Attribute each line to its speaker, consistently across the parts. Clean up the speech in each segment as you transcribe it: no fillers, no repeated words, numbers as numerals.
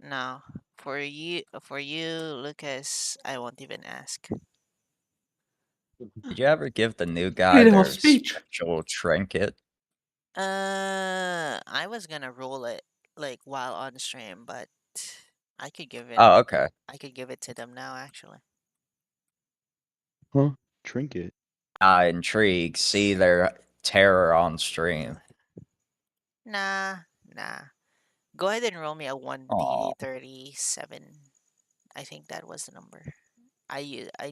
Speaker 1: No, for you, Lucas, I won't even ask.
Speaker 2: Did you ever give the new guy
Speaker 3: Freedom of
Speaker 2: their
Speaker 3: speech.
Speaker 2: special trinket?
Speaker 1: I was gonna roll it like while on stream, but I could give it.
Speaker 2: Oh, okay.
Speaker 1: I could give it to them now, actually.
Speaker 4: Huh? Trinket.
Speaker 2: Intrigued. See their terror on stream.
Speaker 1: Nah, nah. Go ahead and roll me a
Speaker 2: Aw.
Speaker 1: 1d37. I think that was the number. I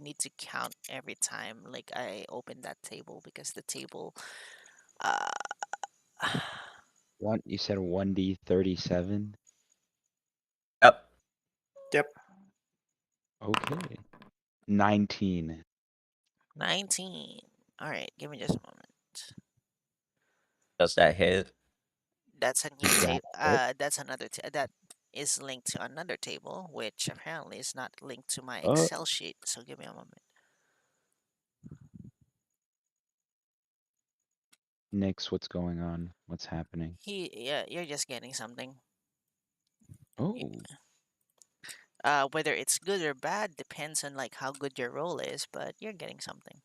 Speaker 1: need to count every time like I open that table because the table uh
Speaker 4: You said 1d37?
Speaker 2: Yep.
Speaker 3: Yep.
Speaker 4: Okay. 19.
Speaker 1: 19. All right, give me just a moment.
Speaker 2: Does that hit?
Speaker 1: That's a new
Speaker 4: Does that
Speaker 1: table.
Speaker 4: hit?
Speaker 1: That's another that is linked to another table, which apparently is not linked to my
Speaker 4: Uh,
Speaker 1: Excel sheet. So give me a moment.
Speaker 4: Nix, what's going on? What's happening?
Speaker 1: Yeah, you're just getting something. Y-
Speaker 4: Oh,
Speaker 1: Whether it's good or bad depends on like how good your roll is, but you're getting something.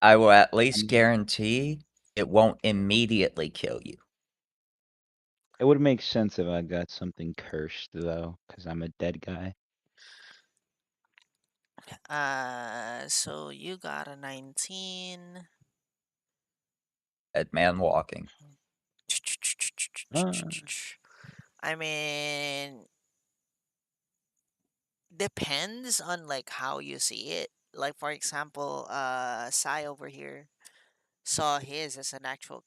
Speaker 2: I will at least
Speaker 4: Um,
Speaker 2: guarantee it won't immediately kill you.
Speaker 4: it would make sense if I got something cursed, though, because I'm a dead guy.
Speaker 1: So you got a 19.
Speaker 2: Dead man walking.
Speaker 4: Uh,
Speaker 1: I mean, depends on like how you see it. Like for example, Sai over here saw his as an actual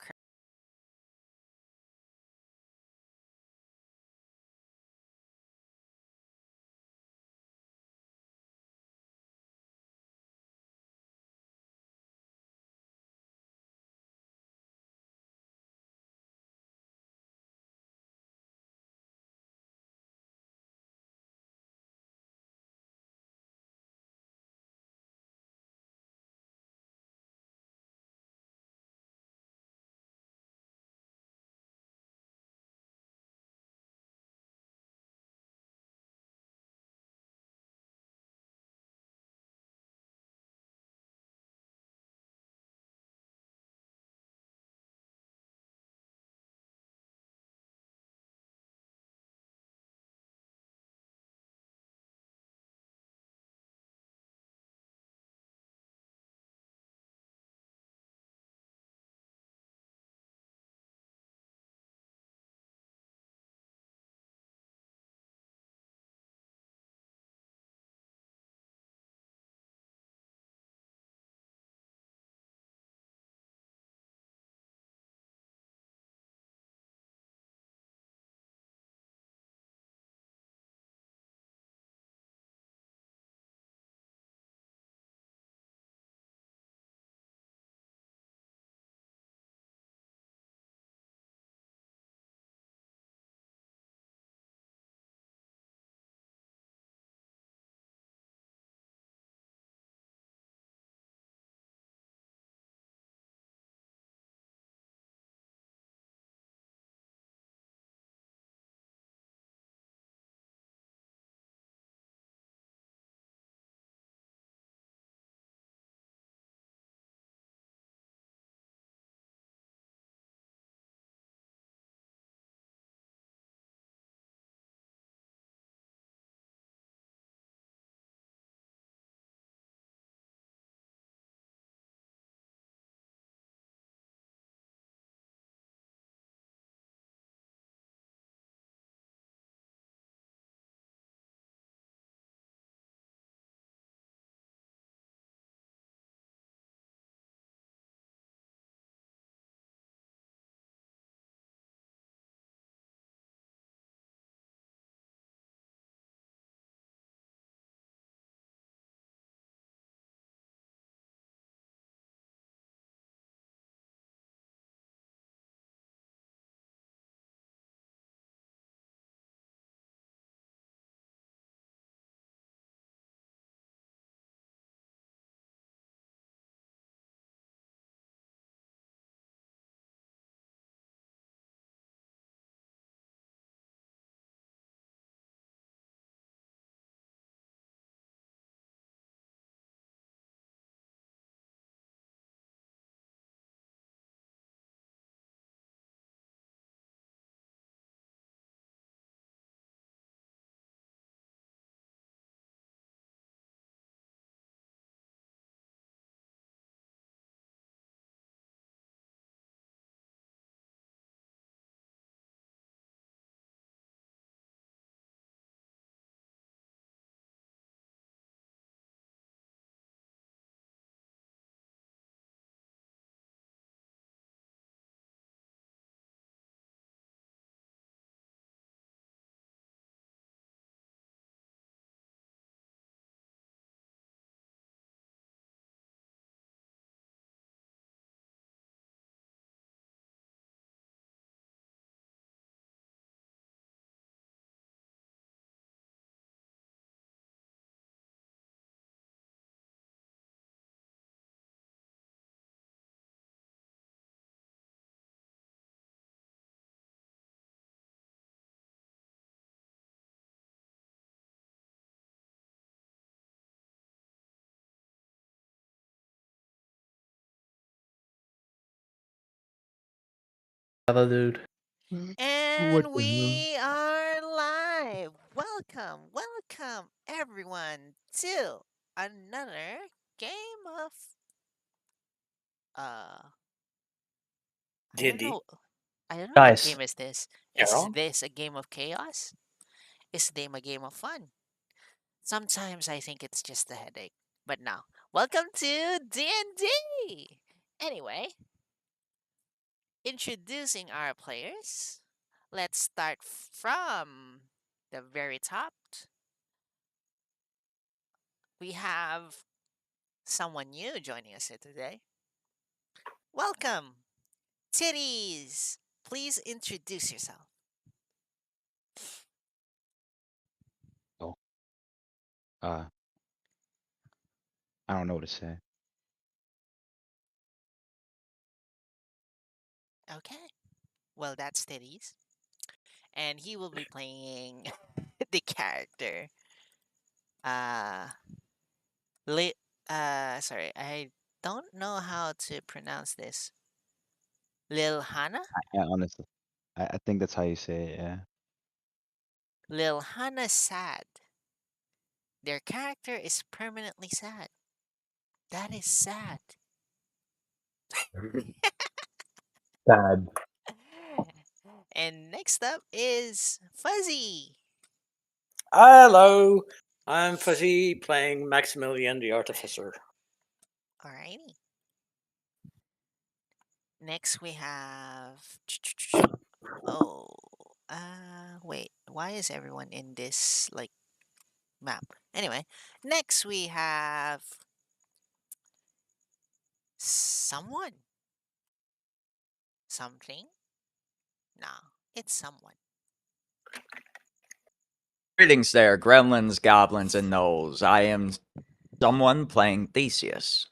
Speaker 3: Other dude.
Speaker 4: What
Speaker 1: And
Speaker 4: the hell?
Speaker 1: we are live. Welcome, welcome everyone to another game of uh I don't
Speaker 3: D&D.
Speaker 1: know I don't know what
Speaker 3: Dice.
Speaker 1: game is this. Is
Speaker 3: Caon.
Speaker 1: this a game of chaos? Is this a game of fun? Sometimes I think it's just a headache. But now, welcome to D&D. Anyway, introducing our players. Let's start from the very top. We have someone new joining us here today. Welcome, Titties. Please introduce yourself.
Speaker 4: Oh, uh, I don't know what to say.
Speaker 1: Okay. Well, that's Titties. And he will be playing the character. Uh, Li- sorry, I don't know how to pronounce this. Lil Hana?
Speaker 4: Yeah, honestly, I think that's how you say it. Yeah.
Speaker 1: Lil Hana Sad. Their character is permanently sad. That is sad.
Speaker 3: Sad.
Speaker 1: And next up is Fuzzy.
Speaker 3: Hello. I'm Fuzzy playing Maximilian the Artificer.
Speaker 1: Alrighty. Next we have. Oh, wait. Why is everyone in this like map? Anyway, next we have someone, something. No, it's someone.
Speaker 2: Greetings there, gremlins, goblins, and gnolls. I am someone playing Theseus.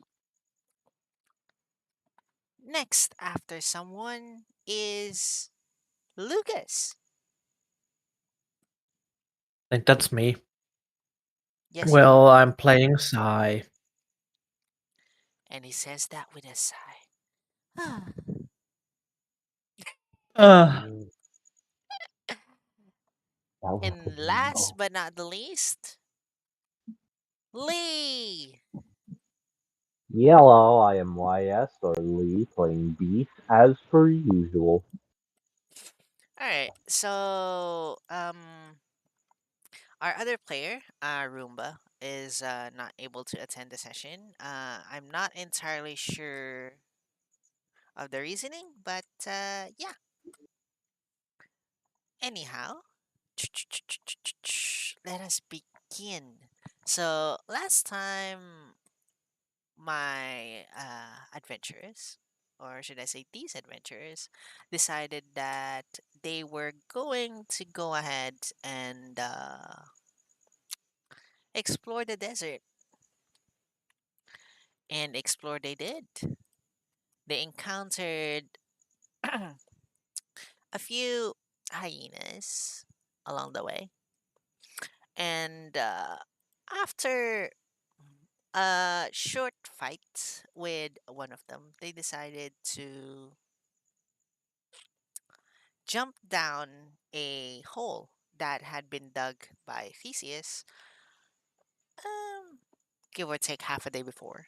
Speaker 1: Next after someone is Lucas.
Speaker 3: I think that's me.
Speaker 1: Yes, you
Speaker 3: Well,
Speaker 1: are.
Speaker 3: I'm playing Psy.
Speaker 1: And he says that with a sigh.
Speaker 3: Uh,
Speaker 1: And last but not the least, Lee.
Speaker 5: Yellow, I am YS or Lee playing Beef as per usual.
Speaker 1: All right. So, our other player, Roomba, is not able to attend the session. I'm not entirely sure of the reasoning, but yeah. Anyhow, let us begin. So, last time my adventurers, or should I say these adventurers, decided that they were going to go ahead and explore the desert. And explore they did. They encountered a few hyenas along the way. And after a short fight with one of them, they decided to jump down a hole that had been dug by Theseus, um, give or take half a day before.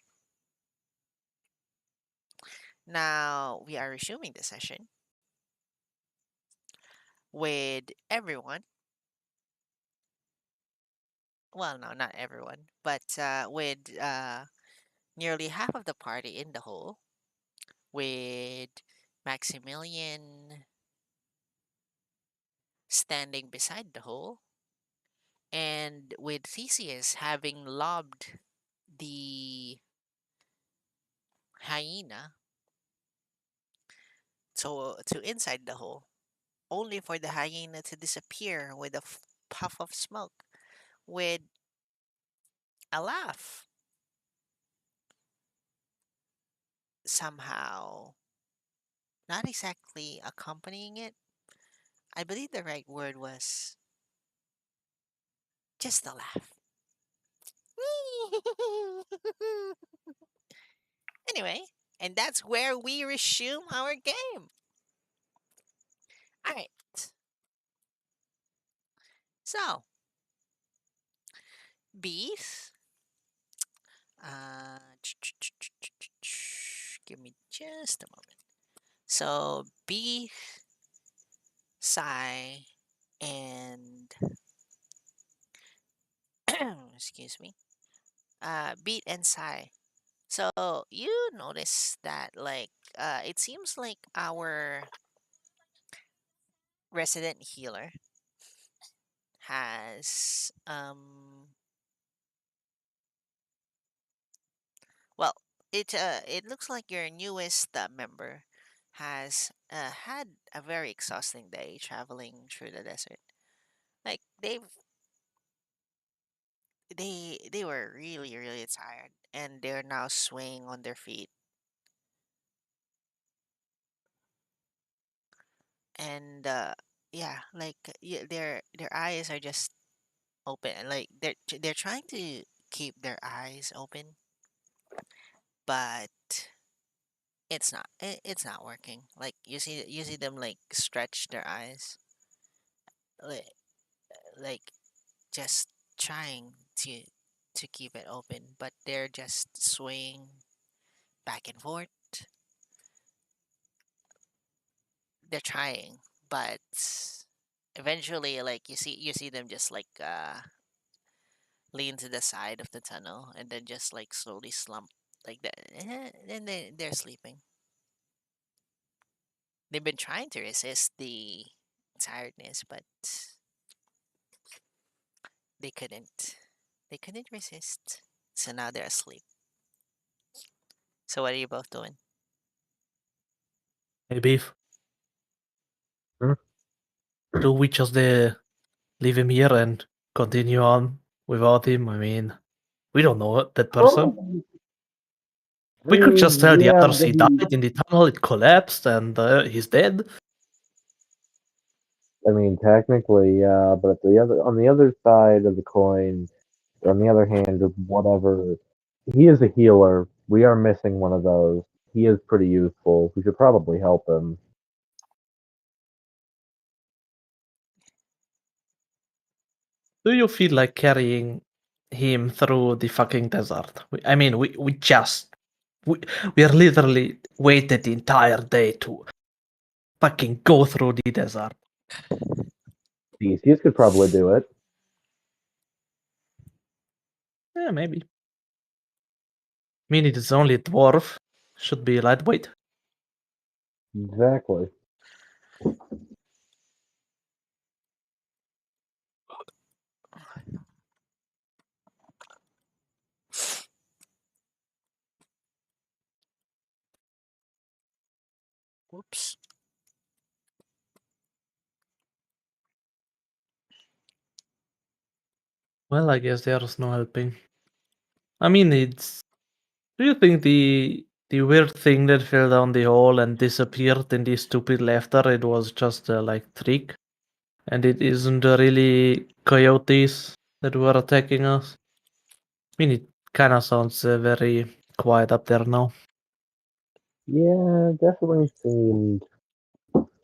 Speaker 1: Now we are resuming the session with everyone. Well, no, not everyone, but with nearly half of the party in the hole, with Maximilian standing beside the hole, and with Theseus having lobbed the hyena to inside the hole, only for the hyena to disappear with a puff of smoke, with a laugh somehow not exactly accompanying it. I believe the right word was just a laugh. Anyway, and that's where we resume our game. All right. So, beef. Uh, give me just a moment. So, beef, Sai, and excuse me, beat and Sai. So you notice that it seems like our resident healer has well it looks like your newest member has had a very exhausting day traveling through the desert. Like they were really really tired and they're now swaying on their feet and yeah their eyes are just open like they're trying to keep their eyes open but it's not working. Like you see them like stretch their eyes like, like just trying to keep it open but they're just swaying back and forth. They're trying but eventually like you see them just lean to the side of the tunnel and then just like slowly slump like that. Then they're sleeping. They've been trying to resist the tiredness, but they couldn't. They couldn't resist. So now they're asleep. So what are you both doing?
Speaker 6: Hey, Beef.
Speaker 5: Hmm?
Speaker 6: Do we just leave him here and continue on without him? I mean, we don't know that person.
Speaker 5: Oh, I
Speaker 6: We could just
Speaker 5: mean,
Speaker 6: tell the
Speaker 5: yeah,
Speaker 6: others he died in the tunnel, it collapsed, and he's dead.
Speaker 5: I mean, technically, yeah, but on the other side of the coin, on the other hand, or whatever, he is a healer. We are missing one of those. He is pretty useful. We should probably help him.
Speaker 6: Do you feel like carrying him through the fucking desert? I mean, we are literally waited the entire day to fucking go through the desert.
Speaker 5: Theseus could probably do it.
Speaker 6: Yeah, maybe. I mean, it is only a dwarf. Should be lightweight.
Speaker 5: Exactly.
Speaker 1: Whoops.
Speaker 6: Well, I guess there's no helping. I mean, it's. Do you think the weird thing that fell down the hole and disappeared in the stupid laughter, it was just a like trick, and it isn't really coyotes that were attacking us? I mean, it kind of sounds very quiet up there now.
Speaker 5: Yeah, definitely seemed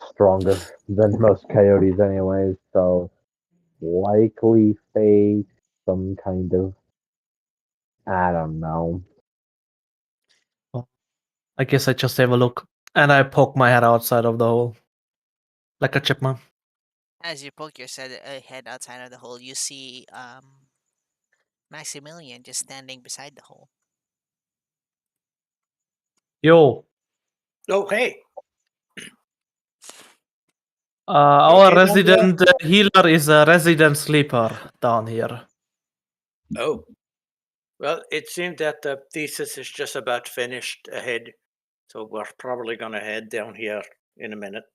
Speaker 5: stronger than most coyotes, anyways. So likely fake some kind of I don't know.
Speaker 6: Well, I guess I just have a look, and I poke my head outside of the hole like a chipmunk.
Speaker 1: As you poke your head outside of the hole, you see Maximilian just standing beside the hole.
Speaker 6: Yo,
Speaker 3: Oh, hey.
Speaker 6: our
Speaker 3: Okay, down there.
Speaker 6: resident healer is a resident sleeper down here.
Speaker 3: Oh, well, it seemed that the thesis is just about finished ahead, so we're probably going to head down here in a minute.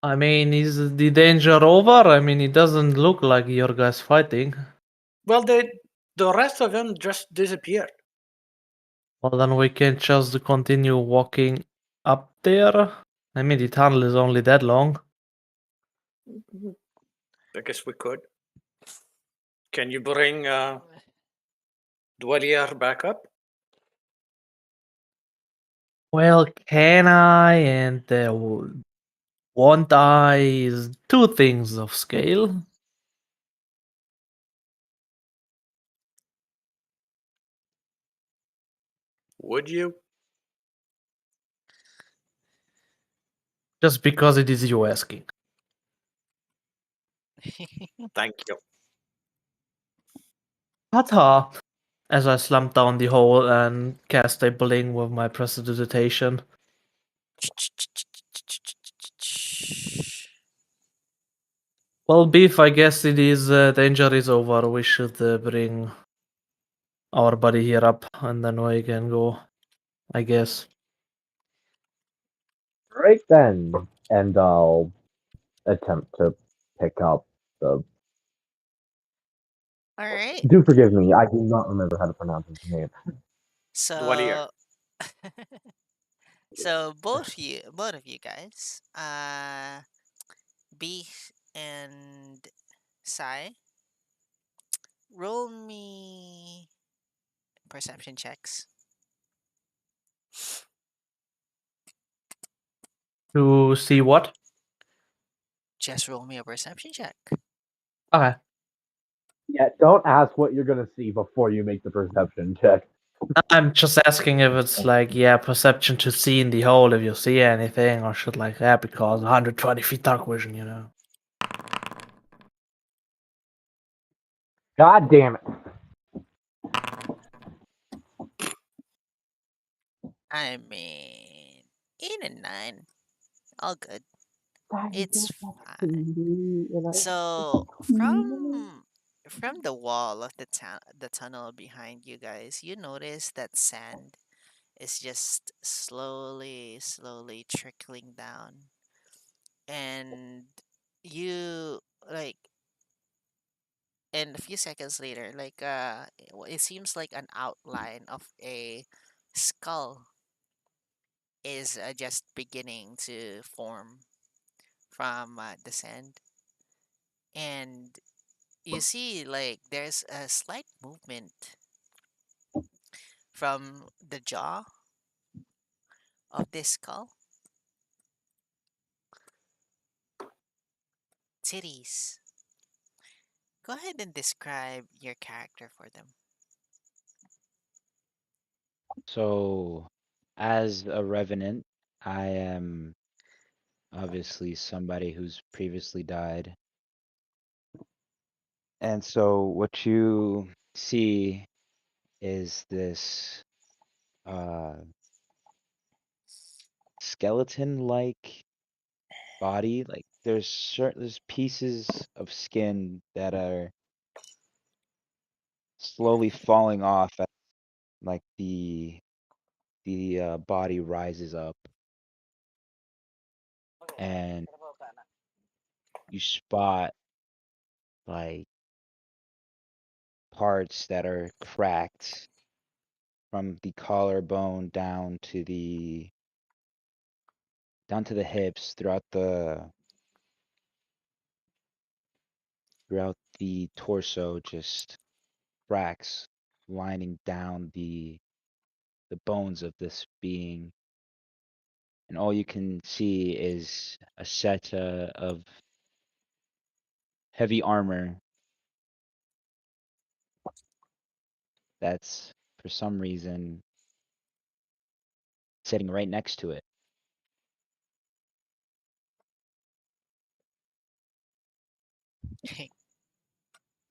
Speaker 6: I mean, is the danger over? I mean, it doesn't look like your guys fighting.
Speaker 3: Well, the rest of them just disappeared.
Speaker 6: Well, then we can just continue walking up there. I mean, the tunnel is only that long.
Speaker 3: I guess we could. Can you bring Dwellier back up?
Speaker 6: Well, can I? And Want I two things of scale?
Speaker 3: Would you?
Speaker 6: Just because it is you asking.
Speaker 3: Thank you.
Speaker 6: Ta-ta! As I slammed down the hole and cast a bling with my prestidigitation. Well, Beef, I guess it is danger is over. We should bring our buddy here up, and then we can go, I guess.
Speaker 5: Right then, and I'll attempt to pick up the.
Speaker 1: All right.
Speaker 5: Do forgive me, I do not remember how to pronounce his name.
Speaker 3: One ear.
Speaker 1: So, so both of you guys, B and Sai, roll me perception checks.
Speaker 6: To see what?
Speaker 1: Just roll me a perception check.
Speaker 6: Okay.
Speaker 5: Yeah, don't ask what you're gonna see before you make the perception check.
Speaker 6: I'm just asking if it's like, yeah, perception to see in the hole if you see anything or shit like that, because 120 feet dark vision, you know.
Speaker 5: God damn it.
Speaker 1: I mean, 8 and 9, all good. It's fine. So from the wall of the tunnel behind you guys, you notice that sand is just slowly trickling down, and you like, and a few seconds later, like it seems like an outline of a skull is just beginning to form from the sand, and you see like there's a slight movement from the jaw of this skull. Titties. Go ahead and describe your character for them.
Speaker 4: So, as a revenant, I am obviously somebody who's previously died. And so, what you see is this uh, skeleton-like body. Like there's pieces of skin that are slowly falling off as like the body rises up, and you spot like parts that are cracked from the collarbone down to the hips throughout the torso, just cracks lining down the bones of this being, and all you can see is a set of heavy armor that's for some reason sitting right next to it.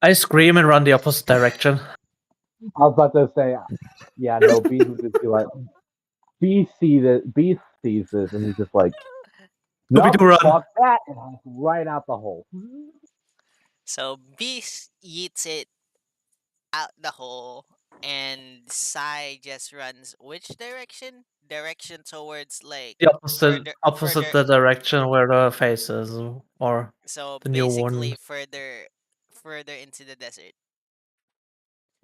Speaker 6: I scream and run the opposite direction.
Speaker 5: I was about to say, yeah, no, Beast would just be like, Beast sees this, and he's just like, nope,
Speaker 6: Scooby-Doo run.
Speaker 5: fuck that, and hops right out the hole.
Speaker 1: So Beast eats it out the hole, and Sai just runs which direction? Direction towards like
Speaker 6: The opposite,
Speaker 1: further.
Speaker 6: the direction where the face is, or
Speaker 1: So
Speaker 6: the new
Speaker 1: basically
Speaker 6: one.
Speaker 1: further into the desert.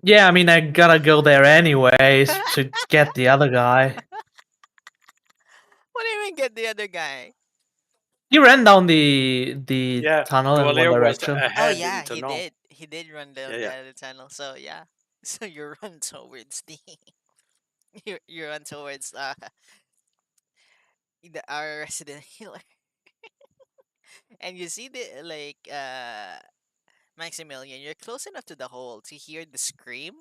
Speaker 6: Yeah, I mean, I gotta go there anyways to get the other guy.
Speaker 1: What do you mean get the other guy?
Speaker 6: He ran down the
Speaker 3: Yeah,
Speaker 6: tunnel in one
Speaker 3: Dwalier was
Speaker 6: direction.
Speaker 1: Oh
Speaker 3: ahead in
Speaker 1: yeah,
Speaker 3: to
Speaker 1: he
Speaker 3: know.
Speaker 1: did. He did run
Speaker 3: Yeah,
Speaker 1: down the
Speaker 3: yeah.
Speaker 1: other tunnel. So yeah. So you run towards the you run towards our resident healer. and you see the Maximilian, you're close enough to the hole to hear the scream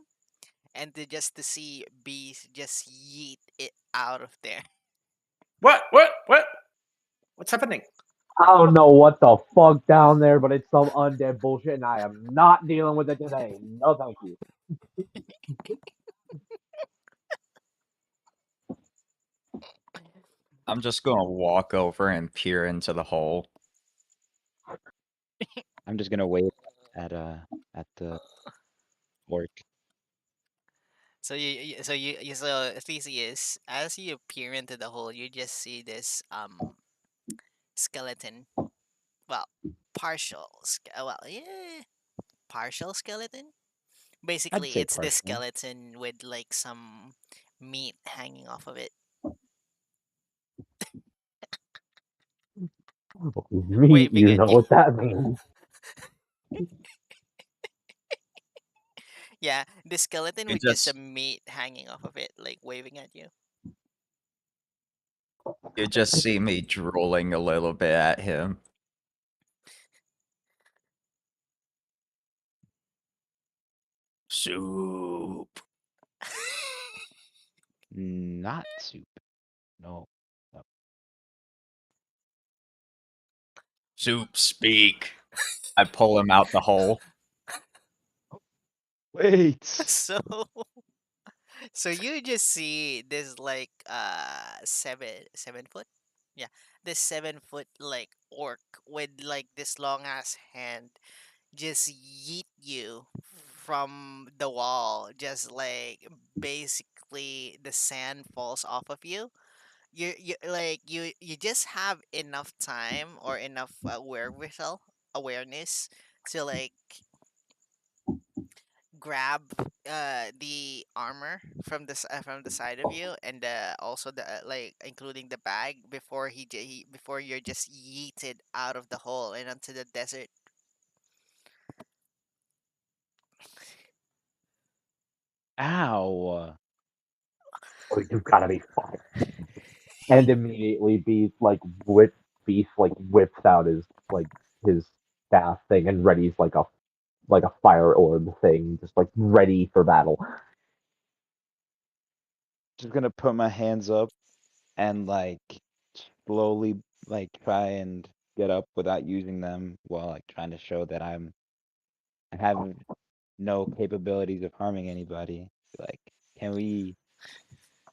Speaker 1: and to see bees just yeet it out of there.
Speaker 3: What? What? What? What's happening?
Speaker 5: I don't know what the fuck down there, but it's some undead bullshit, and I am not dealing with it today. No, thank you.
Speaker 2: I'm just gonna walk over and peer into the hole.
Speaker 4: I'm just gonna wait at the orc.
Speaker 1: So Theseus, as you peer into the hole, you just see this skeleton. Well, yeah, partial skeleton.
Speaker 4: I'd
Speaker 1: Basically,
Speaker 4: say
Speaker 1: it's this
Speaker 4: partial.
Speaker 1: skeleton with like some meat hanging off of it,
Speaker 5: Meat,
Speaker 1: waving
Speaker 5: you
Speaker 1: at
Speaker 5: know
Speaker 1: you.
Speaker 5: what that means.
Speaker 1: Yeah, the skeleton
Speaker 2: You
Speaker 1: with just
Speaker 2: just
Speaker 1: some meat hanging off of it, like waving at you.
Speaker 2: you just see me drooling a little bit at him. Soup.
Speaker 4: Not soup. No. No.
Speaker 2: Soup, speak. I pull him out the hole.
Speaker 4: Wait.
Speaker 1: so so you just see this like 7 foot, yeah, this 7 foot like orc with like this long ass hand just yeet you from the wall, just like basically the sand falls off of you. You just have enough time or enough wherewithal awareness to like grab the armor from the side of you, and also the like including the bag before before you're just yeeted out of the hole and onto the desert.
Speaker 4: Ow.
Speaker 5: Oh, you've got to be fucking. And immediately, Beast whips out his staff thing and ready's like a fire orb thing, just like ready for battle.
Speaker 4: Just gonna put my hands up and like slowly like try and get up without using them while like trying to show that I have no capabilities of harming anybody. Like, can we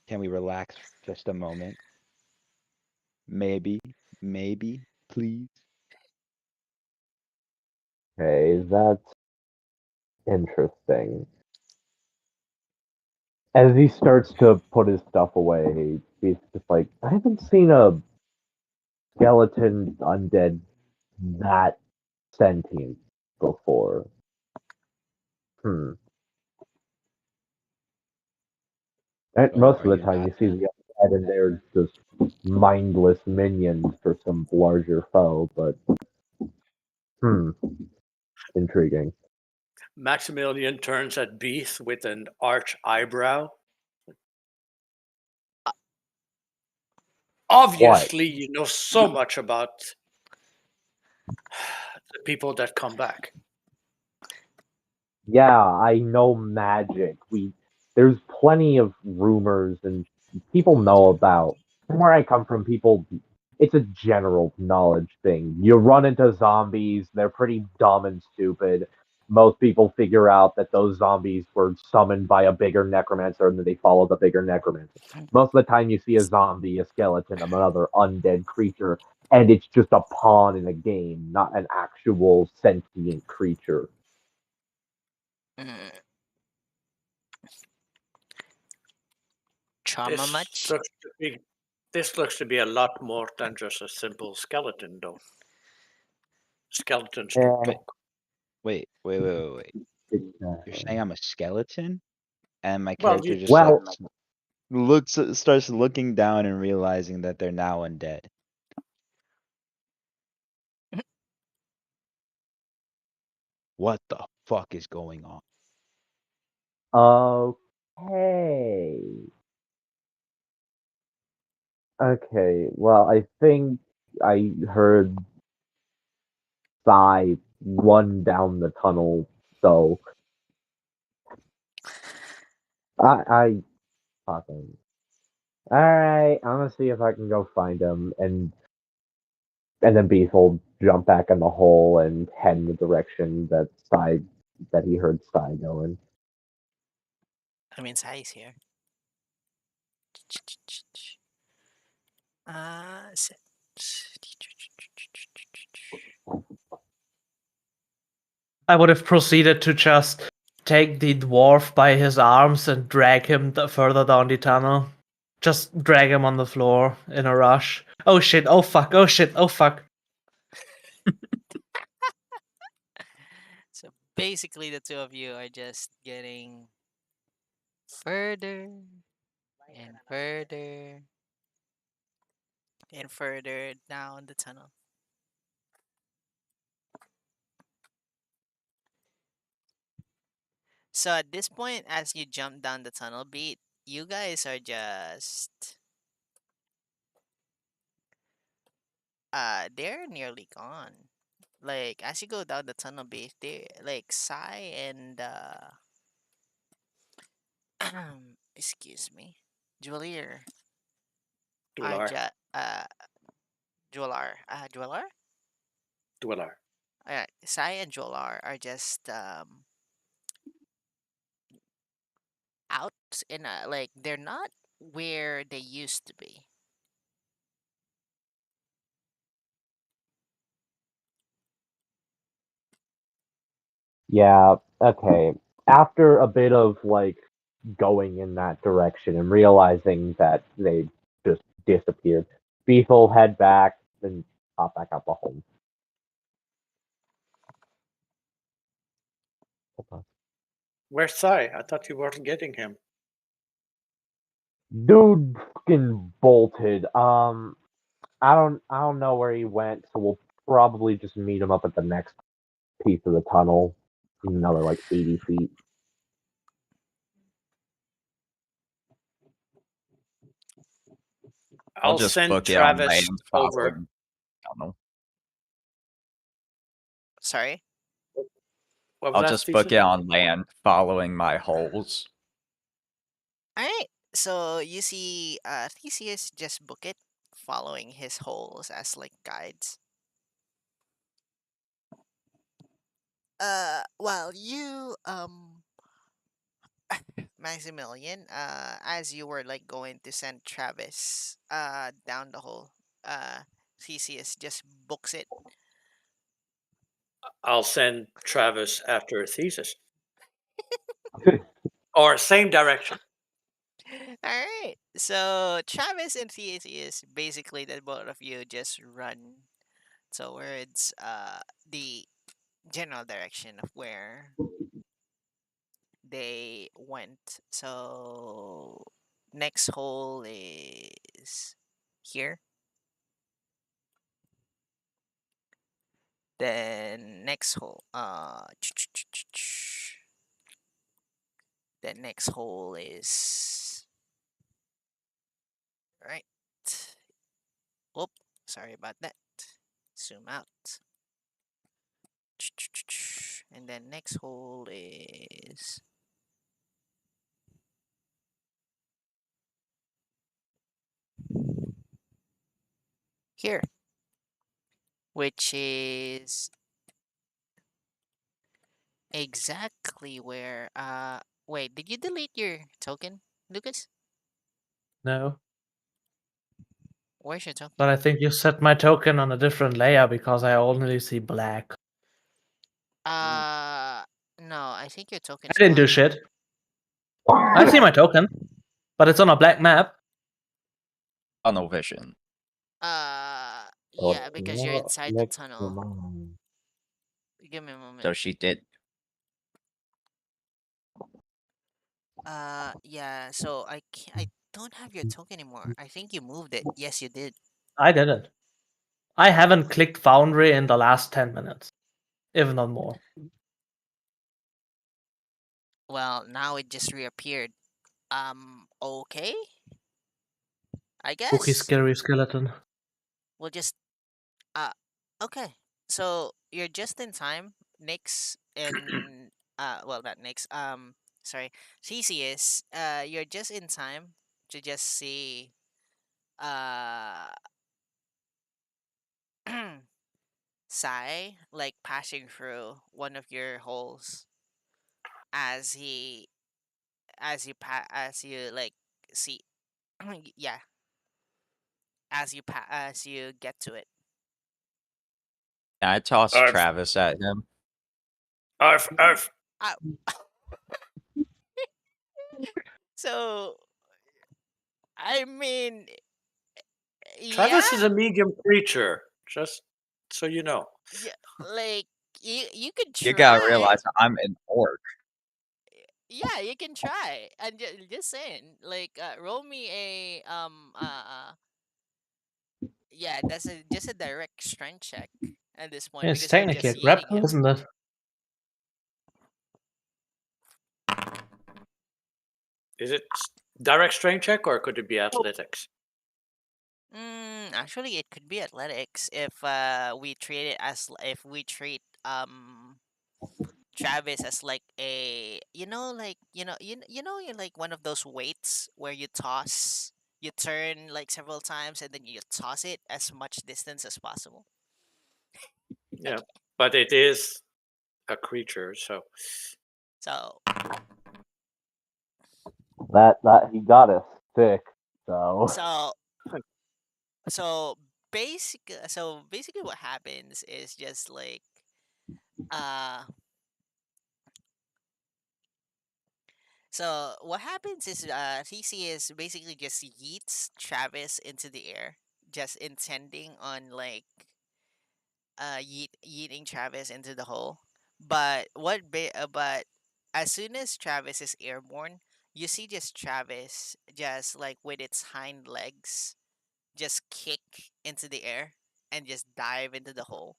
Speaker 4: relax for just a moment? Maybe, maybe, please.
Speaker 5: Okay, that's interesting. As he starts to put his stuff away, he's just like, I haven't seen a skeleton undead that sentient before. Hmm. And
Speaker 4: Oh,
Speaker 5: most
Speaker 4: are
Speaker 5: of the
Speaker 4: you
Speaker 5: time,
Speaker 4: not
Speaker 5: you see
Speaker 4: then?
Speaker 5: the undead, and they're just mindless minions for some larger foe. But intriguing.
Speaker 3: Maximilian turns at Beast with an arch eyebrow.
Speaker 5: What?
Speaker 3: Obviously, you know so much about the people that come back.
Speaker 5: Yeah, I know magic. There's plenty of rumors and people know about. From where I come from, people, it's a general knowledge thing. You run into zombies, they're pretty dumb and stupid. Most people figure out that those zombies were summoned by a bigger necromancer and that they follow the bigger necromancer. Most of the time, you see a zombie, a skeleton, another undead creature, and it's just a pawn in a game, not an actual sentient creature.
Speaker 1: Mm. Trauma
Speaker 3: This
Speaker 1: much?
Speaker 3: looks to be this looks to be a lot more than just a simple skeleton, though. Skeletons do
Speaker 5: Eh,
Speaker 3: talk.
Speaker 4: Wait.
Speaker 5: it's,
Speaker 4: You're saying I'm a skeleton? And my
Speaker 3: Well,
Speaker 4: character just like
Speaker 5: well,
Speaker 4: starts looking down and realizing that they're now undead. What the fuck is going on?
Speaker 5: okay. Okay, well, I think I heard Sai run down the tunnel. So I fucking. All right, I'm gonna see if I can go find him, and then Beef will jump back in the hole and head in the direction that he heard Sai going.
Speaker 1: I mean, Sai is here. Set.
Speaker 6: I would have proceeded to just take the dwarf by his arms and drag him further down the tunnel. Just drag him on the floor in a rush. Oh shit, oh fuck, oh shit, oh fuck.
Speaker 1: So basically, the two of you are just getting further and further and further down the tunnel. So at this point, as you jump down the tunnel beat, you guys are just they're nearly gone. Like as you go down the tunnel beat, they like Sai and excuse me, Julier are
Speaker 3: Dweller.
Speaker 1: just Dweller.
Speaker 3: Dweller.
Speaker 1: Sai and Jolar are just out in a like they're not where they used to be.
Speaker 5: Yeah, okay. After a bit of like going in that direction and realizing that they just disappeared, Beef will head back and pop back out the hole.
Speaker 3: Where's Sai? I thought you weren't getting him.
Speaker 5: Dude fucking bolted. I don't know where he went, so we'll probably just meet him up at the next piece of the tunnel. Another like 80 feet.
Speaker 3: I'll
Speaker 2: just
Speaker 3: send
Speaker 2: book it on
Speaker 3: Travis
Speaker 2: land
Speaker 3: over.
Speaker 2: following tunnel.
Speaker 1: Sorry.
Speaker 3: What was
Speaker 2: I'll
Speaker 3: that,
Speaker 2: just book
Speaker 3: Thesis?
Speaker 2: it on land following my holes.
Speaker 1: All right. So you see, Theseus just book it, following his holes as like guides. While you Maximilian, as you were like going to send Travis down the hole, Theseus just books it.
Speaker 3: I'll send Travis after a thesis. Or same direction.
Speaker 1: All right. So Travis and Theseus, basically, the both of you just run towards the general direction of where they went. So next hole is here. Then next hole, the next hole is right. Oop, sorry about that. Zoom out. And then next hole is here, which is exactly where wait, did you delete your token, Lucas?
Speaker 6: No.
Speaker 1: Where's your token?
Speaker 6: But I think you set my token on a different layer because I only see black.
Speaker 1: Uh no, I think your
Speaker 6: I
Speaker 1: token's
Speaker 6: didn't do
Speaker 1: black.
Speaker 6: shit. I see my token, but it's on a black map.
Speaker 2: Tunnel vision.
Speaker 1: Yeah, because you're inside the tunnel. Give me a moment.
Speaker 2: So she did.
Speaker 1: Yeah, so I don't have your token anymore. I think you moved it. Yes, you did.
Speaker 6: I didn't. I haven't clicked Foundry in the last 10 minutes, if not more.
Speaker 1: Well, now it just reappeared. Okay. I
Speaker 6: Spooky,
Speaker 1: guess
Speaker 6: scary skeleton.
Speaker 1: we'll just uh okay. So you're just in time, Nyx, and well, not Nyx. Sorry, Theseus. You're just in time to just see uh Sai like passing through one of your holes as he as you like see yeah, as you get to it.
Speaker 2: I toss
Speaker 3: Arf,
Speaker 2: Travis at him.
Speaker 3: arf, arf.
Speaker 1: Uh, so I mean, yeah,
Speaker 3: Travis is a medium creature, just so you know.
Speaker 1: yeah, like you could
Speaker 2: You gotta
Speaker 1: try.
Speaker 2: realize I'm an orc.
Speaker 1: Yeah, you can try. And just saying, like, roll me a yeah, that's just a direct strength check at this point
Speaker 6: It's
Speaker 1: because you're
Speaker 6: technically a
Speaker 1: just eating
Speaker 6: grapple,
Speaker 1: him.
Speaker 6: isn't it?
Speaker 3: Is it direct strength check or could it be athletics?
Speaker 1: Actually, it could be athletics if we treat it as if we treat Travis as like a like you're like one of those weights where you turn like several times and then you toss it as much distance as possible.
Speaker 3: Yeah, but it is a creature, so
Speaker 1: So
Speaker 5: That he got us sick. So
Speaker 1: so so basically what happens is just like uh so what happens is Theseus basically just yeets Travis into the air, just intending on like yeeting Travis into the hole. But as soon as Travis is airborne, you see just Travis just like with its hind legs just kick into the air and just dive into the hole.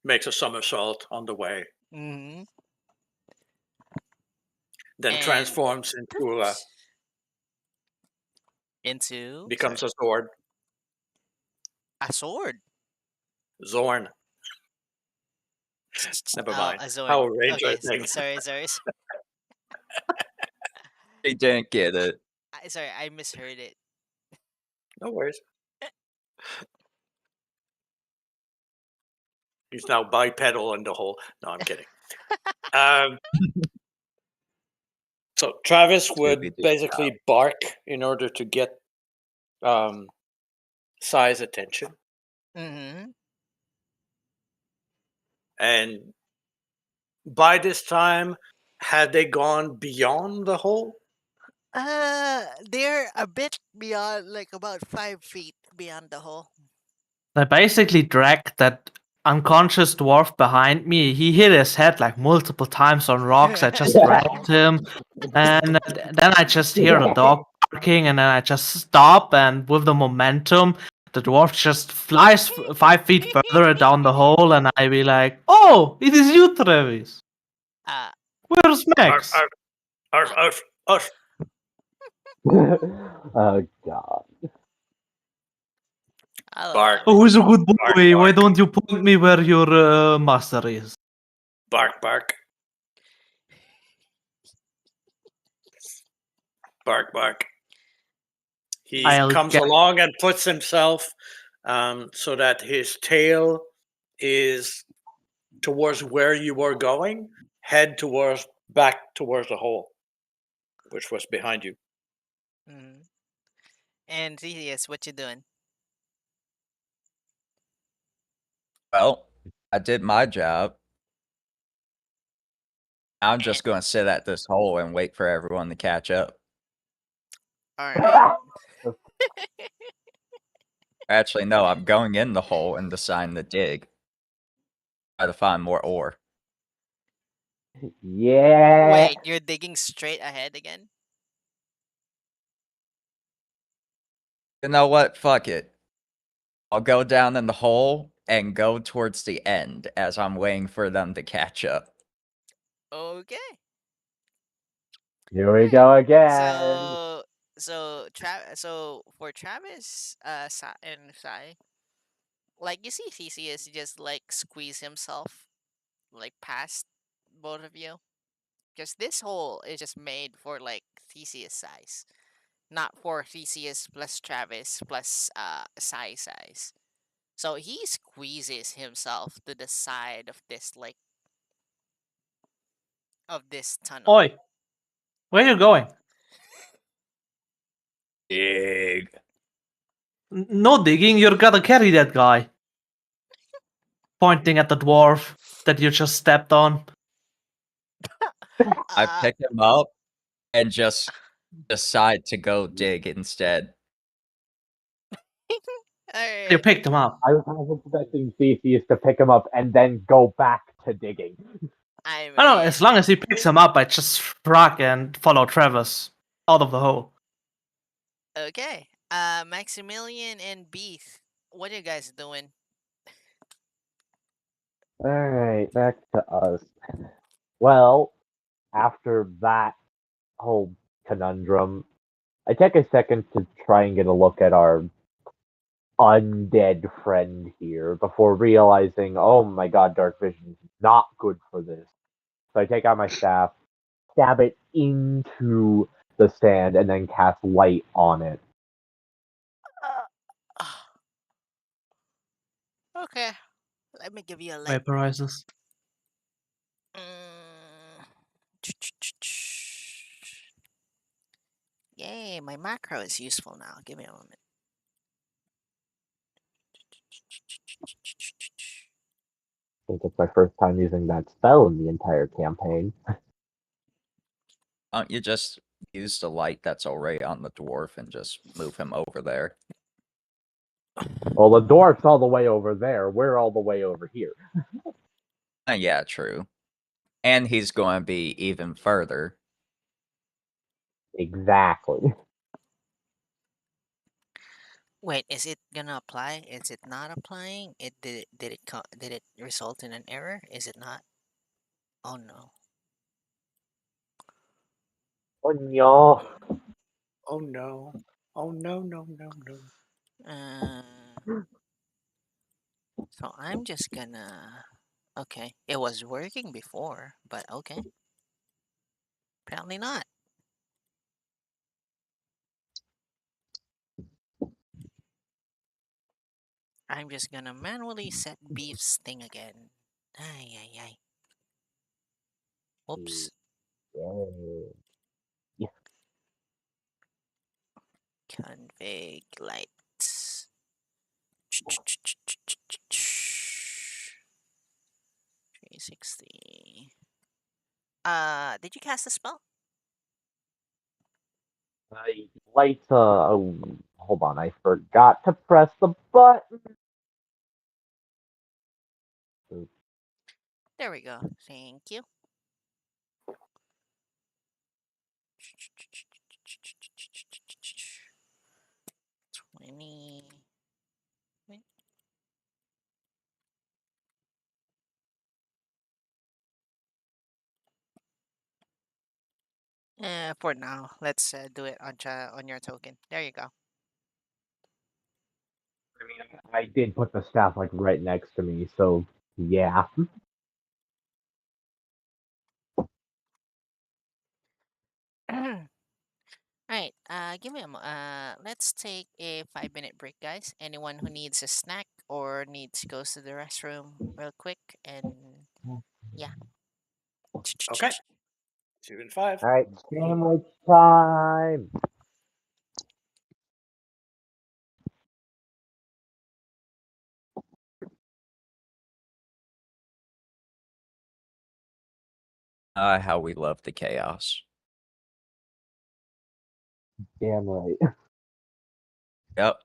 Speaker 3: makes a somersault on the way,
Speaker 1: Mm-hmm.
Speaker 3: then
Speaker 1: And
Speaker 3: transforms into
Speaker 1: sorry,
Speaker 3: becomes a sword.
Speaker 1: a sword.
Speaker 3: Zorn. Never
Speaker 1: Oh,
Speaker 3: mind.
Speaker 1: a sword.
Speaker 3: Power Ranger
Speaker 1: Okay,
Speaker 3: thing.
Speaker 1: sorry.
Speaker 2: He didn't get it.
Speaker 1: Sorry, I misheard it.
Speaker 3: No worries. He's now bipedal in the hole. No, I'm kidding. Um, so Travis would
Speaker 2: Scooby-Doo.
Speaker 3: basically bark in order to get Sai's attention,
Speaker 1: Mm-hmm.
Speaker 3: and by this time, had they gone beyond the hole?
Speaker 1: They're a bit beyond, like about 5 feet beyond the hole.
Speaker 6: I basically dragged that unconscious dwarf behind me. He hit his head like multiple times on rocks. I just dragged him, and then I just hear the dog barking, and then I just stop, and with the momentum, the dwarf just flies 5 feet further down the hole, and I be like, "Oh, it is you, Travis.
Speaker 1: uh,
Speaker 6: Where's
Speaker 3: Arf,
Speaker 6: Max?"
Speaker 3: arf, arf, arf, arf.
Speaker 5: oh god.
Speaker 1: I'll
Speaker 3: Bark,
Speaker 1: allow
Speaker 6: Oh,
Speaker 1: it.
Speaker 6: who's a good
Speaker 3: bark,
Speaker 6: boy? Why
Speaker 3: bark,
Speaker 6: don't you point me where your master is?
Speaker 3: bark, bark. Bark, bark. He
Speaker 6: I'll
Speaker 3: comes
Speaker 6: get.
Speaker 3: along and puts himself so that his tail is towards where you were going, head towards back towards the hole, which was behind you.
Speaker 1: Mm-hmm. And Theseus, what you doing?
Speaker 2: Well, I did my job. I'm
Speaker 1: And
Speaker 2: just gonna sit at this hole and wait for everyone to catch up.
Speaker 1: all right.
Speaker 2: Actually, no, I'm going in the hole and deciding to dig. Try to find more ore.
Speaker 5: Yeah.
Speaker 1: Wait, you're digging straight ahead again?
Speaker 2: You know what? Fuck it. I'll go down in the hole and go towards the end as I'm waiting for them to catch up.
Speaker 1: Okay.
Speaker 5: Here we go again.
Speaker 1: So So for Travis, and Sai, like you see Theseus just like squeeze himself like past both of you, because this hole is just made for like Theseus size, not for Theseus plus Travis plus Sai size. So he squeezes himself to the side of this like of this tunnel.
Speaker 6: Oi, where you going?
Speaker 2: Dig.
Speaker 6: No digging, you're gonna carry that guy. Pointing at the dwarf that you just stepped on.
Speaker 2: I
Speaker 1: Uh,
Speaker 2: pick him up and just decide to go dig instead.
Speaker 6: You
Speaker 1: alright.
Speaker 6: picked him up.
Speaker 5: I was expecting Theseus to pick him up and then go back to digging.
Speaker 1: I
Speaker 6: I know,
Speaker 1: mean,
Speaker 6: as long as he picks him up, I just frag and follow Travis out of the hole.
Speaker 1: okay. Maximilian and Beef, what are you guys doing?
Speaker 5: Alright, back to us. Well, after that whole conundrum, I take a second to try and get a look at our undead friend here before realizing, oh my god, dark vision is not good for this. So I take out my staff, stab it into the sand, and then cast light on it.
Speaker 1: Uh, okay, let me give you a light.
Speaker 6: Vaporizes.
Speaker 1: Mm. Yay, my macro is useful now. Give me a moment.
Speaker 5: I think it's my first time using that spell in the entire campaign.
Speaker 2: Why don't you just use the light that's already on the dwarf and just move him over there?
Speaker 5: Well, the dwarf's all the way over there. We're all the way over here.
Speaker 2: Yeah, true. And he's going to be even further.
Speaker 5: Exactly.
Speaker 1: Wait, is it gonna apply? Is it not applying? Did it result in an error? Is it not? Oh no.
Speaker 5: Oh no.
Speaker 3: Oh no. Oh no, no, no, no.
Speaker 1: Uh, so I'm just gonna. Okay, it was working before, but okay, apparently not. I'm just gonna manually set Beef's thing again. Ay ay ay. Oops.
Speaker 5: Yeah.
Speaker 1: Config lights. 360. Did you cast a spell?
Speaker 5: Lights, oh, hold on, I forgot to press the button.
Speaker 1: There we go. Thank you. 20. Wait. For now, let's do it on your token. There you go.
Speaker 5: I mean, I did put the staff like right next to me, so yeah.
Speaker 1: Alright, give me let's take a 5-minute break, guys. Anyone who needs a snack or needs goes to the restroom real quick, and yeah.
Speaker 3: Okay. See you in 5.
Speaker 5: All right, sandwich time.
Speaker 2: How we love the chaos.
Speaker 5: Damn right.
Speaker 2: Yep.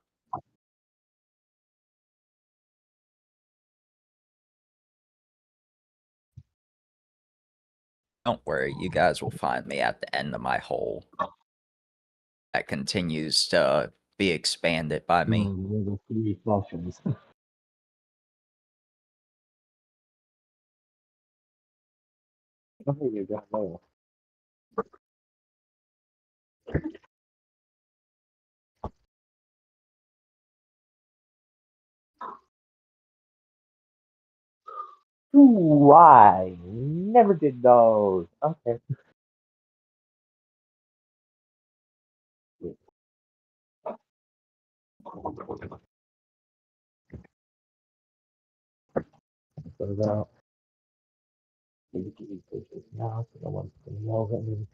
Speaker 2: Don't worry, you guys will find me at the end of my hole. That continues to be expanded by me.
Speaker 5: The three flushes. Oh, you got more. Why? Never did those. Okay. Those out. Now, so no one's gonna yell at me.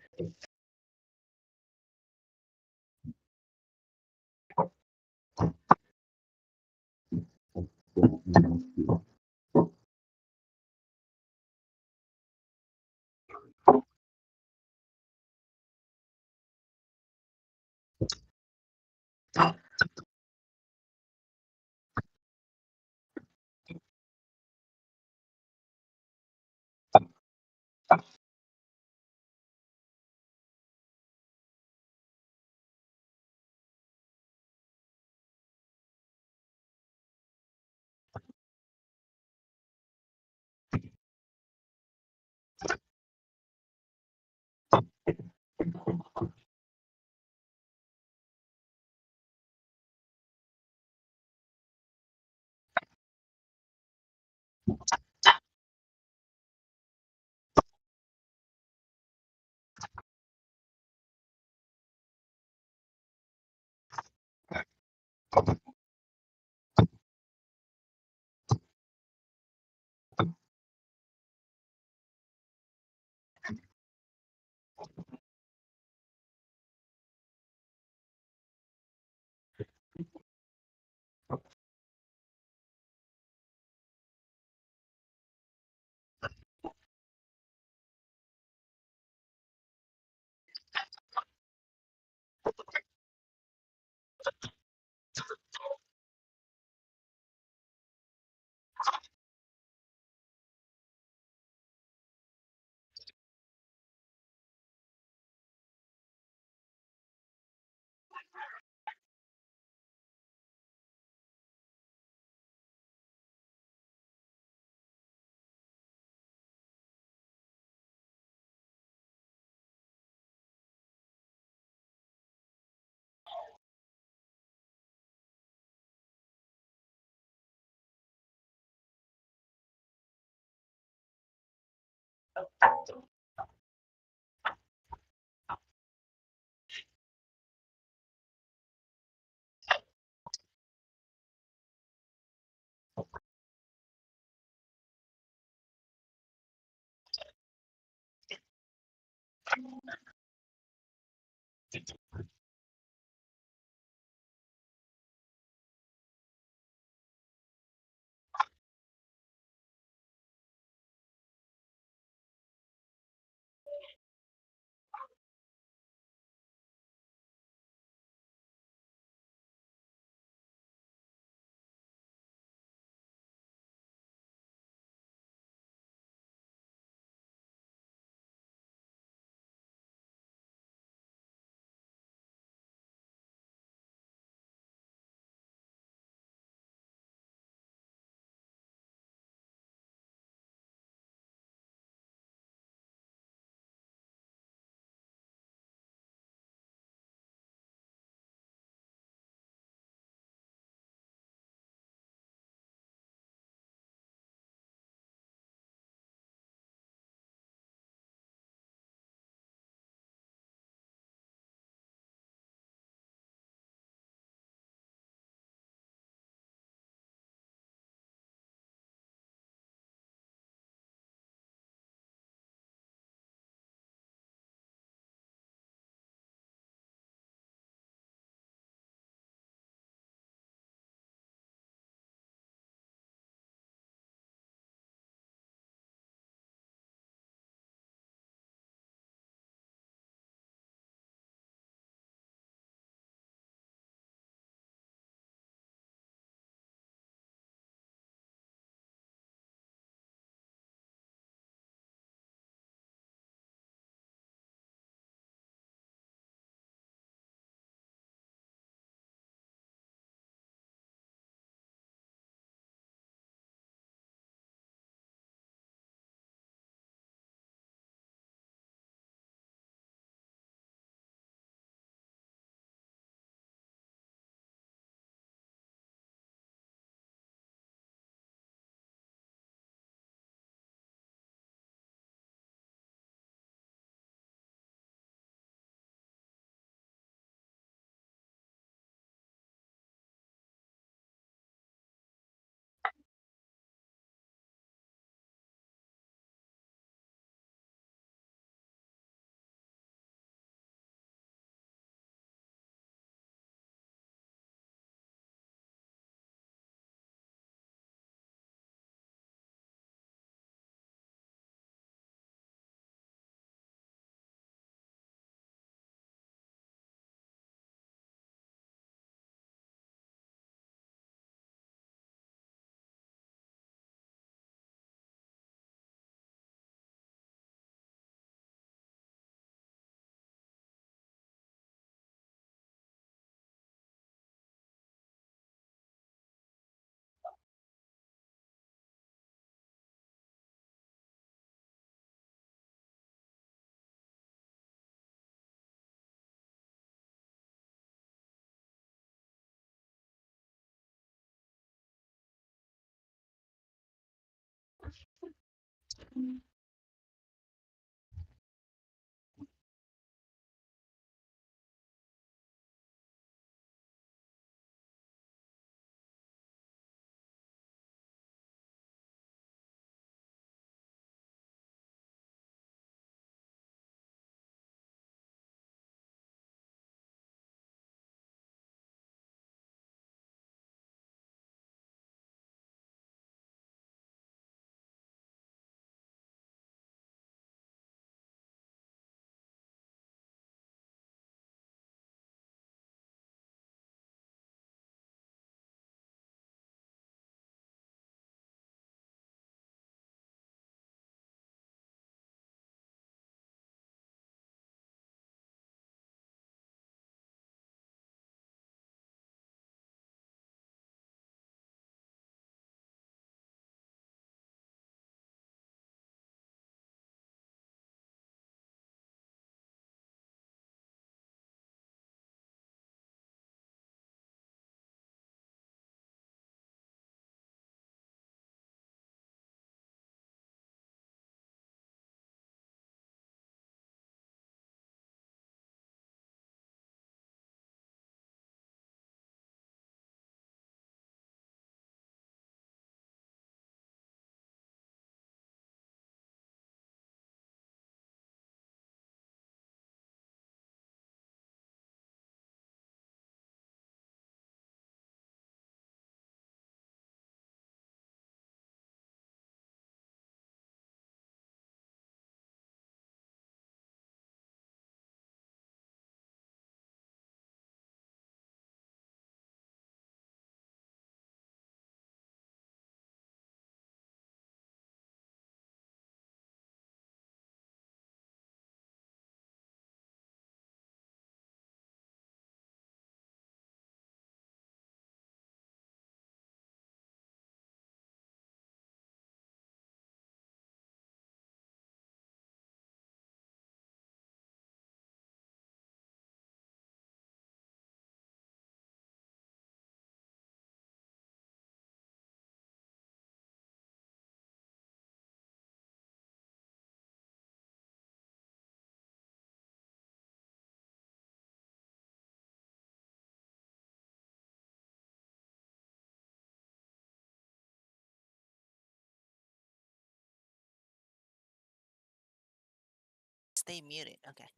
Speaker 1: Stay muted. Okay.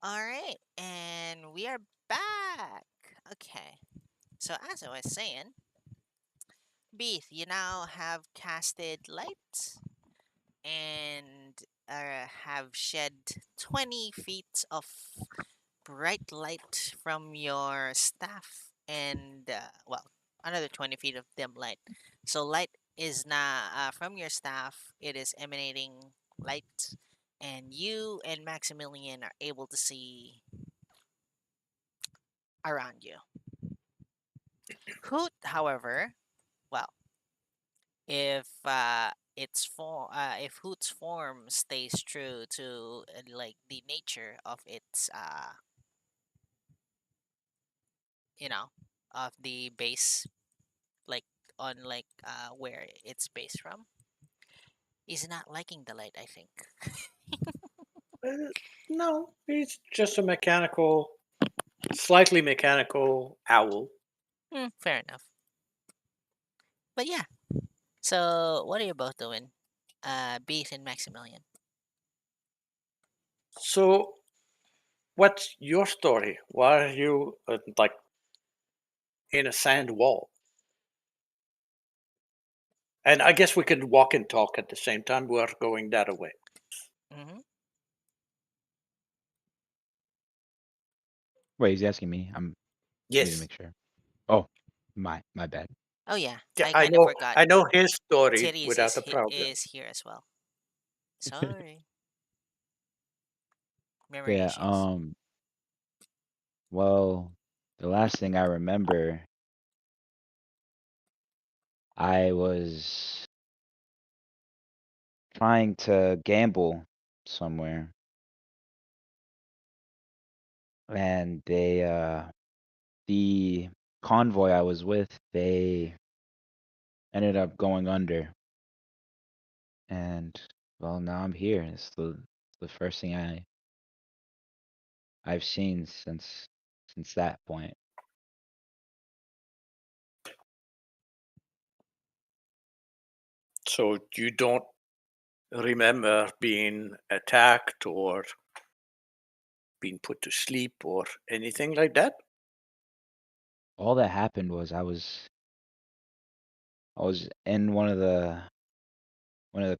Speaker 1: All right, and we are back. Okay. So as I was saying, Beef, you now have casted light and have shed 20 feet of bright light from your staff, and well, another 20 feet of dim light. So light is now from your staff. It is emanating light, and you and Maximilian are able to see around you. Hoot, however, well, if Hoot's form stays true to like the nature of its you know of the base, like on like where it's based from, is not liking the light, I think.
Speaker 3: Uh, no, he's just a mechanical, slightly mechanical owl.
Speaker 1: Fair enough. But yeah, so what are you both doing, Beef and Maximilian?
Speaker 3: So, what's your story? Why are you like in a sand wall? And I guess we could walk and talk at the same time. We're going that way.
Speaker 1: Mm-hmm.
Speaker 4: Wait, he's asking me. I need to
Speaker 3: Yes.
Speaker 4: make sure. Oh, my bad.
Speaker 1: Oh yeah,
Speaker 3: Yeah,
Speaker 1: I
Speaker 3: I
Speaker 1: kind of
Speaker 3: know.
Speaker 1: forgot.
Speaker 3: I know his story
Speaker 1: Titties
Speaker 3: without a problem.
Speaker 1: is here as well. Sorry, memory
Speaker 4: Yeah.
Speaker 1: issues.
Speaker 4: Well, the last thing I remember, I was trying to gamble somewhere, and the convoy I was with, they ended up going under, and Well, now I'm here. It's the first thing I've seen since that point.
Speaker 3: So you don't remember being attacked or being put to sleep or anything like that?
Speaker 4: All that happened was I was in one of the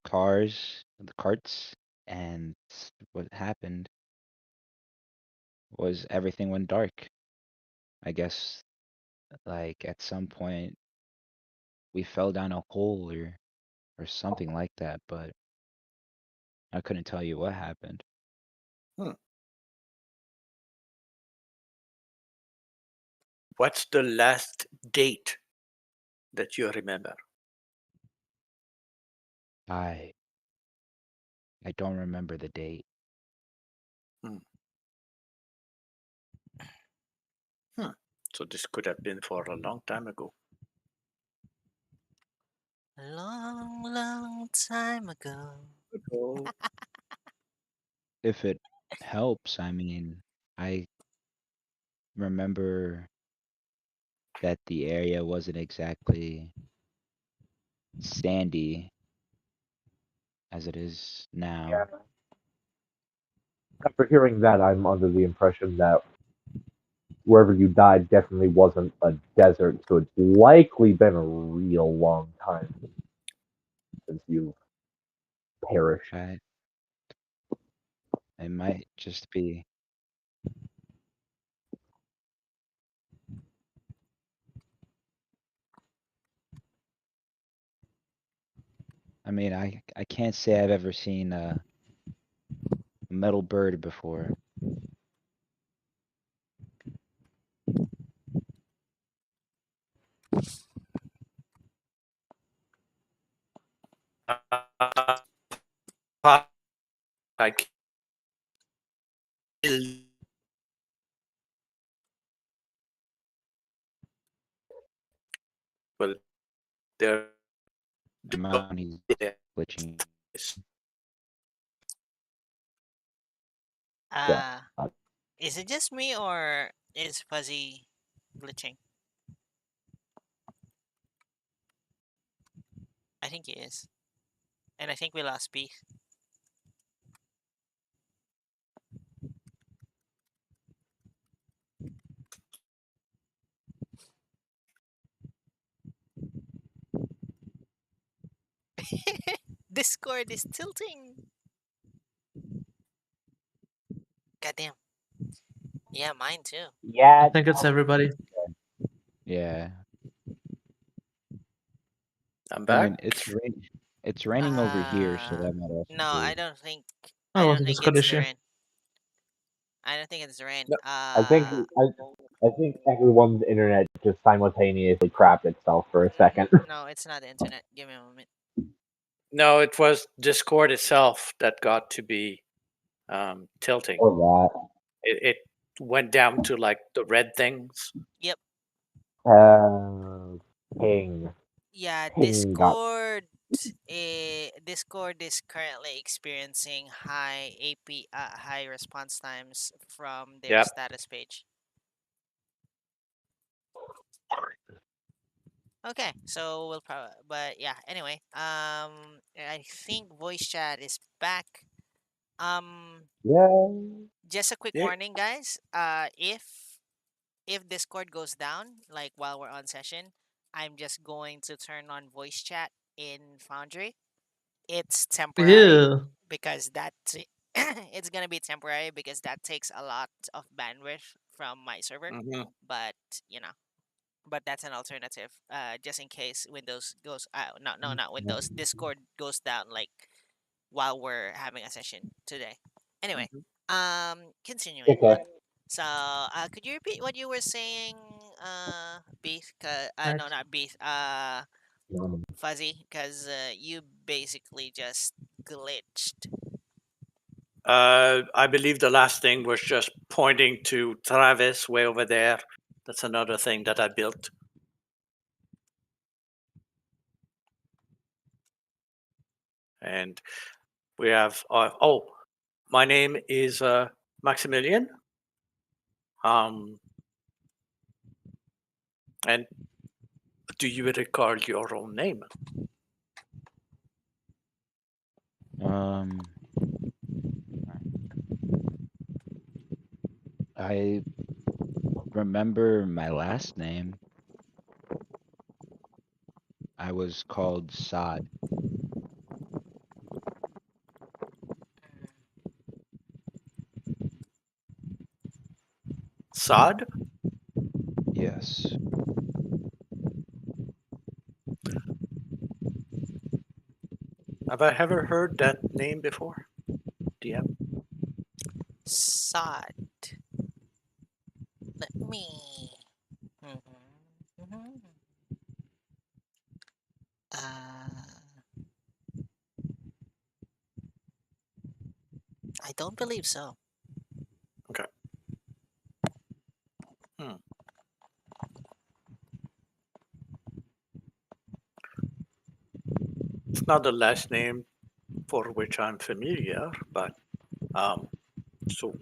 Speaker 4: carts, and what happened was everything went dark. I guess like at some point we fell down a hole or something like that, but I couldn't tell you what happened.
Speaker 3: What's the last date that you remember?
Speaker 4: I don't remember the date.
Speaker 3: So this could have been for a long time ago.
Speaker 1: Long, long time ago.
Speaker 4: If it helps, I mean, I remember that the area wasn't exactly sandy as it is now.
Speaker 5: Yeah. After hearing that, I'm under the impression that wherever you died definitely wasn't a desert, so it's likely been a real long time since you've perished.
Speaker 4: It might just be. I mean, I can't say I've ever seen a metal bird before.
Speaker 3: I killed. Well, there.
Speaker 4: He's glitching.
Speaker 1: Uh, is it just me or is Fuzzy glitching? I think he is. And I think we lost Beef. Discord is tilting. Goddamn. Yeah, mine too.
Speaker 6: I
Speaker 5: Yeah.
Speaker 6: think it's everybody.
Speaker 4: Yeah.
Speaker 3: I'm
Speaker 4: I
Speaker 3: back.
Speaker 4: mean, it's raining over here, so that might also
Speaker 1: No,
Speaker 4: be.
Speaker 1: I don't think.
Speaker 6: Oh,
Speaker 1: I
Speaker 6: it
Speaker 1: don't
Speaker 6: was a
Speaker 1: think
Speaker 6: Discord
Speaker 1: it's the
Speaker 6: issue.
Speaker 1: rain. I don't think it's the rain.
Speaker 3: No,
Speaker 5: I think I think everyone's internet just simultaneously crapped itself for a second.
Speaker 1: No, it's not the internet. Give me a moment.
Speaker 3: No, it was Discord itself that got to be tilting.
Speaker 5: Or
Speaker 3: It went down to like the red things.
Speaker 1: Yep.
Speaker 5: that. Ping.
Speaker 1: Yeah,
Speaker 5: Ping got.
Speaker 1: Discord is currently experiencing high response times from their
Speaker 3: Yep.
Speaker 1: status page. Okay, so we'll probably, but yeah. Anyway, I think voice chat is back.
Speaker 5: Yeah.
Speaker 1: Just a quick
Speaker 3: Yeah.
Speaker 1: warning, guys. If Discord goes down, like while we're on session, I'm just going to turn on voice chat in Foundry. It's temporary
Speaker 6: Yeah.
Speaker 1: because it's gonna be temporary because that takes a lot of bandwidth from my server.
Speaker 3: Mhm.
Speaker 1: But you know, but that's an alternative. Just in case Windows goes, no, not Windows. Discord goes down like while we're having a session today. Anyway,
Speaker 3: Mhm.
Speaker 1: continuing
Speaker 5: Okay.
Speaker 1: on. So, could you repeat what you were saying, Beef? No, not Beef. Fuzzy, because you basically just glitched.
Speaker 3: I believe the last thing was just pointing to Travis way over there. That's another thing that I built. And We have. My name is Maximilian. And do you recall your own name?
Speaker 4: I remember my last name. I was called Sod.
Speaker 3: Sod?
Speaker 4: Yes.
Speaker 3: Have I ever heard that name before? DM?
Speaker 1: Sod. Let me. Mhm, mhm. I don't believe so.
Speaker 3: Okay. It's not the last name for which I'm familiar, but so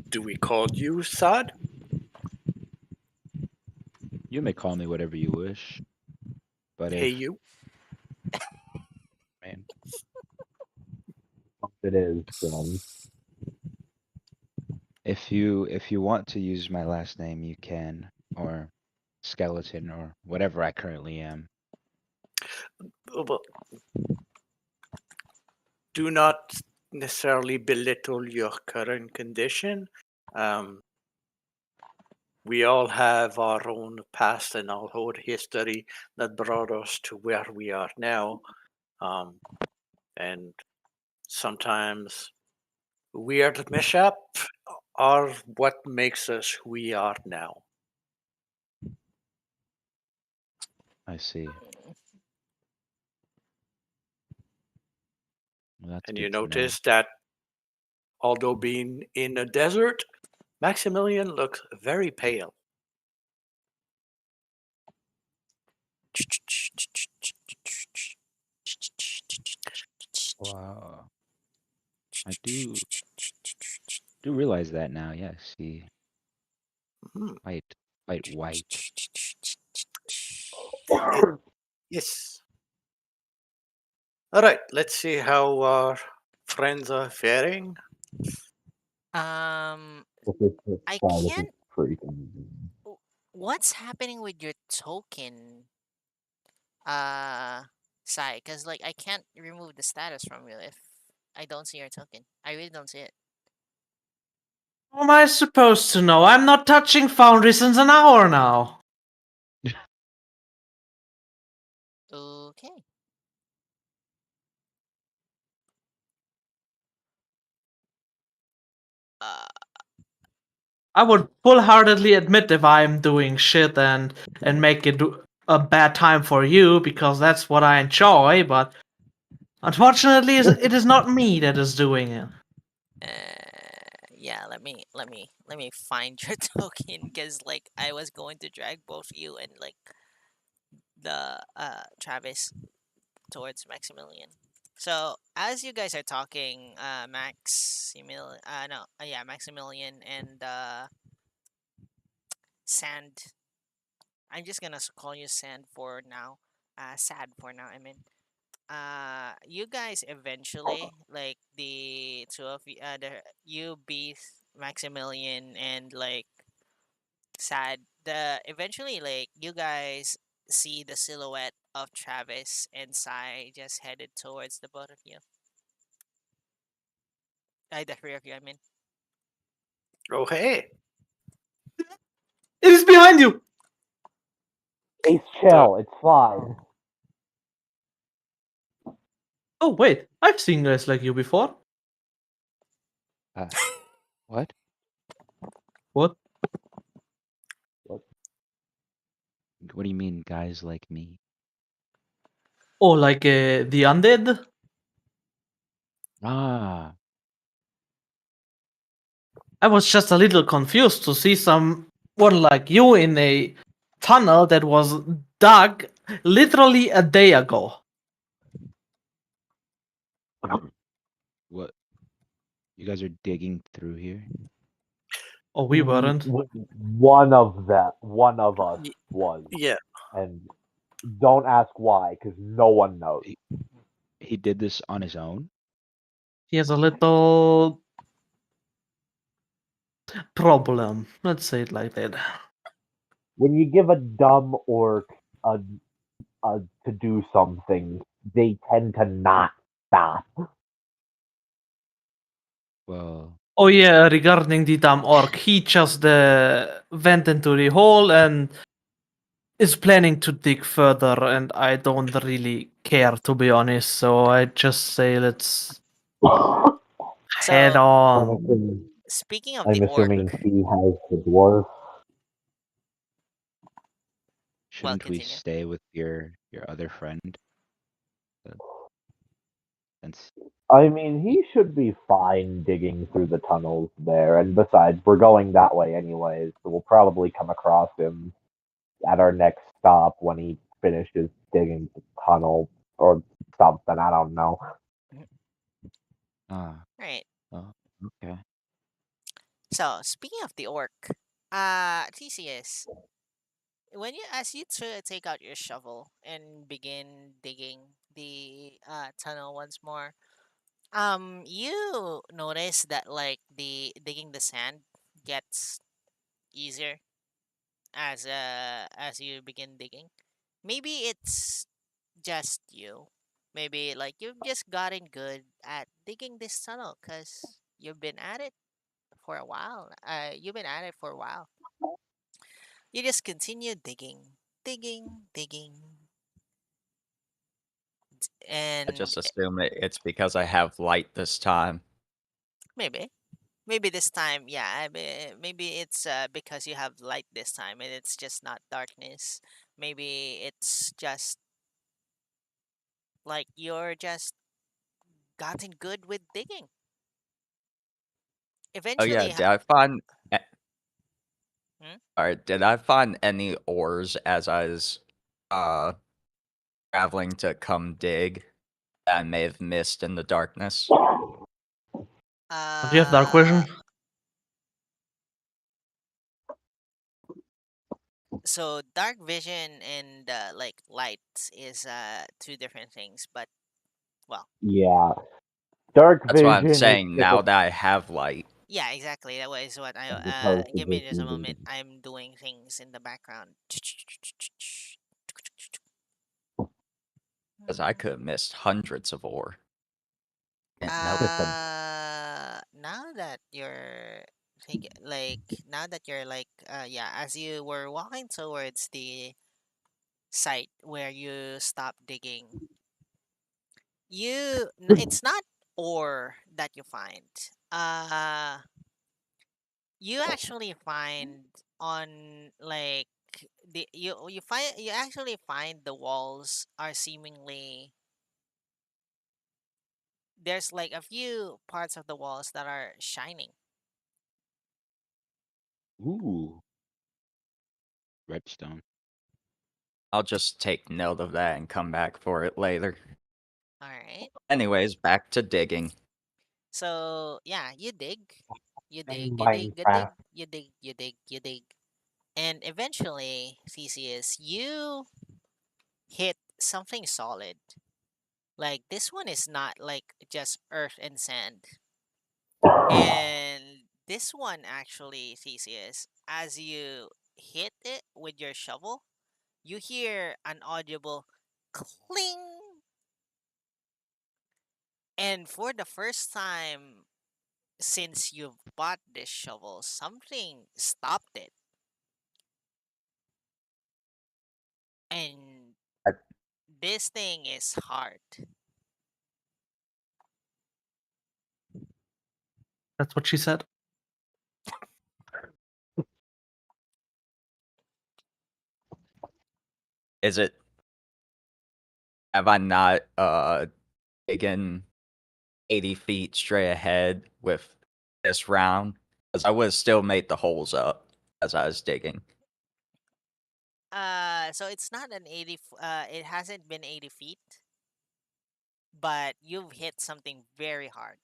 Speaker 3: do we call you Sod?
Speaker 4: You may call me whatever you wish, but
Speaker 3: Hey,
Speaker 4: if
Speaker 3: you.
Speaker 4: man,
Speaker 5: It is.
Speaker 4: if you want to use my last name, you can, or skeleton, or whatever I currently am.
Speaker 3: Well, do not necessarily belittle your current condition. We all have our own past and our own history that brought us to where we are now. And sometimes weird mishap are what makes us who we are now.
Speaker 4: I see. Well, that's
Speaker 3: And
Speaker 4: good
Speaker 3: you
Speaker 4: to know.
Speaker 3: notice that although being in a desert, Maximilian looks very pale.
Speaker 4: Wow. I do realize that now. Yes, he
Speaker 3: Hmm.
Speaker 4: quite white.
Speaker 3: Yes. All right, let's see how our friends are faring.
Speaker 1: Um,
Speaker 5: This
Speaker 1: I
Speaker 5: is
Speaker 1: can't.
Speaker 5: freaking.
Speaker 1: What's happening with your token? Sai, because like I can't remove the status from you if I don't see your token. I really don't see it.
Speaker 6: How am I supposed to know? I'm not touching Foundry since an hour now.
Speaker 1: Okay. Uh,
Speaker 6: I would full-heartedly admit if I'm doing shit and make it a bad time for you because that's what I enjoy. But unfortunately, it is not me that is doing it.
Speaker 1: yeah. Let me find your token because like I was going to drag both you and like the Travis towards Maximilian. So as you guys are talking, Maximilian and Sand. I'm just gonna call you Sand for now. Sad for now. I mean, you guys eventually like the two of you, you, Beast, Maximilian, and like Sad. The eventually like you guys see the silhouette of Travis and Sai just headed towards the both of you. The three of you. I mean.
Speaker 3: Oh, hey.
Speaker 6: It is behind you.
Speaker 5: Ace, chill. It's fine.
Speaker 6: Oh wait, I've seen guys like you before.
Speaker 4: What?
Speaker 6: What?
Speaker 4: What do you mean, guys like me?
Speaker 6: Oh, like the undead?
Speaker 4: Ah,
Speaker 6: I was just a little confused to see someone like you in a tunnel that was dug literally a day ago.
Speaker 4: What? You guys are digging through here?
Speaker 6: Oh, we weren't.
Speaker 5: One of us
Speaker 3: Y-
Speaker 5: was,
Speaker 3: Yeah.
Speaker 5: and don't ask why, because no one knows.
Speaker 4: He did this on his own?
Speaker 6: He has a little problem. Let's say it like that.
Speaker 5: When you give a dumb orc a to do something, they tend to not stop.
Speaker 4: Well,
Speaker 6: Oh yeah, regarding the damn orc, he just went into the hole and is planning to dig further, and I don't really care, to be honest. So I just say let's head
Speaker 1: So,
Speaker 6: on.
Speaker 1: speaking of the
Speaker 5: I'm
Speaker 1: orc,
Speaker 5: assuming he has the dwarf.
Speaker 4: shouldn't we
Speaker 1: continue.
Speaker 4: stay with your other friend? Uh, Since
Speaker 5: I mean, he should be fine digging through the tunnels there. And besides, we're going that way anyways, so we'll probably come across him at our next stop when he finishes digging the tunnel or something. I don't know.
Speaker 4: ah,
Speaker 1: Right.
Speaker 4: oh, okay.
Speaker 1: So, speaking of the orc, TCS, when you as you take out your shovel and begin digging the tunnel once more, you notice that like the digging the sand gets easier as you begin digging. Maybe it's just you. Maybe like you've just gotten good at digging this tunnel because you've been at it for a while. You've been at it for a while. You just continue digging, digging, digging,
Speaker 2: I
Speaker 1: and
Speaker 2: just assume it's because I have light this time.
Speaker 1: maybe, maybe this time, yeah, maybe it's because you have light this time and it's just not darkness. Maybe it's just like you're just gotten good with digging.
Speaker 2: Oh yeah,
Speaker 1: Eventually,
Speaker 2: did I find?
Speaker 1: hmm?
Speaker 2: All right, did I find any ores as I was uh traveling to come dig that I may have missed in the darkness?
Speaker 6: Do you have dark vision?
Speaker 1: uh, so dark vision and like light is two different things, but well,
Speaker 5: Yeah. Dark
Speaker 2: That's what I'm
Speaker 5: vision is
Speaker 2: saying. Now
Speaker 5: typical
Speaker 2: that I have light,
Speaker 1: yeah, exactly. That was what I
Speaker 5: as opposed to
Speaker 1: give me
Speaker 5: just
Speaker 1: just a
Speaker 5: using.
Speaker 1: moment. I'm doing things in the background.
Speaker 2: because I could have missed hundreds of ore. Didn't know.
Speaker 1: Now that you're now that you're like yeah, as you were walking towards the site where you stopped digging, it's not ore that you find. You actually find on like you actually find the walls are seemingly there's like a few parts of the walls that are shining.
Speaker 4: Ooh, redstone.
Speaker 2: I'll just take note of that and come back for it later.
Speaker 1: All right.
Speaker 2: Anyways, back to digging.
Speaker 1: So yeah, you dig, you dig,
Speaker 5: In
Speaker 1: you dig, you dig,
Speaker 5: Minecraft.
Speaker 1: you dig, you dig, you dig, and eventually, Theseus, you hit something solid. Like this one is not like just earth and sand. And this one actually, Theseus, as you hit it with your shovel, you hear an audible cling. And for the first time since you've bought this shovel, something stopped it. And
Speaker 2: I-
Speaker 1: this thing is hard.
Speaker 6: That's what she said.
Speaker 2: Is it? Have I not taken 80 feet straight ahead with this round? Because I would have still made the holes up as I was digging.
Speaker 1: So it's not an 80 it hasn't been 80 feet. but you've hit something very hard.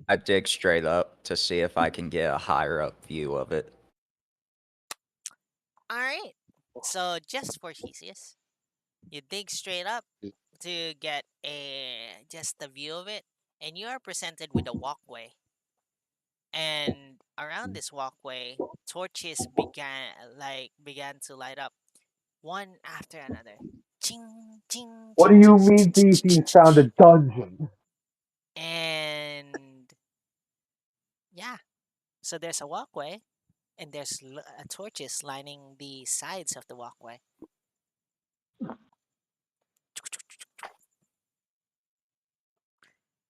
Speaker 2: I dig straight up to see if I can get a higher up view of it.
Speaker 1: All right. So just for Theseus, you dig straight up to get just the view of it, and you are presented with a walkway. And around this walkway, torches began to light up one after another. Ching ching
Speaker 5: What do
Speaker 1: ching ching.
Speaker 5: you mean Theseus found a dungeon?
Speaker 1: And yeah, so there's a walkway, and there's torches lining the sides of the walkway.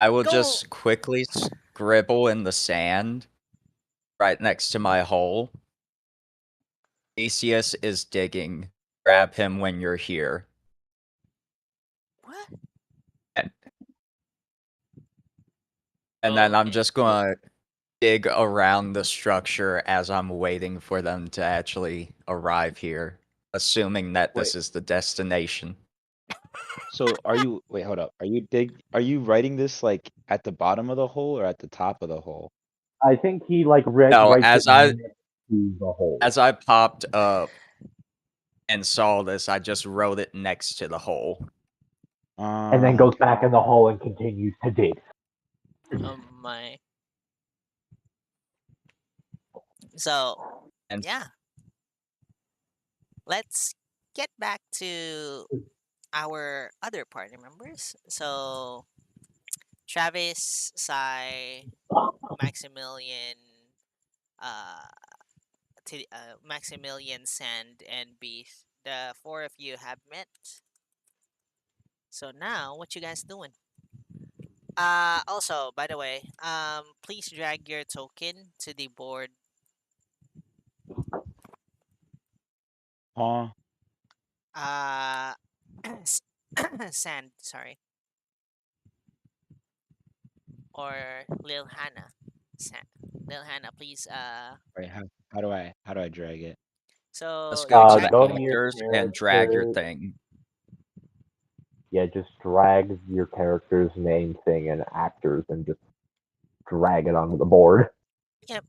Speaker 2: I will
Speaker 1: Go.
Speaker 2: just quickly scribble in the sand right next to my hole. Theseus is digging. Grab him when you're here.
Speaker 1: What?
Speaker 2: And then I'm
Speaker 1: Okay.
Speaker 2: just gonna dig around the structure as I'm waiting for them to actually arrive here, assuming that this
Speaker 4: Wait.
Speaker 2: is the destination.
Speaker 4: So are you? Wait, hold up. Are you writing this like at the bottom of the hole or at the top of the hole?
Speaker 5: I think he like
Speaker 2: No,
Speaker 5: writes
Speaker 2: as
Speaker 5: it
Speaker 2: I
Speaker 5: next to the hole.
Speaker 2: as I popped up and saw this, I just wrote it next to the hole.
Speaker 5: And then goes back in the hole and continues to dig.
Speaker 1: Oh my. So
Speaker 2: And
Speaker 1: yeah, let's get back to our other party members. So Travis, Sai, Maximilian, uh, Maximilian, Sand, and Beef. The four of you have met. So now, what you guys doing? Also, by the way, please drag your token to the board.
Speaker 4: Huh?
Speaker 1: Uh, Sand, sorry, or Lil Hannah. Sand, Lil Hannah, please.
Speaker 4: Wait, how do I drag it?
Speaker 1: So
Speaker 2: let's
Speaker 1: you
Speaker 2: go to
Speaker 1: drag.
Speaker 2: the
Speaker 5: Go to your
Speaker 2: actors and drag your
Speaker 5: character.
Speaker 2: thing.
Speaker 5: Yeah, just drag your character's name thing and actors and just drag it onto the board.
Speaker 1: Yep,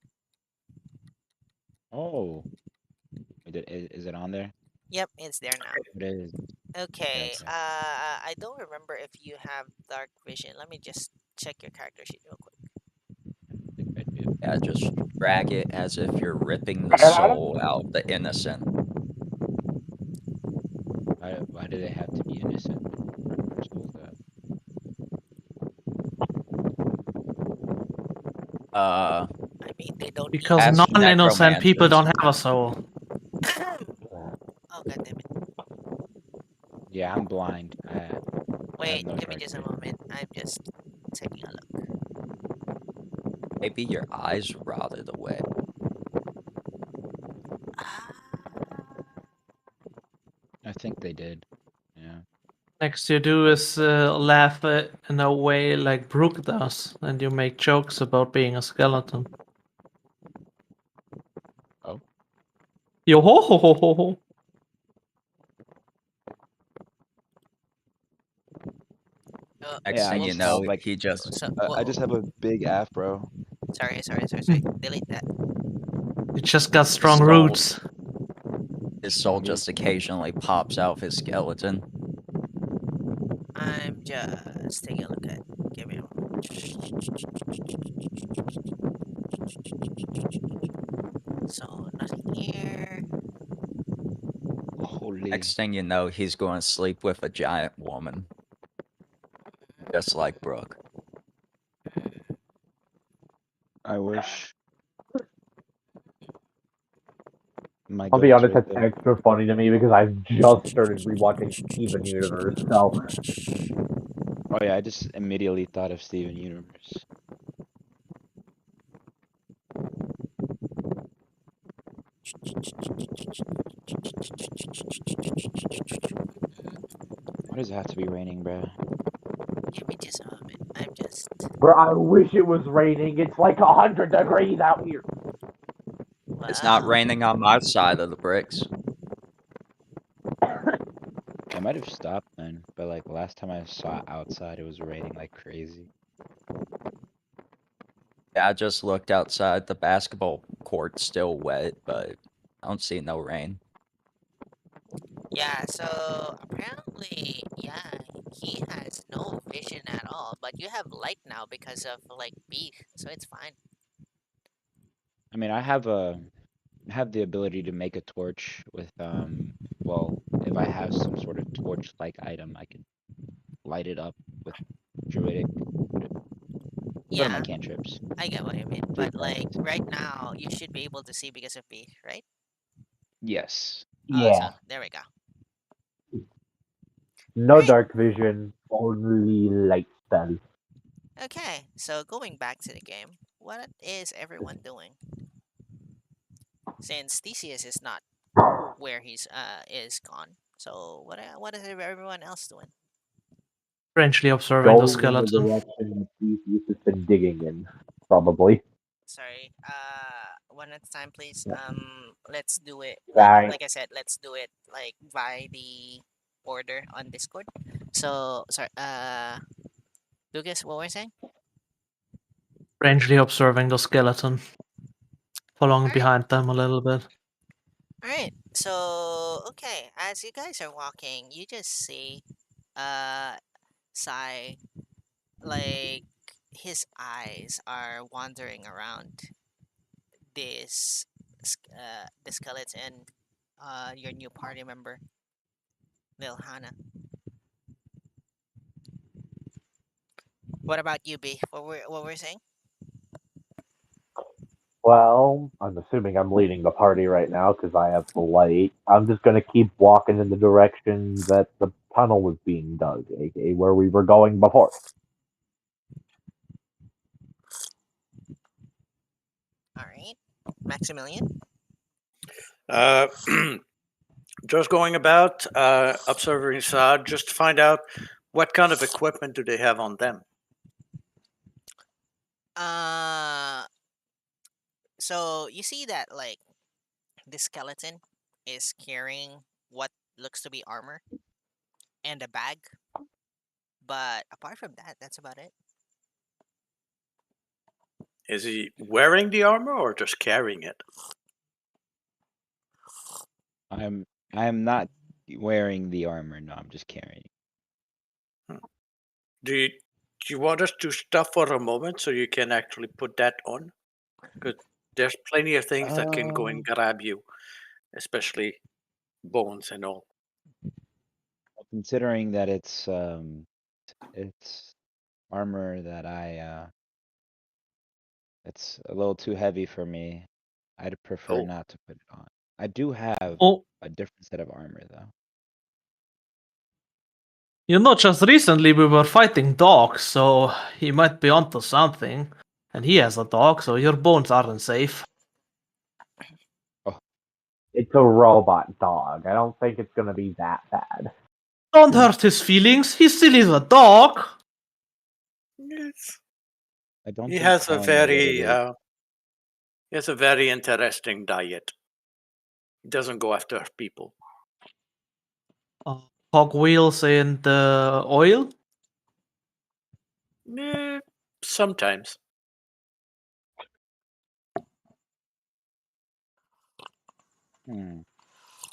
Speaker 4: Oh, is it on there?
Speaker 1: yep, it's there now.
Speaker 4: It is.
Speaker 1: Okay.
Speaker 4: Okay.
Speaker 1: I don't remember if you have dark vision. Let me just check your character sheet real quick.
Speaker 4: I think I do.
Speaker 2: Yeah, just drag it as if you're ripping the soul out of the innocent.
Speaker 4: Why do they have to be innocent? Where's souls at?
Speaker 1: I mean, they don't
Speaker 6: Because
Speaker 2: As
Speaker 6: non-innocent people don't
Speaker 2: necromancers.
Speaker 6: have a soul.
Speaker 1: Oh god damn it!
Speaker 4: Yeah, I'm blind. I have
Speaker 1: Wait,
Speaker 4: no
Speaker 1: give me just a
Speaker 4: dark vision.
Speaker 1: moment. I'm just taking a look.
Speaker 2: Maybe your eyes rotted away.
Speaker 1: Ah,
Speaker 4: I think they did. Yeah.
Speaker 6: Next you do is laugh in a way like Brooke does, and you make jokes about being a skeleton.
Speaker 4: Oh.
Speaker 6: Yo ho ho ho ho ho.
Speaker 2: Next
Speaker 4: Yeah, I
Speaker 2: thing you
Speaker 4: just
Speaker 2: know,
Speaker 4: have like
Speaker 2: he just
Speaker 1: so
Speaker 4: I just have a big afro.
Speaker 1: sorry. Delete that.
Speaker 6: You just got strong
Speaker 2: soul-
Speaker 6: roots.
Speaker 2: his soul just occasionally pops out of his skeleton.
Speaker 1: I'm just taking a look at. Give me a moment. So nothing here.
Speaker 4: Holy.
Speaker 2: Next thing you know, he's going to sleep with a giant woman. Just like Brooke.
Speaker 4: I wish. My
Speaker 5: I'll be
Speaker 4: goat's
Speaker 5: honest,
Speaker 4: right
Speaker 5: that's
Speaker 4: there.
Speaker 5: extra funny to me because I've just started rewatching Steven Universe, so
Speaker 4: Oh yeah, I just immediately thought of Steven Universe. Why does it have to be raining, bro?
Speaker 1: Give me just a moment. I'm just.
Speaker 5: bro, I wish it was raining. It's like 100 degrees out here.
Speaker 2: It's not
Speaker 1: Wow.
Speaker 2: raining on my side of the bricks.
Speaker 4: It might have stopped then, but like last time I saw it outside, it was raining like crazy.
Speaker 2: Yeah, I just looked outside. The basketball court's still wet, but I don't see no rain.
Speaker 1: Yeah, so apparently, yeah, he has no vision at all, but you have light now because of like beef, so it's fine.
Speaker 4: I mean, I have the ability to make a torch with well, if I have some sort of torch-like item, I can light it up with druidic one of my
Speaker 1: Yeah,
Speaker 4: cantrips.
Speaker 1: I get what you mean,
Speaker 4: Three
Speaker 1: but like
Speaker 4: points.
Speaker 1: right now, you should be able to see because of beef, right?
Speaker 4: Yes.
Speaker 1: So
Speaker 5: Yeah.
Speaker 1: there we go.
Speaker 5: No
Speaker 1: Alright,
Speaker 5: dark vision, only light spell.
Speaker 1: okay, so going back to the game, what is everyone doing? Since Theseus is not where he's is gone, so what is everyone else doing?
Speaker 6: Strangely observing the
Speaker 5: Going in the
Speaker 6: skeleton.
Speaker 5: direction that Theseus has been digging in, probably.
Speaker 1: Sorry, one at a time, please. Let's do it
Speaker 5: Sorry.
Speaker 1: like I said, let's do it like by the order on Discord. So sorry, Lucas, what were you saying?
Speaker 6: Strangely observing the skeleton. Following
Speaker 1: All right,
Speaker 6: behind them a little bit.
Speaker 1: all right. So okay, as you guys are walking, you just see, uh, Sai, like his eyes are wandering around this, the skeleton, your new party member, Lil Hannah. What about you, B? What we're saying?
Speaker 5: Well, I'm assuming I'm leading the party right now because I have the light. I'm just going to keep walking in the direction that the tunnel was being dug, aka where we were going before.
Speaker 1: All right, Maximilian.
Speaker 3: Uh, just going about observing Saad, just to find out what kind of equipment do they have on them.
Speaker 1: Uh, so you see that like the skeleton is carrying what looks to be armor and a bag, but apart from that, that's about it.
Speaker 3: Is he wearing the armor or just carrying it?
Speaker 4: I'm not wearing the armor. No, I'm just carrying.
Speaker 3: Do you want us to stop for a moment so you can actually put that on? Because there's plenty of things that can go and grab you, especially bones and all.
Speaker 4: Considering that it's armor that it's a little too heavy for me. I'd prefer
Speaker 3: Oh,
Speaker 4: not to put it on. I do have
Speaker 6: Oh,
Speaker 4: a different set of armor though.
Speaker 6: you know, just recently we were fighting dogs, so he might be onto something. And he has a dog, so your bones aren't safe.
Speaker 4: Oh,
Speaker 5: It's a robot dog. I don't think it's going to be that bad.
Speaker 6: Don't hurt his feelings. He still is a dog.
Speaker 3: yes.
Speaker 4: I don't
Speaker 3: He
Speaker 4: think
Speaker 3: has a
Speaker 4: calling it what it
Speaker 3: very
Speaker 4: is.
Speaker 3: he has a very interesting diet. He doesn't go after people.
Speaker 6: Hog wheels and oil.
Speaker 3: Sometimes.
Speaker 4: Hmm.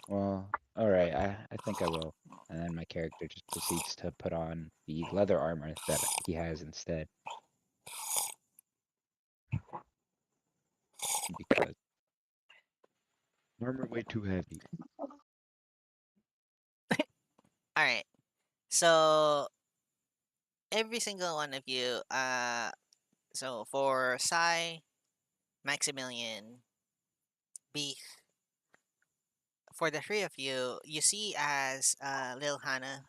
Speaker 4: Well, all right. I think I will. And then my character just proceeds to put on the leather armor that he has instead because armor way too heavy.
Speaker 1: All right. So every single one of you, so for Sai, Maximilian, B, for the three of you, you see as Lil Hannah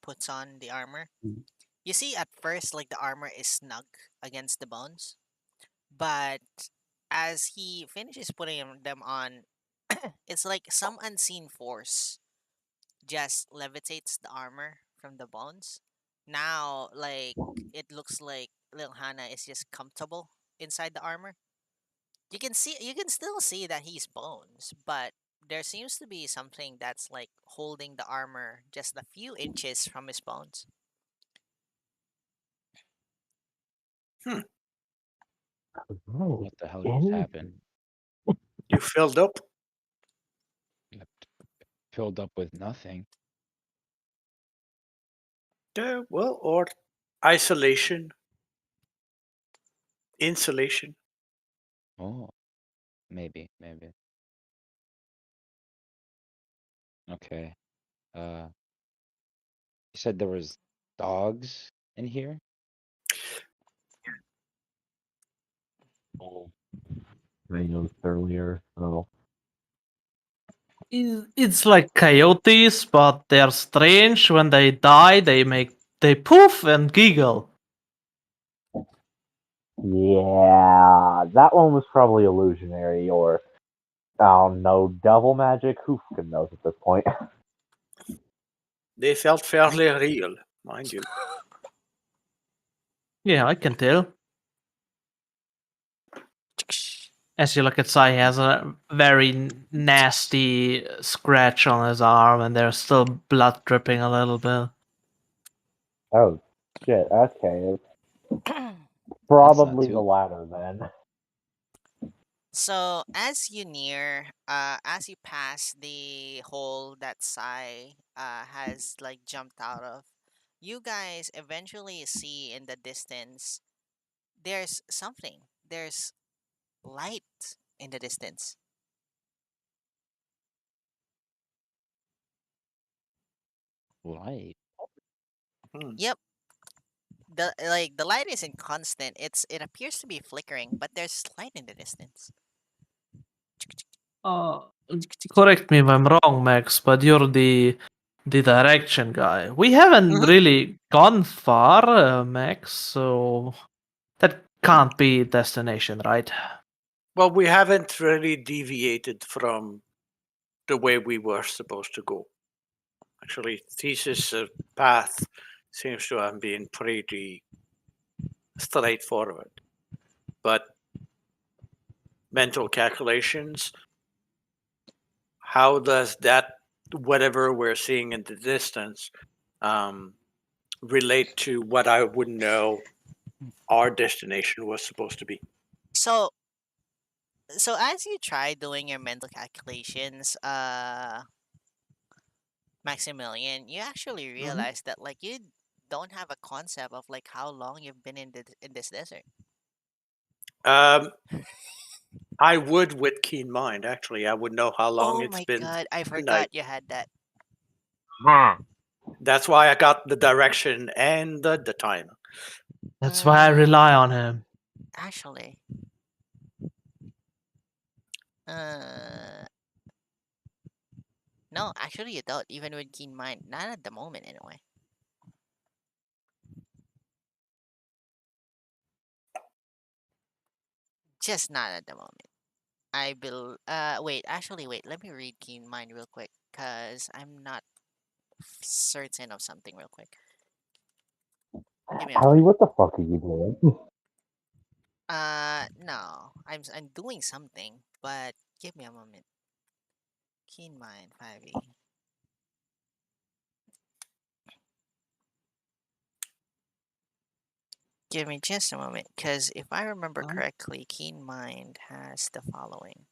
Speaker 1: puts on the armor. You see at first like the armor is snug against the bones, but as he finishes putting them on, it's like some unseen force just levitates the armor from the bones. Now, like it looks like Lil Hannah is just comfortable inside the armor. You can still see that he's bones, but there seems to be something that's like holding the armor just a few inches from his bones.
Speaker 5: Oh,
Speaker 4: What the hell just
Speaker 5: any-
Speaker 4: happened?
Speaker 3: You filled up?
Speaker 4: Filled up with nothing.
Speaker 3: Yeah, well, or isolation, insulation.
Speaker 4: Oh, maybe. Okay. You said there was dogs in here?
Speaker 5: Oh, I noticed earlier. Oh,
Speaker 6: It's like coyotes, but they're strange. When they die, they poof and giggle.
Speaker 5: yeah, that one was probably illusionary or I don't know, devil magic. Who fucking knows at this point?
Speaker 3: They felt fairly real, mind you.
Speaker 6: Yeah, I can tell. As you look at Sai, he has a very nasty scratch on his arm, and there's still blood dripping a little bit.
Speaker 5: Oh shit. Okay, it's
Speaker 4: That's
Speaker 5: probably
Speaker 4: not
Speaker 5: the
Speaker 4: too.
Speaker 5: latter then.
Speaker 1: So as you near, as you pass the hole that Sai has like jumped out of, you guys eventually see in the distance there's something. There's light in the distance.
Speaker 4: Light.
Speaker 3: Hmm.
Speaker 1: Yep. The light isn't constant. It appears to be flickering, but there's light in the distance.
Speaker 6: Uh, Correct me if I'm wrong, Max, but you're the direction guy. We haven't
Speaker 3: Mhm.
Speaker 6: really gone far, Max, so that can't be destination, right?
Speaker 3: Well, we haven't really deviated from the way we were supposed to go. Actually, thesis path seems to have been pretty straightforward. But mental calculations, how does that, whatever we're seeing in the distance, um, relate to what I would know our destination was supposed to be?
Speaker 1: So so as you try doing your mental calculations, Maximilian, you actually
Speaker 3: Mhm.
Speaker 1: realize that like you don't have a concept of like how long you've been in this desert.
Speaker 3: Um, I would with keen mind, actually. I would know how long
Speaker 1: Oh
Speaker 3: it's
Speaker 1: my
Speaker 3: been
Speaker 1: god, I
Speaker 3: night.
Speaker 1: forgot you had that.
Speaker 5: Huh.
Speaker 3: That's why I got the direction and the time.
Speaker 6: That's why I rely on him.
Speaker 1: Actually, uh, no, actually you don't. Even with keen mind, not at the moment anyway. Just not at the moment. I will. Wait. Actually, wait. Let me read keen mind real quick, cause I'm not certain of something real quick. Give me a
Speaker 5: Ellie,
Speaker 1: moment.
Speaker 5: what the fuck are you doing?
Speaker 1: No. I'm doing something, but give me a moment. Keen mind 5e. Give me just a moment, because if I remember
Speaker 3: Mhm.
Speaker 1: correctly, Keen Mind has the following.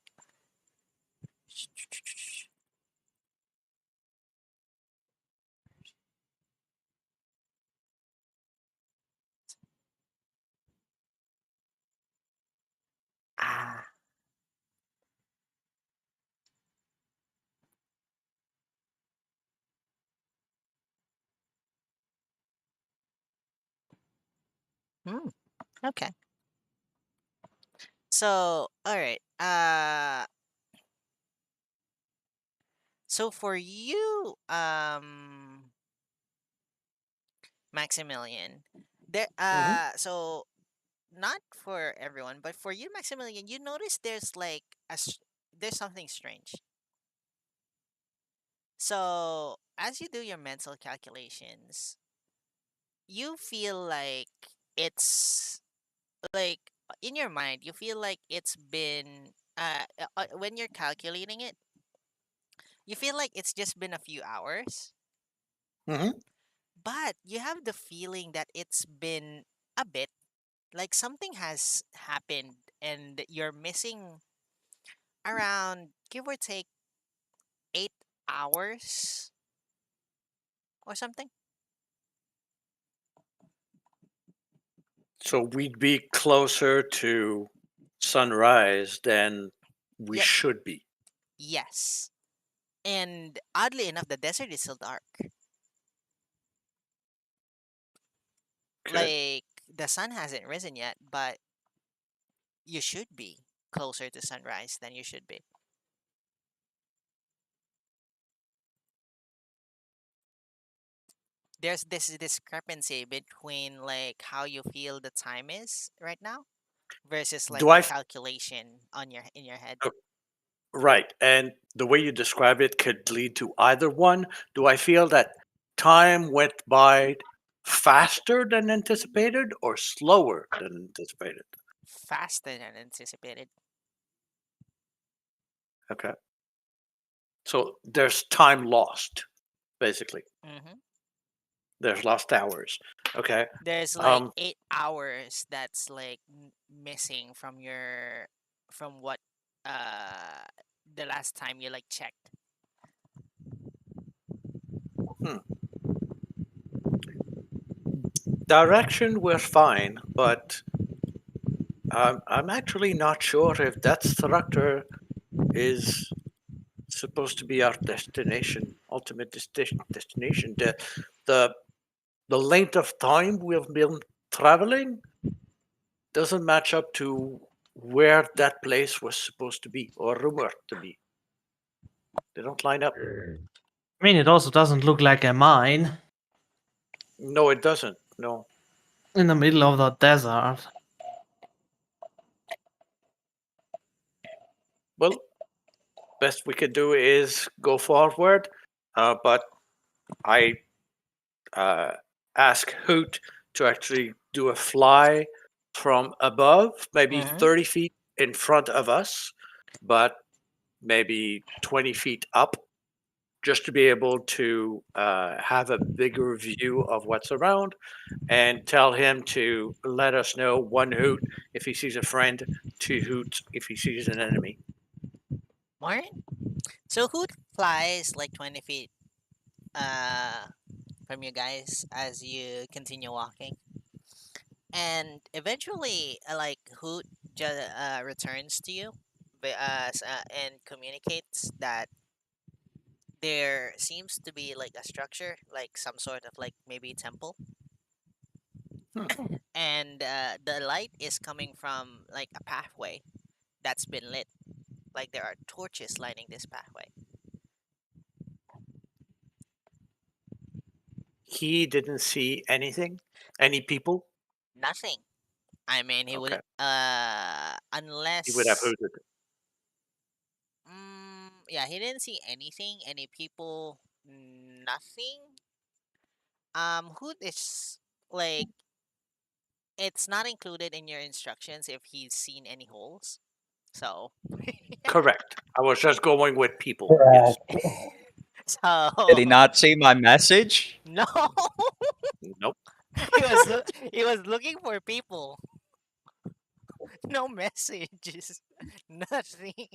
Speaker 1: Ah, hmm, okay. So, all right. So for you, Maximilian, there.
Speaker 3: Mhm.
Speaker 1: So not for everyone, but for you, Maximilian, you notice there's like there's something strange. So as you do your mental calculations, you feel like it's like in your mind you feel like it's been when you're calculating it, you feel like it's just been a few hours,
Speaker 3: Hmm.
Speaker 1: but you have the feeling that it's been a bit, like something has happened and you're missing around, give or take, 8 hours or something.
Speaker 3: So we'd be closer to sunrise than we
Speaker 1: Yep.
Speaker 3: should be.
Speaker 1: Yes. And oddly enough, the desert is still dark.
Speaker 3: Okay.
Speaker 1: Like the sun hasn't risen yet, but you should be closer to sunrise than you should be. There's this discrepancy between like how you feel the time is right now versus like
Speaker 3: Do
Speaker 1: the
Speaker 3: I
Speaker 1: calculation on your in your head.
Speaker 3: Right. And the way you describe it could lead to either one. Do I feel that time went by faster than anticipated or slower than anticipated?
Speaker 1: Faster than anticipated.
Speaker 3: Okay. So there's time lost, basically.
Speaker 1: Hmm.
Speaker 3: There's lost hours. Okay.
Speaker 1: There's like
Speaker 3: Um,
Speaker 1: 8 hours that's like missing from your from what uh the last time you like checked.
Speaker 3: hmm. Direction we're fine, but I'm actually not sure if that structure is supposed to be our destination, ultimate destination. The the length of time we've been traveling doesn't match up to where that place was supposed to be or rumored to be. They don't line up.
Speaker 6: I mean, it also doesn't look like a mine
Speaker 3: No, it doesn't. No.
Speaker 6: in the middle of the desert.
Speaker 3: Well, best we could do is go forward, but I ask Hoot to actually do a fly from above, maybe
Speaker 1: Hmm.
Speaker 3: 30 feet in front of us, but maybe 20 feet up, just to be able to have a bigger view of what's around, and tell him to let us know, one Hoot if he sees a friend, two Hoots if he sees an enemy.
Speaker 1: Alright. So who flies like 20 feet uh from you guys as you continue walking? And eventually like Hoot just returns to you and communicates that there seems to be like a structure, like some sort of like maybe temple,
Speaker 3: Hmm.
Speaker 1: and the light is coming from like a pathway that's been lit. Like there are torches lining this pathway.
Speaker 3: He didn't see anything, any people.
Speaker 1: Nothing. I mean, he would
Speaker 3: Okay, he would have
Speaker 1: unless
Speaker 3: hooted.
Speaker 1: yeah, he didn't see anything, any people, nothing. Who is like it's not included in your instructions if he's seen any holes. So
Speaker 3: Correct. I was just going with people. Yes.
Speaker 5: Correct.
Speaker 1: so
Speaker 2: Did he not see my message?
Speaker 1: no,
Speaker 3: Nope.
Speaker 1: he was looking for people. No messages, nothing.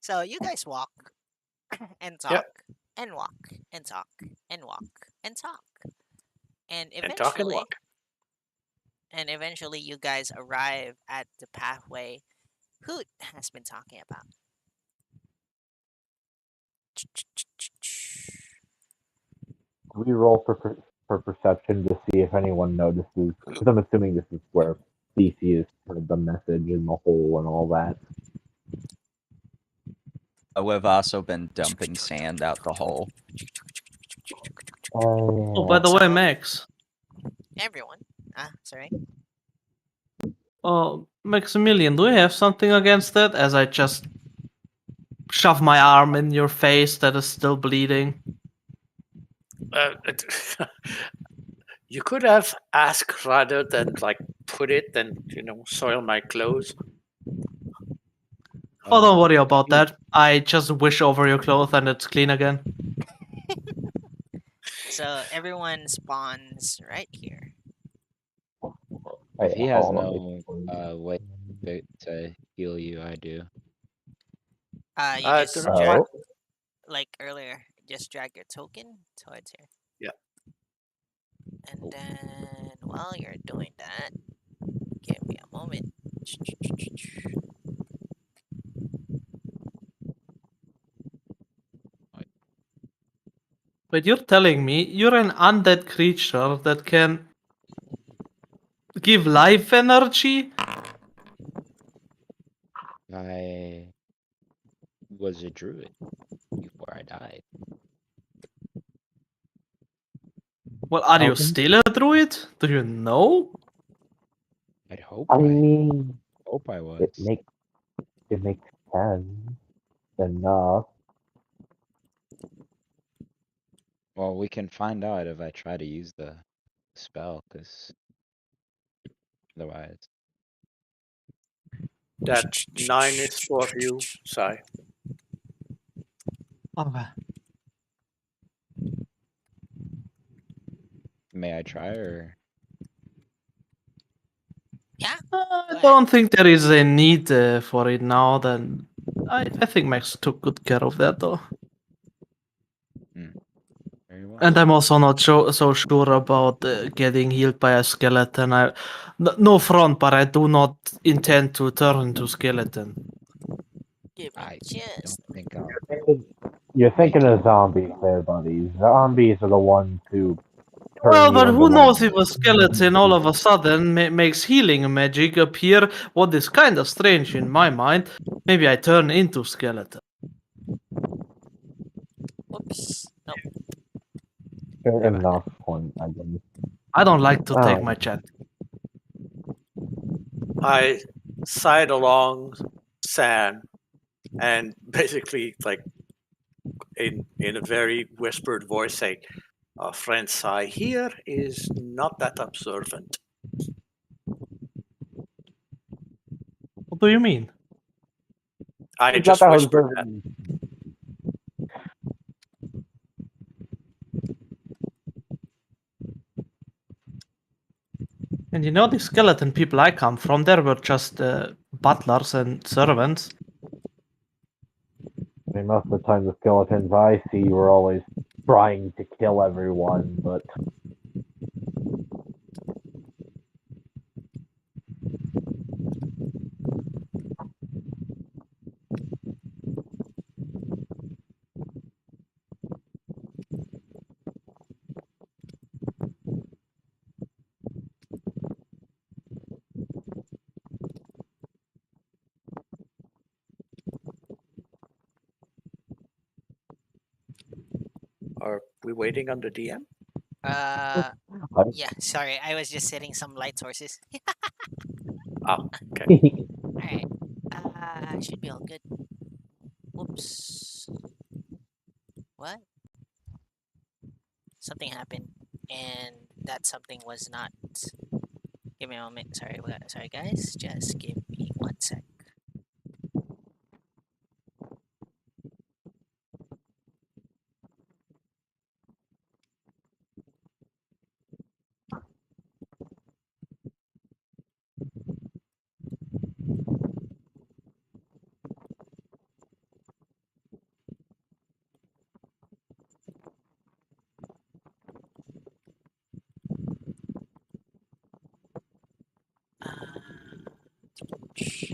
Speaker 1: So you guys walk and
Speaker 3: Yep.
Speaker 1: talk and walk and talk and walk and talk. And
Speaker 3: And talk and
Speaker 1: eventually,
Speaker 3: walk.
Speaker 1: you guys arrive at the pathway Hoot has been talking about.
Speaker 5: Do we roll for perception to see if anyone notices? Because I'm assuming this is where Theseus heard the message in the hole and all that.
Speaker 2: We've also been dumping sand out the hole.
Speaker 6: Oh, by the way,
Speaker 1: So-
Speaker 6: Max.
Speaker 1: Everyone. Sorry.
Speaker 6: Oh, Maximilian, do you have something against that? As I just shove my arm in your face that is still bleeding.
Speaker 3: Uh, you could have asked rather than like put it and soil my clothes.
Speaker 6: Oh, don't worry about
Speaker 4: you-
Speaker 6: that. I just wish over your clothes and it's clean again.
Speaker 1: So everyone spawns right here.
Speaker 4: If
Speaker 5: Wait,
Speaker 4: he has
Speaker 5: hold on,
Speaker 4: no way to heal you, I do.
Speaker 1: You
Speaker 3: I
Speaker 1: just
Speaker 3: do not
Speaker 1: drag,
Speaker 3: mind.
Speaker 5: Oh,
Speaker 1: like earlier, just drag your token towards here.
Speaker 3: Yeah.
Speaker 1: And then while you're doing that, give me a moment.
Speaker 6: But you're telling me you're an undead creature that can give life energy?
Speaker 4: I was a druid before I died.
Speaker 6: Well, are you
Speaker 5: okay.
Speaker 6: still a druid? Do you know?
Speaker 4: I'd hope
Speaker 5: I
Speaker 4: I
Speaker 5: mean,
Speaker 4: hope I
Speaker 5: it
Speaker 4: was.
Speaker 5: makes sense enough.
Speaker 4: Well, we can find out if I try to use the spell, because otherwise,
Speaker 3: That 9 is for you, Sai.
Speaker 6: Okay.
Speaker 4: may I try or
Speaker 1: Yeah.
Speaker 6: I
Speaker 1: Go ahead.
Speaker 6: don't think there is a need for it now. Then I think Max took good care of that though.
Speaker 4: very well?
Speaker 6: And I'm also not so sure about getting healed by a skeleton. No front, but I do not intend to turn into skeleton.
Speaker 1: Give me
Speaker 4: I
Speaker 1: just.
Speaker 4: don't think I'll
Speaker 5: You're
Speaker 4: make
Speaker 5: thinking
Speaker 4: it.
Speaker 5: of zombies there, buddies. Zombies are the ones who
Speaker 6: Well,
Speaker 5: turn you
Speaker 6: but
Speaker 5: into
Speaker 6: who
Speaker 5: one of
Speaker 6: knows if a
Speaker 5: these.
Speaker 6: skeleton all of a sudden makes healing magic appear? What is kind of strange in my mind. Maybe I turn into skeleton.
Speaker 1: Oops. Nope.
Speaker 5: Fair
Speaker 1: Sorry about that.
Speaker 5: enough point, I guess.
Speaker 6: I don't like to take
Speaker 5: Oh,
Speaker 6: my chat.
Speaker 3: I side along San and basically like in a very whispered voice say, our friend Sai here is not that observant.
Speaker 6: What do you mean?
Speaker 3: I
Speaker 5: it's not
Speaker 3: just
Speaker 5: that
Speaker 3: whispered that.
Speaker 5: observant.
Speaker 6: And you know, the skeleton people I come from, there were just butlers and servants.
Speaker 5: I mean, most of the time the skeletons I see were always trying to kill everyone, but
Speaker 3: Are we waiting on the DM?
Speaker 1: Uh,
Speaker 5: I,
Speaker 1: yeah. Sorry, I was just setting some light sources.
Speaker 3: Oh, okay.
Speaker 1: All right. Should be all good. Whoops. What? Something happened, and that something was not. Give me a moment. Sorry, sorry, guys. Just give me 1 sec. Shh.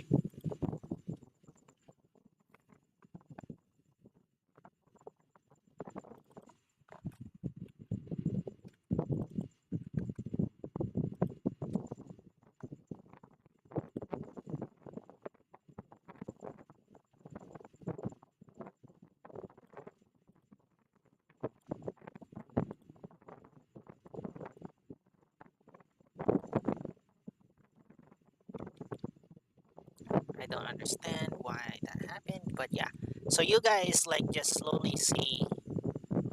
Speaker 1: I don't understand why that happened, but yeah. So you guys like just slowly see,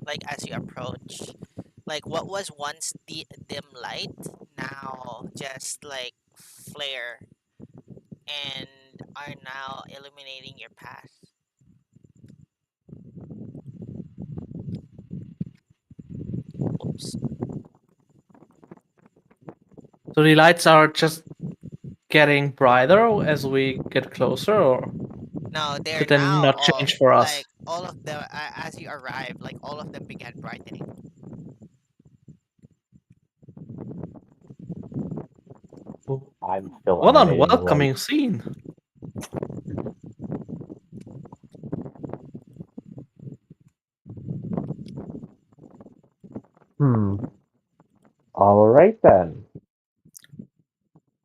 Speaker 1: like as you approach, like what was once the dim light now just like flare, and are now illuminating your path. Oops.
Speaker 6: So the lights are just getting brighter as we get closer, or
Speaker 1: No, they're
Speaker 6: did they
Speaker 1: now
Speaker 6: not
Speaker 1: all
Speaker 6: change for us?
Speaker 1: like all of them as you arrive, like all of them began brightening.
Speaker 5: I'm still
Speaker 6: What
Speaker 5: emanating light.
Speaker 6: unwelcoming scene.
Speaker 5: All right then.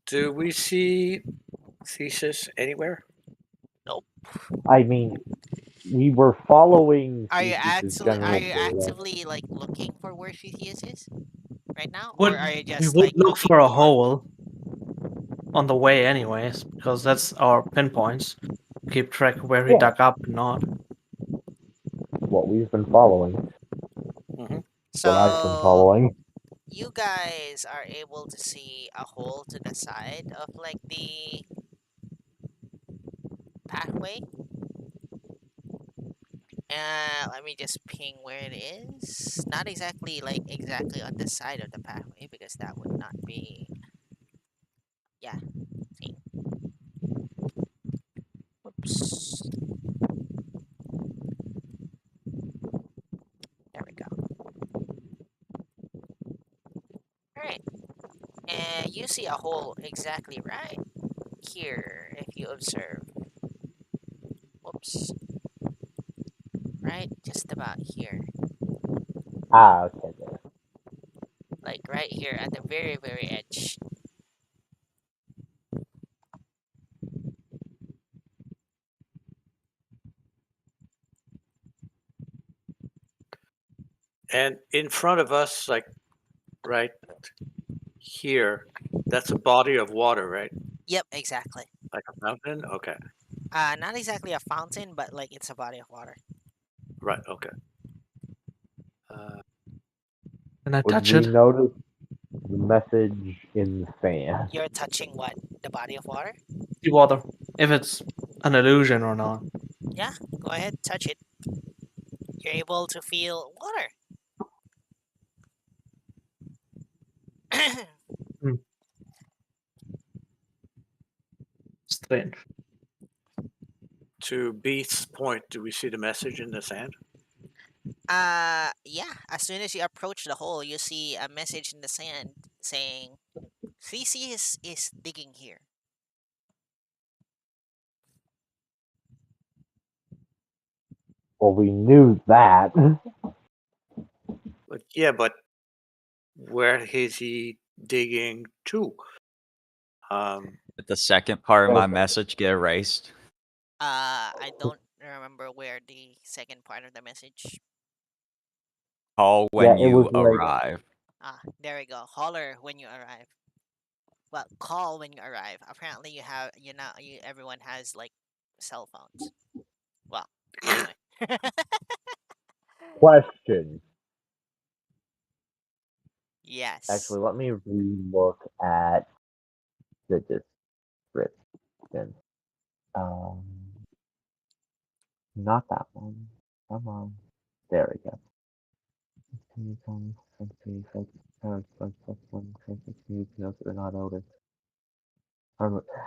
Speaker 3: Do we see Thesis anywhere?
Speaker 5: I mean, we were following
Speaker 1: Are you
Speaker 5: Theseus's
Speaker 1: actually
Speaker 5: general direction.
Speaker 1: actively like looking for where Theseus is right now,
Speaker 6: Would
Speaker 1: or are you
Speaker 6: we
Speaker 1: just
Speaker 6: would
Speaker 1: like
Speaker 6: look
Speaker 1: looking
Speaker 6: for a hole on the way anyways, because that's our pinpoints. Keep track of where he
Speaker 5: Yeah.
Speaker 6: dug up and not.
Speaker 5: What we've been following.
Speaker 3: Mm-hmm.
Speaker 5: What I've been
Speaker 1: So
Speaker 5: following.
Speaker 1: you guys are able to see a hole to the side of like the pathway. Let me just ping where it is. Not exactly like exactly on the side of the pathway because that would not be. Yeah. See. Whoops. There we go. All right. And you see a hole exactly right here if you observe. Whoops. Right, just about here.
Speaker 5: Okay. There.
Speaker 1: Like right here at the very, very edge.
Speaker 3: And in front of us, like right here, that's a body of water, right?
Speaker 1: Yep, exactly.
Speaker 3: Like a mountain? Okay.
Speaker 1: Not exactly a fountain, but like it's a body of water.
Speaker 3: Right, okay. Uh,
Speaker 6: Can I
Speaker 5: Would
Speaker 6: touch
Speaker 5: we
Speaker 6: it?
Speaker 5: notice the message in the sand?
Speaker 1: You're touching what? The body of water?
Speaker 6: The water. If it's an illusion or not.
Speaker 1: Yeah, go ahead, touch it. You're able to feel water.
Speaker 6: Strange.
Speaker 3: to Beast's point, do we see the message in the sand?
Speaker 1: Yeah, as soon as you approach the hole, you see a message in the sand saying, Theseus is digging here.
Speaker 5: Well, we knew that.
Speaker 3: But yeah, but where is he digging to?
Speaker 2: Did the second part of my
Speaker 5: Okay.
Speaker 2: message get erased?
Speaker 1: I don't remember where the second part of the message.
Speaker 2: Call
Speaker 5: Yeah,
Speaker 2: when
Speaker 5: it was
Speaker 2: you
Speaker 5: like
Speaker 2: arrive.
Speaker 1: There we go. Holler when you arrive. Well, call when you arrive. Apparently, everyone has like cell phones. Well, anyway.
Speaker 5: question.
Speaker 1: Yes.
Speaker 5: Actually, let me relook at the description. Um, not that one. Come on. There we go.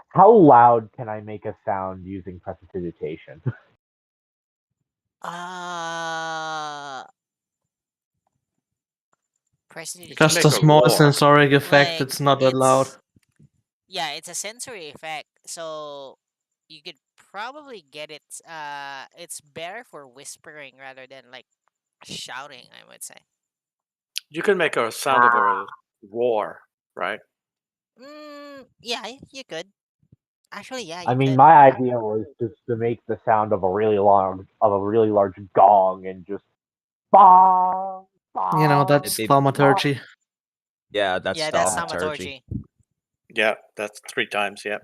Speaker 5: How loud can I make a sound using prestidigitation?
Speaker 1: Uh,
Speaker 3: You can
Speaker 6: Just
Speaker 3: make
Speaker 6: a
Speaker 3: a
Speaker 6: small
Speaker 3: roar.
Speaker 6: sensoric effect.
Speaker 1: like
Speaker 6: It's not that loud.
Speaker 1: yeah, it's a sensory effect, so you could probably get it. It's better for whispering rather than like shouting, I would say.
Speaker 3: You can make a sound of a roar, right?
Speaker 1: Yeah, you could. Actually, yeah,
Speaker 5: I
Speaker 1: you
Speaker 5: mean,
Speaker 1: could.
Speaker 5: my idea was just to make the sound of a really large gong and just bong,
Speaker 6: You know,
Speaker 5: bong,
Speaker 6: that's
Speaker 2: It'd be,
Speaker 5: bong.
Speaker 6: thaumaturgy.
Speaker 2: yeah, that's
Speaker 1: Yeah, that's
Speaker 2: thaumaturgy.
Speaker 1: thaumaturgy.
Speaker 3: Yeah, that's 3 times, yeah.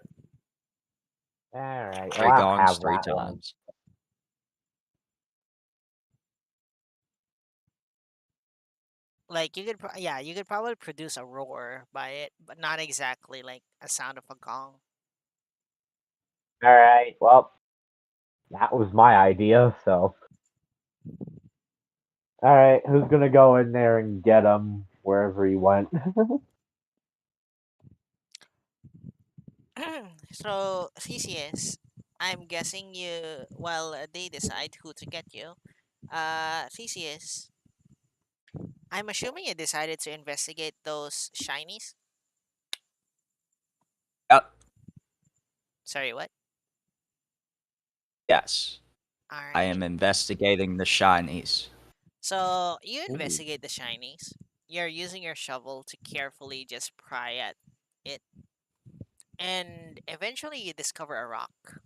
Speaker 5: All right. Well,
Speaker 2: Three
Speaker 5: I don't
Speaker 2: gongs,
Speaker 5: have
Speaker 2: 3
Speaker 5: that one.
Speaker 2: times.
Speaker 1: Like you could probably produce a roar by it, but not exactly like a sound of a gong.
Speaker 5: All right. Well, that was my idea. So, all right, who's gonna go in there and get him wherever he went?
Speaker 1: So, Theseus, I'm guessing you, while they decide who to get you, Theseus, I'm assuming you decided to investigate those shinies.
Speaker 2: Yep.
Speaker 1: Sorry, what?
Speaker 2: Yes.
Speaker 1: All
Speaker 2: I
Speaker 1: right.
Speaker 2: am investigating the shinies.
Speaker 1: So, you
Speaker 5: Ooh.
Speaker 1: investigate the shinies. You're using your shovel to carefully just pry at it, and eventually you discover a rock.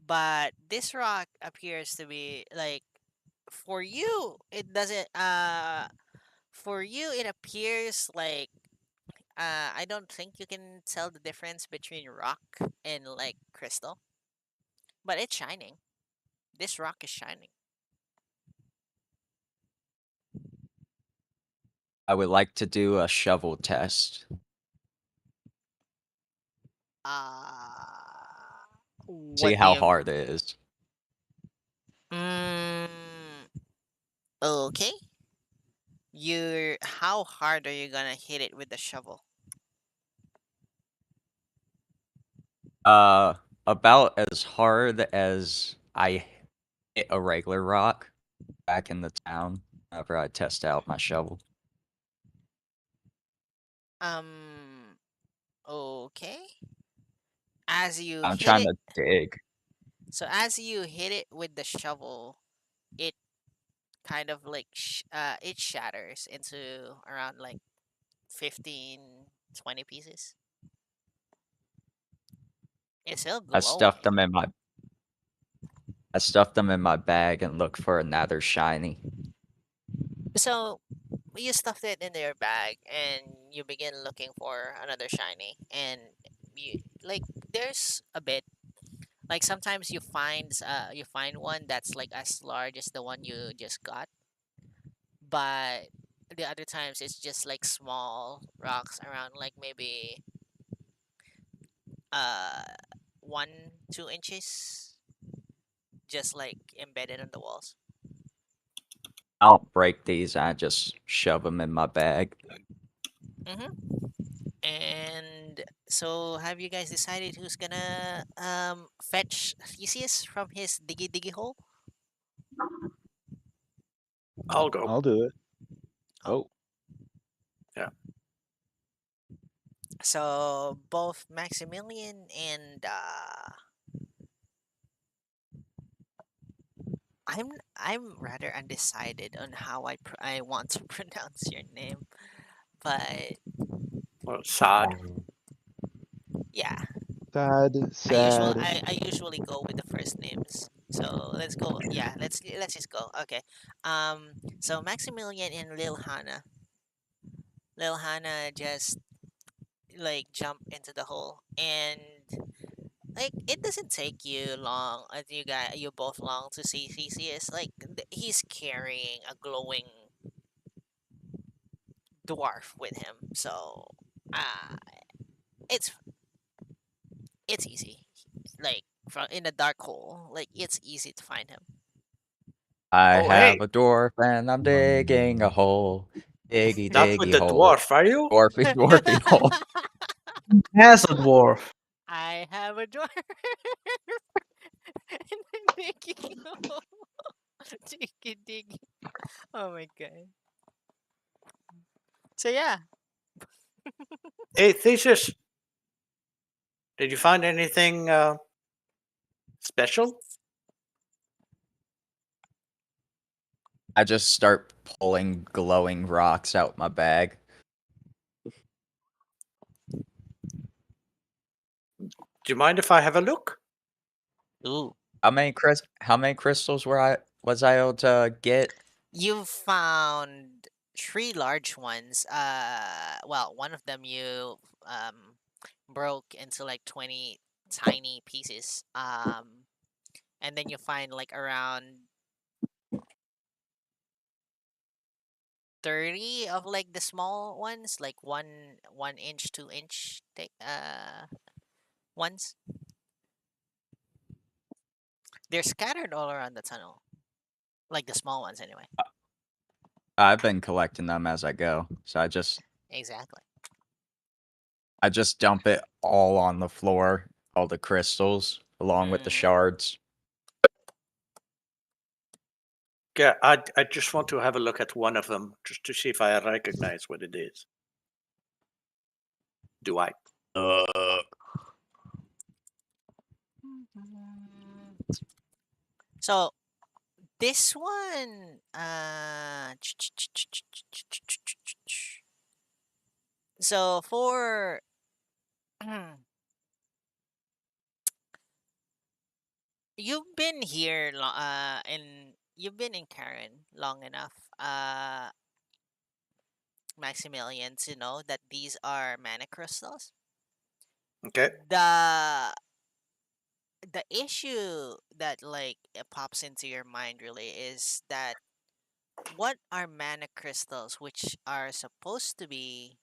Speaker 1: But this rock appears to be like, for you, it doesn't for you it appears like, I don't think you can tell the difference between rock and like crystal, but it's shining. This rock is shining.
Speaker 2: I would like to do a shovel test.
Speaker 1: Uh,
Speaker 2: See
Speaker 1: what do
Speaker 2: how
Speaker 1: you?
Speaker 2: hard it is.
Speaker 1: Mm, okay. How hard are you gonna hit it with the shovel?
Speaker 2: Uh, about as hard as I hit a regular rock back in the town whenever I test out my shovel.
Speaker 1: Um. Okay. As you
Speaker 2: I'm
Speaker 1: hit
Speaker 2: trying
Speaker 1: it,
Speaker 2: to dig.
Speaker 1: so as you hit it with the shovel, it kind of like it shatters into around like 15, 20 pieces. It's still
Speaker 2: I stuffed
Speaker 1: glowing.
Speaker 2: them in my I stuffed them in my bag and looked for another shiny.
Speaker 1: So you stuffed it in your bag and you begin looking for another shiny, and you like, there's a bit, like sometimes you find one that's like as large as the one you just got, but the other times it's just like small rocks around like maybe uh 1 2 inches, just like embedded in the walls.
Speaker 2: I don't break these. I just shove them in my bag.
Speaker 1: Mm-hmm. And so, have you guys decided who's gonna fetch Theseus from his diggy diggy hole?
Speaker 3: I'll go.
Speaker 4: I'll do it.
Speaker 1: Oh,
Speaker 4: Oh,
Speaker 3: Yeah.
Speaker 1: so both Maximilian and I'm rather undecided on how I want to pronounce your name, but
Speaker 3: Well, sad.
Speaker 1: yeah,
Speaker 4: sad, sad.
Speaker 1: I usually go with the first names. So let's go. Yeah, let's just go. Okay. So Maximilian and Lil Hannah. Lil Hannah just like jump into the hole, and like it doesn't take you long, you both long to see Theseus. Like he's carrying a glowing dwarf with him, so uh it's it's easy. Like from in a dark hole, like it's easy to find him.
Speaker 2: I
Speaker 3: Oh,
Speaker 2: have
Speaker 3: hey,
Speaker 2: a dwarf and I'm digging a hole. Diggy
Speaker 3: not with
Speaker 2: diggy
Speaker 3: the
Speaker 2: hole.
Speaker 3: dwarf, are you?
Speaker 2: Dwarfy dwarfy hole.
Speaker 6: As a dwarf.
Speaker 1: I have a dwarf and I'm making diggy diggy. Oh my god. So yeah.
Speaker 3: Hey, Theseus, did you find anything special?
Speaker 2: I just start pulling glowing rocks out my bag.
Speaker 3: Do you mind if I have a look?
Speaker 1: Ooh.
Speaker 2: How many crystals was I able to get?
Speaker 1: You've found three large ones. Well, one of them you broke into like 20 tiny pieces. And then you find like around 30 of like the small ones, like 1 inch, 2 inch thick. ones. They're scattered all around the tunnel, like the small ones, anyway.
Speaker 2: I've been collecting them as I go, so
Speaker 1: Exactly.
Speaker 2: I just dump it all on the floor, all the crystals, along with the
Speaker 1: Mhm.
Speaker 2: shards.
Speaker 3: Yeah, I just want to have a look at one of them just to see if I recognize what it is. Do I?
Speaker 1: So this one, so for you've been here, and you've been in Karen long enough, Maximilian, to know that these are mana crystals.
Speaker 3: Okay.
Speaker 1: The issue that like it pops into your mind really is that what are mana crystals, which are supposed to be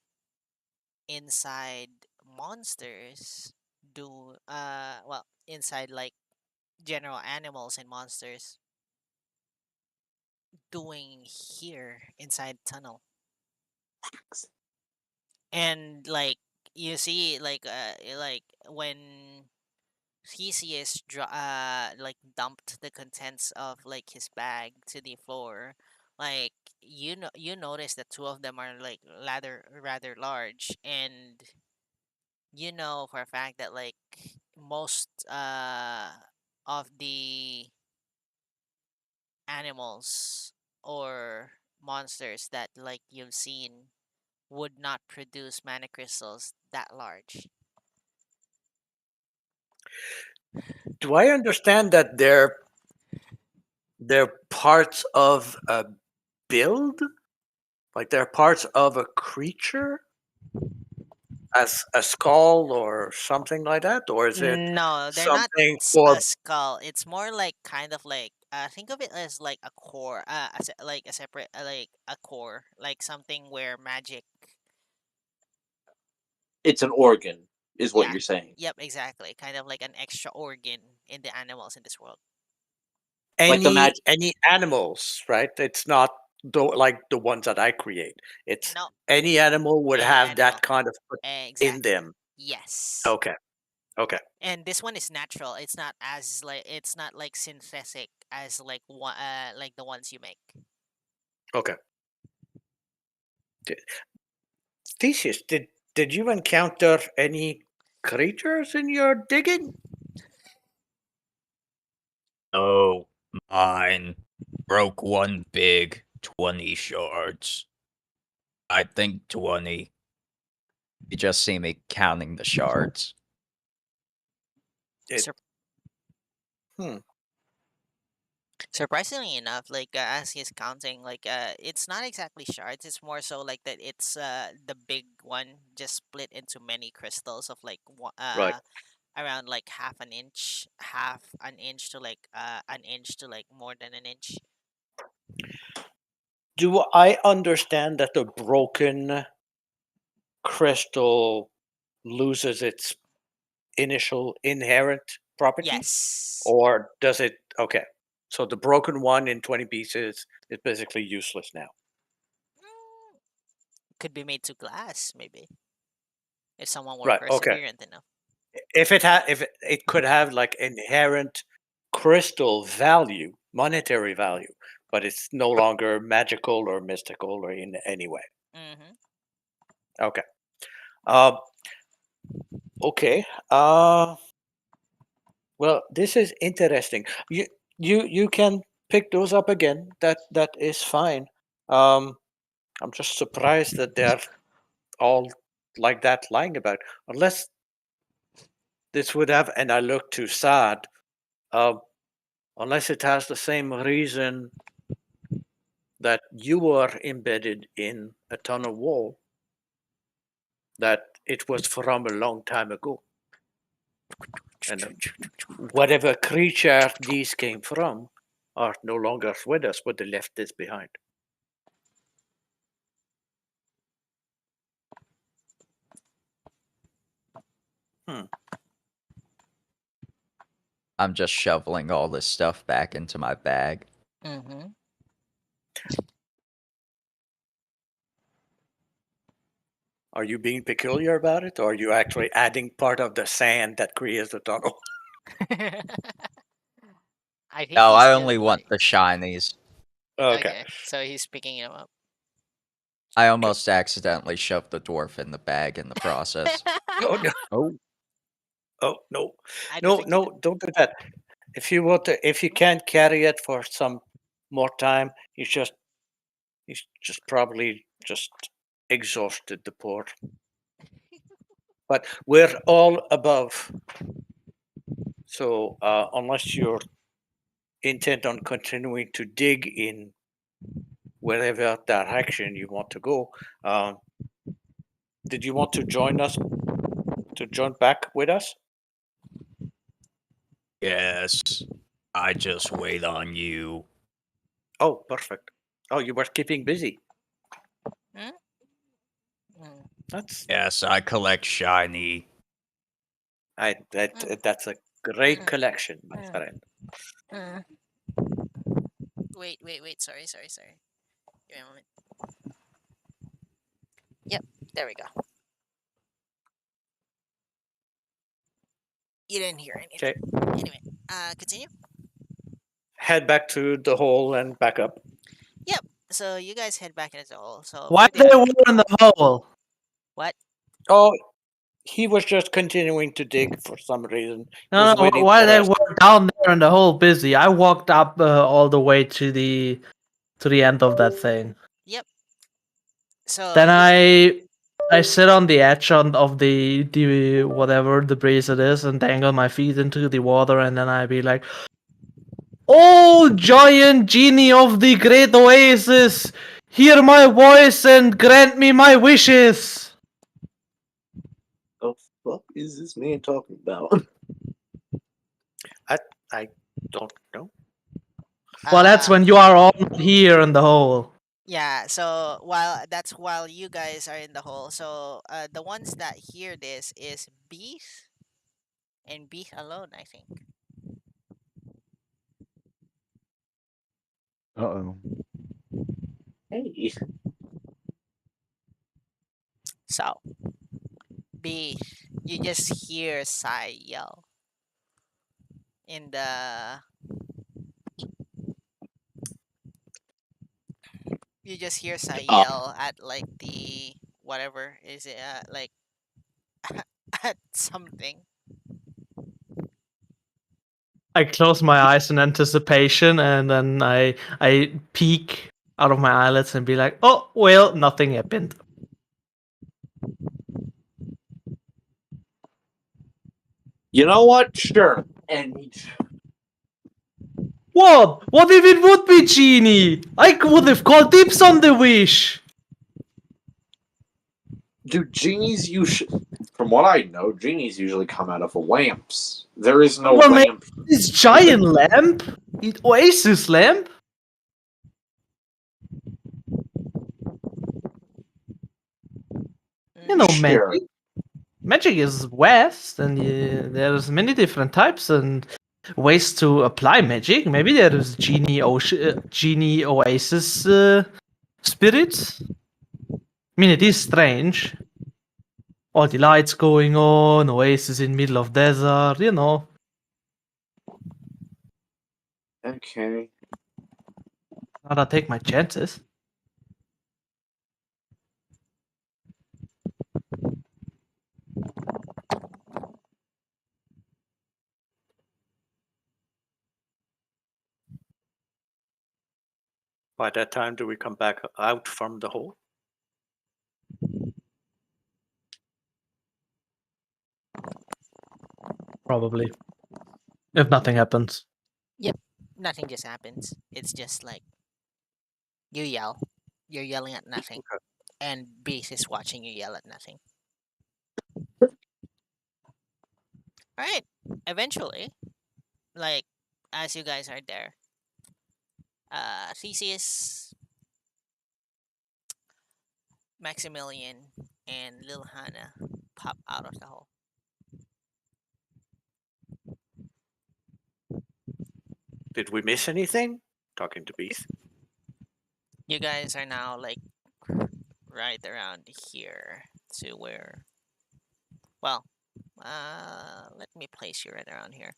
Speaker 1: inside monsters, do well inside like general animals and monsters, doing here inside tunnel? And like you see like when Theseus like dumped the contents of like his bag to the floor, like you notice that two of them are like rather large, and you know for a fact that like most of the animals or monsters that like you've seen would not produce mana crystals that large.
Speaker 3: Do I understand that they're parts of a build? Like they're parts of a creature? As a skull or something like that? Or is it
Speaker 1: No, they're not
Speaker 3: something
Speaker 1: a
Speaker 3: for
Speaker 1: skull. It's more like kind of like think of it as like a core, like a separate like a core, like something where magic.
Speaker 7: It's an organ, is what
Speaker 1: Yeah.
Speaker 7: you're saying.
Speaker 1: Yep, exactly. Kind of like an extra organ in the animals in this world.
Speaker 7: Like the magic.
Speaker 3: any animals, right? It's not like the ones that I create. It's
Speaker 1: No,
Speaker 3: any animal would
Speaker 1: any
Speaker 3: have that
Speaker 1: animal.
Speaker 3: kind of in
Speaker 1: Exactly.
Speaker 3: them.
Speaker 1: Yes.
Speaker 3: Okay. Okay.
Speaker 1: And this one is natural. It's not as like it's not like synthetic as like one like the ones you make.
Speaker 3: Okay. Theseus, did you encounter any creatures in your digging?
Speaker 2: Oh, mine broke one big 20 shards. I think 20. You just see me counting the shards.
Speaker 3: It,
Speaker 1: Sur-
Speaker 3: hmm.
Speaker 1: Surprisingly enough, like as he's counting, like it's not exactly shards. It's more so like that. It's the big one just split into many crystals of like
Speaker 3: Right.
Speaker 1: around like half an inch to like an inch to like more than an inch.
Speaker 3: Do I understand that the broken crystal loses its initial inherent properties?
Speaker 1: Yes.
Speaker 3: Or does it? Okay. So the broken one in 20 pieces is basically useless now.
Speaker 1: Mm, could be made to glass, maybe, if someone were
Speaker 3: Right. Okay.
Speaker 1: perseverant enough.
Speaker 3: If it could have like inherent crystal value, monetary value, but it's no longer magical or mystical or in any way.
Speaker 1: Mm-hmm.
Speaker 3: Okay. Uh, okay. Well, this is interesting. You can pick those up again. That is fine. Um, I'm just surprised that they're all like that lying about. Unless this would have, and I look too sad. Uh, unless it has the same reason that you were embedded in a tunnel wall, that it was from a long time ago. And whatever creature these came from are no longer with us, but they left this behind. Hmm.
Speaker 2: I'm just shoveling all this stuff back into my bag.
Speaker 1: Mm-hmm.
Speaker 3: Are you being peculiar about it, or are you actually adding part of the sand that creates the tunnel?
Speaker 1: I think
Speaker 2: No,
Speaker 1: he's
Speaker 2: I
Speaker 1: still
Speaker 2: only want the shinies.
Speaker 3: Okay.
Speaker 1: Okay, so he's picking him up.
Speaker 2: I almost accidentally shoved the dwarf in the bag in the process.
Speaker 3: Oh no!
Speaker 4: Oh,
Speaker 3: Oh no!
Speaker 1: I don't
Speaker 3: No,
Speaker 1: think you
Speaker 3: no! Don't do that. If you want to, if you can't carry it for some more time, he's just probably just exhausted the poor. But we're all above, so unless you're intent on continuing to dig in wherever direction you want to go, um, did you want to join us? To join back with us?
Speaker 2: Yes, I just wait on you.
Speaker 3: Oh, perfect. Oh, you were keeping busy.
Speaker 1: Hmm? Mm.
Speaker 3: That's
Speaker 2: Yes, I collect shiny.
Speaker 3: that's a great
Speaker 1: Mm.
Speaker 3: collection, my
Speaker 1: Mm.
Speaker 3: friend.
Speaker 1: Mm. Wait. Sorry. Give me a moment. Yep, there we go. You didn't hear anything.
Speaker 3: Okay,
Speaker 1: Anyway, continue.
Speaker 3: head back to the hole and back up.
Speaker 1: Yep. So you guys head back into the hole. So
Speaker 6: Why
Speaker 1: for the
Speaker 6: they were in the hole?
Speaker 1: what?
Speaker 3: Oh, he was just continuing to dig for some reason. He was
Speaker 6: No, no.
Speaker 3: waiting
Speaker 6: Why
Speaker 3: for
Speaker 6: they
Speaker 3: us.
Speaker 6: were down there in the hole busy? I walked up all the way to the end of that thing.
Speaker 1: Yep. So
Speaker 6: Then
Speaker 1: you
Speaker 6: I sit on the edge of the whatever debris it is and dangle my feet into the water, and then I be like, "Oh, giant genie of the great oasis, hear my voice and grant me my wishes."
Speaker 7: The fuck is this man talking about?
Speaker 3: I don't know.
Speaker 6: Well, that's when you are all not here in the hole.
Speaker 1: yeah. So while you guys are in the hole, so the ones that hear this is Beef and Beef alone, I think.
Speaker 4: uh-oh.
Speaker 7: Hey,
Speaker 1: So Beef, you just hear Sai yell in the. You just hear Sai
Speaker 7: uh,
Speaker 1: yell at like the whatever is it like at something.
Speaker 6: I close my eyes in anticipation, and then I peek out of my eyelids and be like, "Oh, well, nothing happened."
Speaker 7: you know what? Sure. And
Speaker 6: What? What if it would be Genie? I would have called dibs on the wish.
Speaker 7: do genies usually? From what I know, genies usually come out of lamps. There is no
Speaker 6: Well, maybe
Speaker 7: lamp.
Speaker 6: this giant lamp, Oasis lamp. You know,
Speaker 7: Sure.
Speaker 6: magic is vast, and there's many different types and ways to apply magic. Maybe there is genie oasis spirits. I mean, it is strange. All the lights going on, oasis in middle of desert. You know.
Speaker 7: Okay.
Speaker 6: Gotta take my chances.
Speaker 3: By that time, do we come back out from the hole?
Speaker 6: Probably. If nothing happens.
Speaker 1: Yep. Nothing just happens. It's just like you yell. You're yelling at nothing. And Beast is watching you yell at nothing. Alright. Eventually, like as you guys are there, Theseus, Maximilian, and Lil Hannah pop out of the hole.
Speaker 3: Did we miss anything? Talking to Beast.
Speaker 1: You guys are now like right around here to where. Well, let me place you right around here,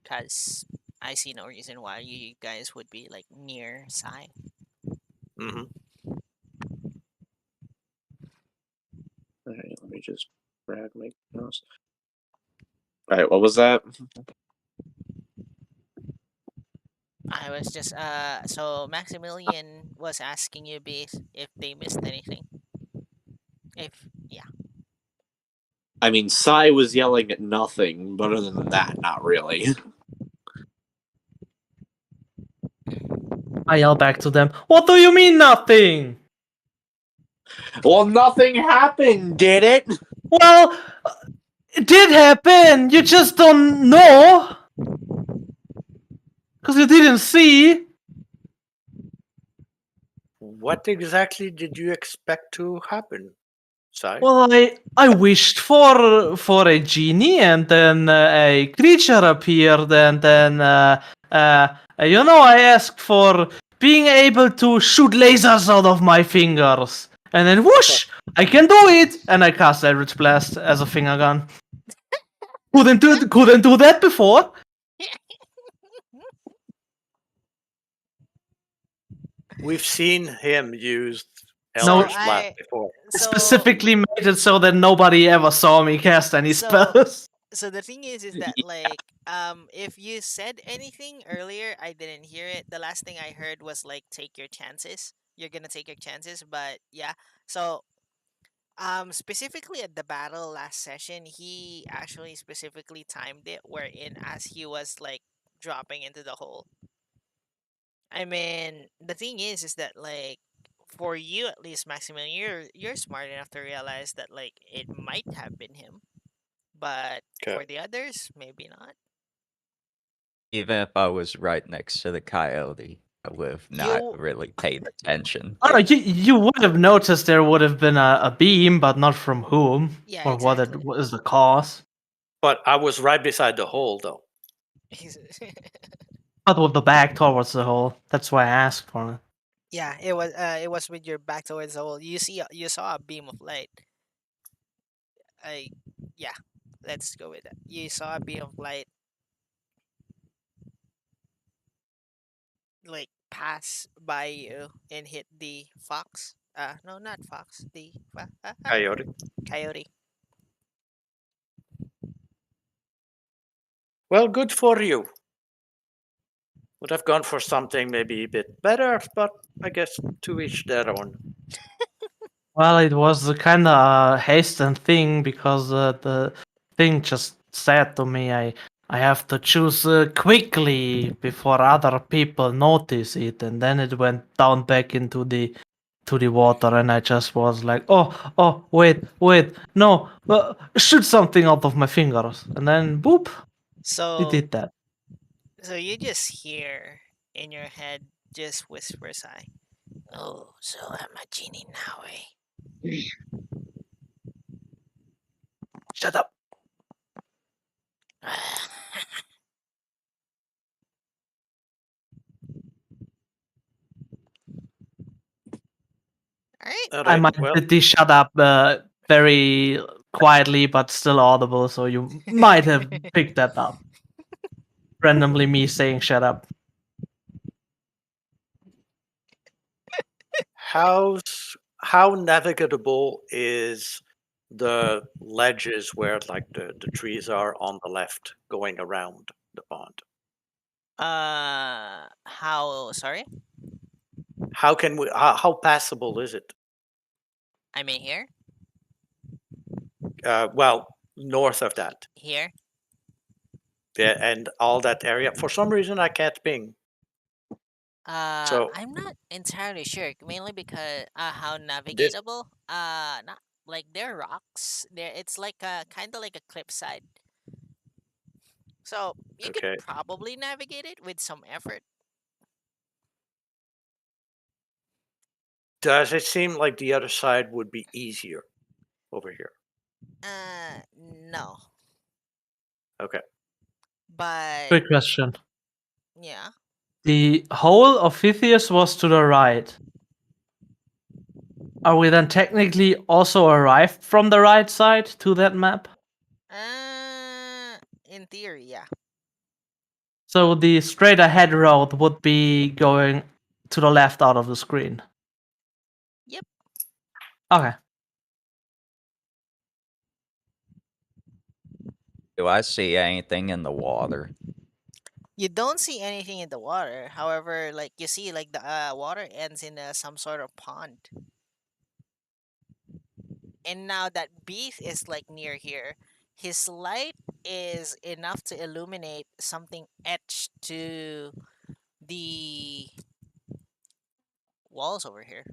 Speaker 1: cause I see no reason why you guys would be like near Sai.
Speaker 3: Mm-hmm.
Speaker 7: Alright, let me just grab my mouse. Alright, what was that?
Speaker 1: I was just so Maximilian was asking you if they missed anything. If yeah.
Speaker 7: I mean, Sai was yelling at nothing, but other than that, not really.
Speaker 6: I yell back to them, "What do you mean nothing?"
Speaker 7: Well, nothing happened, did it?
Speaker 6: Well, it did happen. You just don't know. Because you didn't see.
Speaker 3: What exactly did you expect to happen, Sai?
Speaker 6: Well, I wished for a genie, and then a creature appeared, and then I asked for being able to shoot lasers out of my fingers, and then whoosh, I can do it, and I cast Eldritch Blast as a finger gun. Couldn't do that before.
Speaker 3: We've seen him use
Speaker 6: No,
Speaker 3: Eldritch Blast before.
Speaker 6: Specifically made it so that nobody ever saw me cast any spells.
Speaker 1: So the thing is that like if you said anything earlier, I didn't hear it. The last thing I heard was like take your chances. You're gonna take your chances, but yeah. So specifically at the battle last session, he actually specifically timed it wherein as he was like dropping into the hole. I mean, the thing is that like for you at least, Maximilian, you're smart enough to realize that like it might have been him, but
Speaker 3: Okay.
Speaker 1: for the others, maybe not.
Speaker 2: Even if I was right next to the coyote, I would have not
Speaker 1: You-
Speaker 2: really paid attention.
Speaker 6: Oh, you would have noticed there would have been a beam, but not from whom
Speaker 1: Yeah,
Speaker 6: or what
Speaker 1: exactly.
Speaker 6: it was the cause.
Speaker 3: But I was right beside the hole, though.
Speaker 6: But with the back towards the hole. That's why I asked for it.
Speaker 1: Yeah, it was with your back towards the hole. You saw a beam of light. I yeah, let's go with that. You saw a beam of light like pass by you and hit the fox. No, not fox. The
Speaker 3: Coyote.
Speaker 1: coyote.
Speaker 3: Well, good for you. Would have gone for something maybe a bit better, but I guess to each their own.
Speaker 6: Well, it was a kind of hastened thing because the thing just said to me, I have to choose quickly before other people notice it, and then it went down back into the water, and I just was like, oh, wait, no, shoot something out of my fingers, and then boop, it
Speaker 1: So
Speaker 6: did that.
Speaker 1: so you just hear in your head just whispers I. Oh, so I'm a genie now, eh?
Speaker 6: Shut up.
Speaker 1: Alright.
Speaker 3: All
Speaker 6: I
Speaker 3: right.
Speaker 6: might
Speaker 3: Well,
Speaker 6: did the shut up very quietly, but still audible, so you might have picked that up. Randomly me saying shut up.
Speaker 3: how navigable is the ledges where like the trees are on the left going around the pond?
Speaker 1: How? Sorry.
Speaker 3: How can we? How passable is it?
Speaker 1: I mean here.
Speaker 3: Well, north of that,
Speaker 1: Here.
Speaker 3: yeah, and all that area. For some reason, I can't ping. So
Speaker 1: I'm not entirely sure. Mainly because how
Speaker 3: this
Speaker 1: navigatable. Not like there are rocks. There, it's like a kind of like a cliffside. So you could
Speaker 3: okay.
Speaker 1: probably navigate it with some effort.
Speaker 3: Does it seem like the other side would be easier over here?
Speaker 1: No.
Speaker 3: Okay.
Speaker 1: But
Speaker 6: Quick question.
Speaker 1: yeah,
Speaker 6: The hole of Pythias was to the right. Are we then technically also arrived from the right side to that map?
Speaker 1: in theory, yeah.
Speaker 6: So the straight ahead road would be going to the left out of the screen.
Speaker 1: Yep.
Speaker 6: Okay.
Speaker 2: Do I see anything in the water?
Speaker 1: You don't see anything in the water. However, like you see, like the water ends in some sort of pond. And now that beef is like near here, his light is enough to illuminate something etched to the walls over here.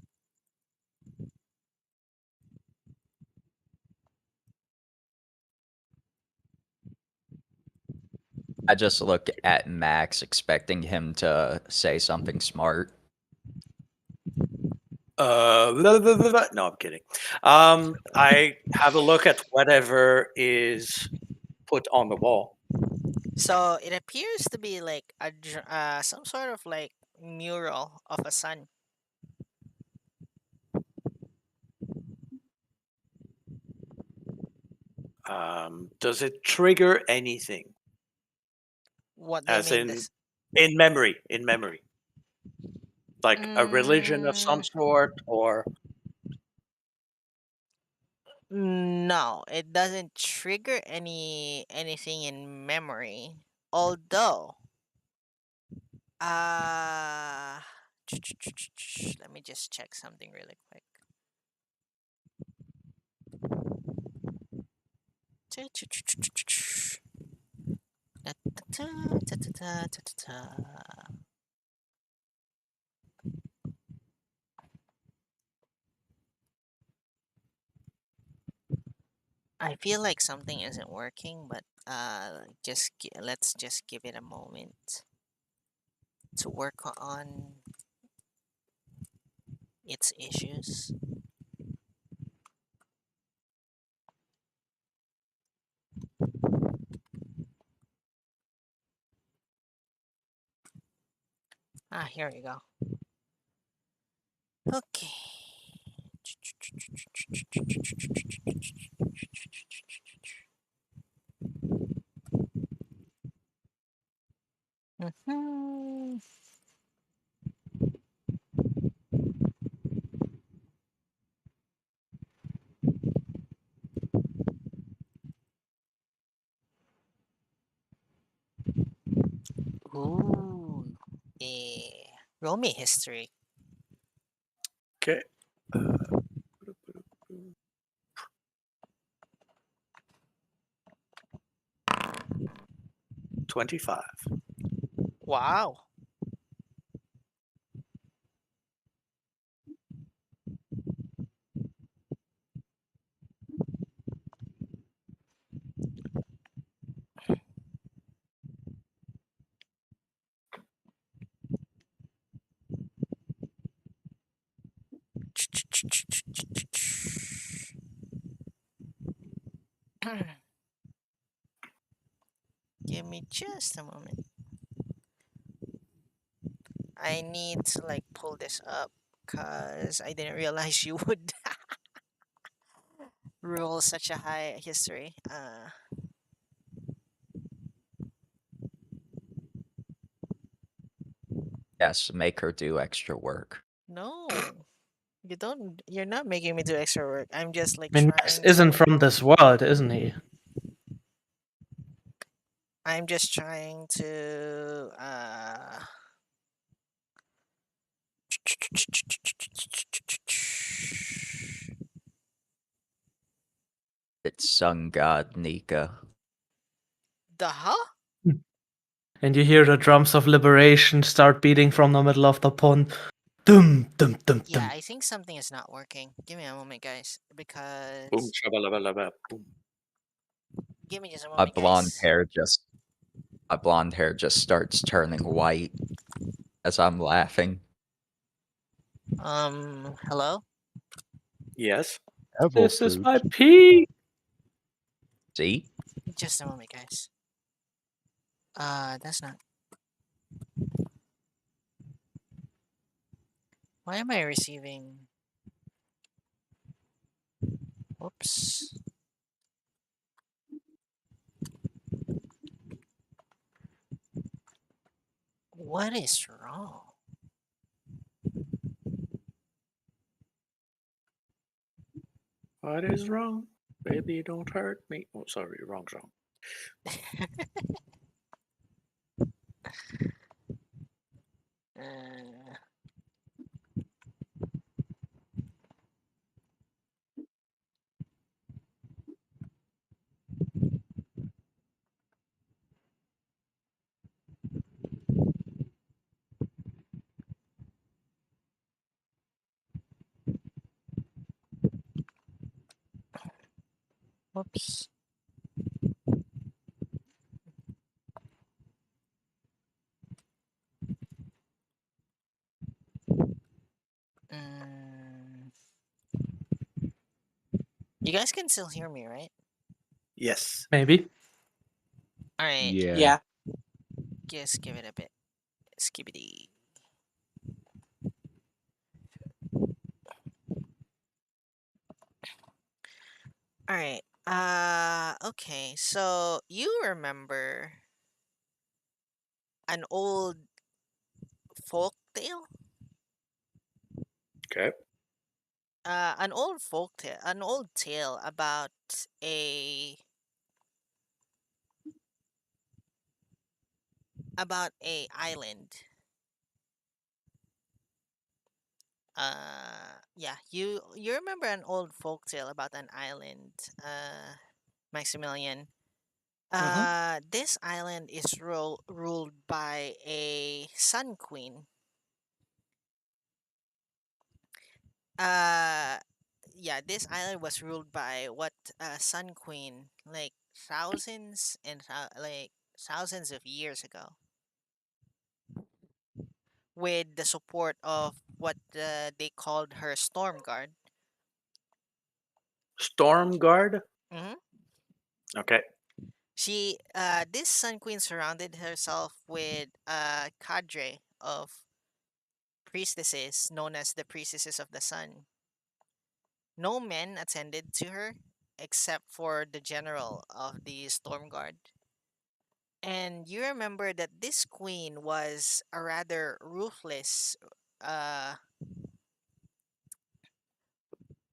Speaker 2: I just look at Max, expecting him to say something smart.
Speaker 3: No, I'm kidding. I have a look at whatever is put on the wall.
Speaker 1: So it appears to be like some sort of like mural of a sun.
Speaker 3: Does it trigger anything?
Speaker 1: What do you
Speaker 3: As
Speaker 1: mean this?
Speaker 3: in memory, like a religion of some
Speaker 1: Mm,
Speaker 3: sort, or
Speaker 1: no, it doesn't trigger anything in memory. Although, uh let me just check something really quick. I feel like something isn't working, but let's just give it a moment to work on its issues. Here we go. Okay. Mhm. Ooh. Yeah. Roll me history.
Speaker 3: okay. 25.
Speaker 1: Wow. Give me just a moment. I need to like pull this up because I didn't realize you would roll such a high history.
Speaker 2: Yes, make her do extra work.
Speaker 1: No, you don't. You're not making me do extra work. I'm just like
Speaker 6: I mean, Max
Speaker 1: trying
Speaker 6: isn't
Speaker 1: to.
Speaker 6: from this world, isn't he?
Speaker 1: I'm just trying to.
Speaker 2: It's sun god Nika.
Speaker 1: The huh?
Speaker 6: And you hear the drums of liberation start beating from the middle of the pond. Dum dum dum
Speaker 1: Yeah,
Speaker 6: dum.
Speaker 1: I think something is not working. Give me a moment, guys.
Speaker 3: Boom,
Speaker 1: Because
Speaker 3: shabalaba, boom.
Speaker 1: give me just a
Speaker 2: My
Speaker 1: moment,
Speaker 2: blonde
Speaker 1: guys.
Speaker 2: hair just my blonde hair just starts turning white as I'm laughing.
Speaker 1: Hello.
Speaker 3: Yes.
Speaker 5: Devil
Speaker 6: This is
Speaker 5: fruit.
Speaker 6: my pee.
Speaker 2: See?
Speaker 1: Just a moment, guys. That's not. Why am I receiving? Oops. What is wrong?
Speaker 3: What is wrong? Baby, don't hurt me. Oh, sorry, wrong song.
Speaker 1: Uh, Whoops. Mm, you guys can still hear me, right?
Speaker 3: Yes.
Speaker 6: Maybe.
Speaker 1: All right.
Speaker 4: Yeah.
Speaker 7: Yeah.
Speaker 1: Just give it a bit. Skibbity. All right. Okay. So you remember an old folk tale?
Speaker 3: Okay.
Speaker 1: An old tale a about a island. Yeah, you remember an old folk tale about an island, Maximilian.
Speaker 3: Mm-hmm.
Speaker 1: This island is ruled by a sun queen. Uh, yeah, this island was ruled by what sun queen like thousands of years ago, with the support of what they called her storm guard.
Speaker 3: Storm Guard.
Speaker 1: Hmm.
Speaker 3: Okay.
Speaker 1: This sun queen surrounded herself with a cadre of priestesses known as the priestesses of the sun. No men attended to her except for the general of the storm guard. And you remember that this queen was uh,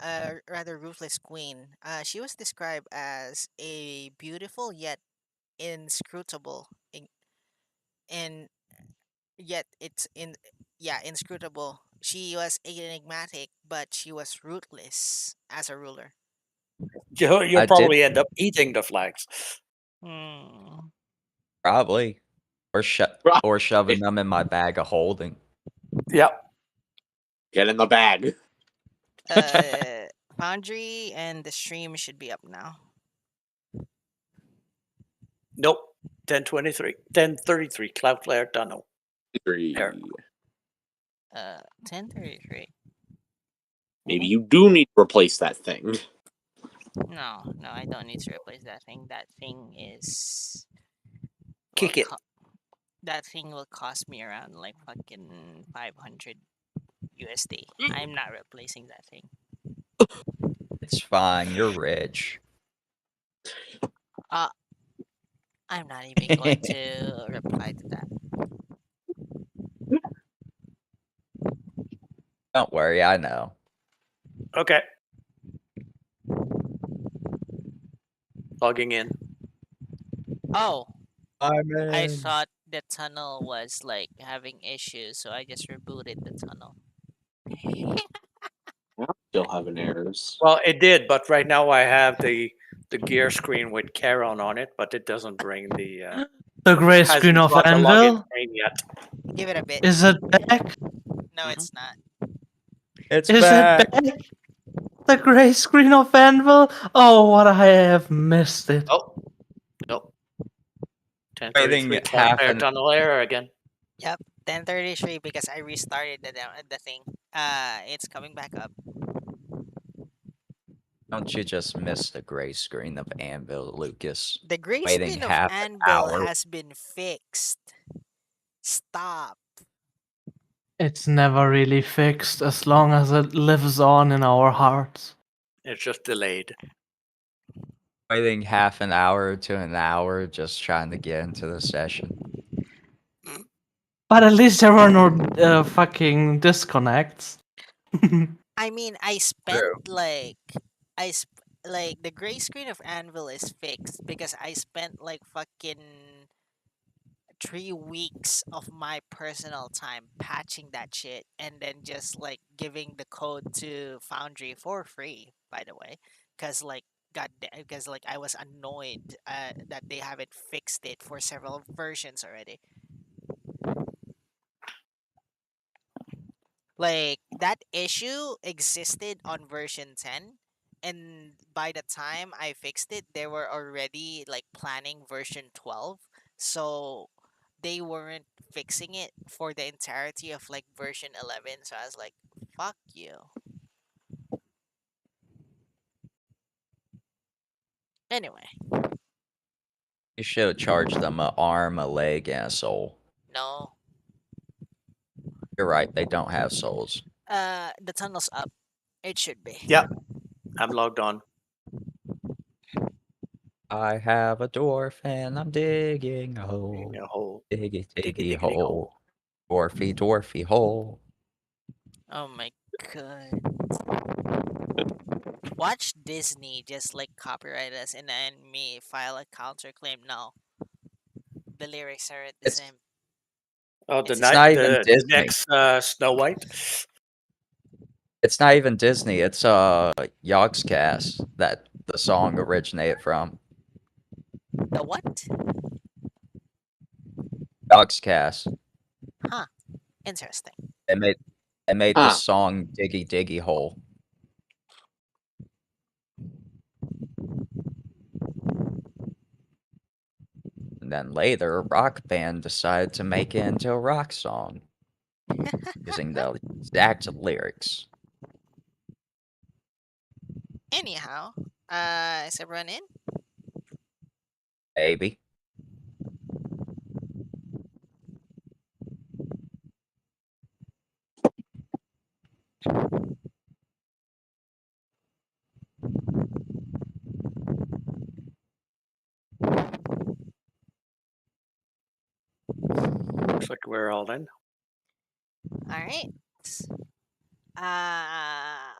Speaker 1: a rather ruthless queen. She was described as a beautiful yet inscrutable, and yet it's in yeah inscrutable. She was enigmatic, but she was ruthless as a ruler.
Speaker 3: You'll
Speaker 2: I did
Speaker 3: probably end up eating the flags.
Speaker 1: Hmm.
Speaker 2: probably, or
Speaker 7: Right.
Speaker 2: or shoving them in my bag of holding.
Speaker 3: Yep.
Speaker 7: Get in the bag.
Speaker 1: Uh, Foundry and the stream should be up now.
Speaker 3: Nope. 10:23. 10:33. Cloudflare Tunnel. There.
Speaker 1: 10:33.
Speaker 7: Maybe you do need to replace that thing.
Speaker 1: No, I don't need to replace that thing. That thing is
Speaker 3: Kick it.
Speaker 1: that thing will cost me around like fucking 500 USD. I'm not replacing that thing.
Speaker 2: It's fine. You're rich.
Speaker 1: Uh, I'm not even going to reply to that.
Speaker 2: Don't worry, I know.
Speaker 3: Okay. Logging in.
Speaker 1: Oh,
Speaker 2: I'm
Speaker 1: I thought the tunnel was like having issues, so I just rebooted the tunnel.
Speaker 7: I'm still having errors.
Speaker 3: Well, it did, but right now I have the gear screen with Caon on it, but it doesn't bring the.
Speaker 6: The grey
Speaker 3: Hasn't
Speaker 6: screen of
Speaker 3: brought the login
Speaker 6: Anvil?
Speaker 3: screen yet.
Speaker 1: Give it a bit.
Speaker 6: Is it back?
Speaker 1: No, it's not.
Speaker 2: It's
Speaker 6: Is
Speaker 2: back.
Speaker 6: it back? The grey screen of Anvil? Oh, what I have missed it.
Speaker 3: Oh, no.
Speaker 2: Waiting
Speaker 3: 10:33.
Speaker 2: half
Speaker 3: Cloudflare
Speaker 2: an
Speaker 3: Tunnel error again.
Speaker 1: Yep, 10:33 because I restarted the thing. It's coming back up.
Speaker 2: Don't you just miss the gray screen of Anvil, Lucas?
Speaker 1: The gray
Speaker 2: Waiting
Speaker 1: screen of
Speaker 2: half an
Speaker 1: Anvil
Speaker 2: hour.
Speaker 1: has been fixed. Stop.
Speaker 6: It's never really fixed as long as it lives on in our hearts.
Speaker 3: It's just delayed.
Speaker 2: Waiting half an hour to an hour just trying to get into the session.
Speaker 6: But at least there were no fucking disconnects.
Speaker 1: I mean, I spent
Speaker 2: True.
Speaker 1: like the gray screen of Anvil is fixed because I spent like fucking 3 weeks of my personal time patching that shit and then just like giving the code to Foundry for free, by the way, because like because like I was annoyed that they haven't fixed it for several versions already. Like that issue existed on version 10, and by the time I fixed it they were already like planning version 12, so they weren't fixing it for the entirety of like version 11, so I was like, fuck you. Anyway,
Speaker 2: You should have charged them an arm, a leg, and a soul.
Speaker 1: no.
Speaker 2: You're right, they don't have souls.
Speaker 1: The tunnel's up. It should be.
Speaker 3: Yeah, I'm logged on.
Speaker 2: I have a dwarf and I'm digging a hole.
Speaker 3: In a hole.
Speaker 2: Diggy,
Speaker 3: Diggity
Speaker 2: diggy hole. Dwarfy, dwarfy hole.
Speaker 1: Oh my god. Watch Disney just like copyright us and then me file a counterclaim. No, the lyrics are the
Speaker 2: It's-
Speaker 1: same.
Speaker 3: Oh,
Speaker 1: It's
Speaker 2: not even
Speaker 3: the
Speaker 2: Disney.
Speaker 3: next Snow White.
Speaker 2: It's not even Disney, it's Yogscast that the song originated from.
Speaker 1: The what?
Speaker 2: Yogscast.
Speaker 1: Huh. Interesting.
Speaker 2: They made
Speaker 7: Huh.
Speaker 2: the song Diggy Diggy Hole. And then later, a rock band decided to make it into a rock song using the exact lyrics.
Speaker 1: Anyhow, is everyone in?
Speaker 2: Maybe.
Speaker 3: Looks like we're all in.
Speaker 1: All right.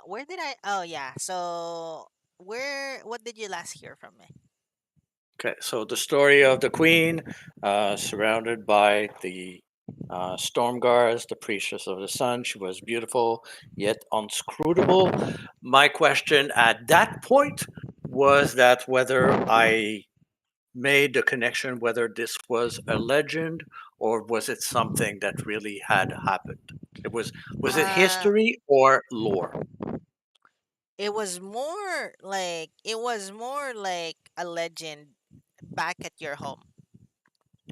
Speaker 1: Where did I? Oh yeah. So What did you last hear from me?
Speaker 3: Okay, so the story of the queen, surrounded by the storm guards, the priestess of the sun. She was beautiful yet unscrutable. My question at that point was that whether I made the connection whether this was a legend or was it something that really had happened. Was it
Speaker 1: Uh,
Speaker 3: history or lore?
Speaker 1: it was more like a legend back at your home.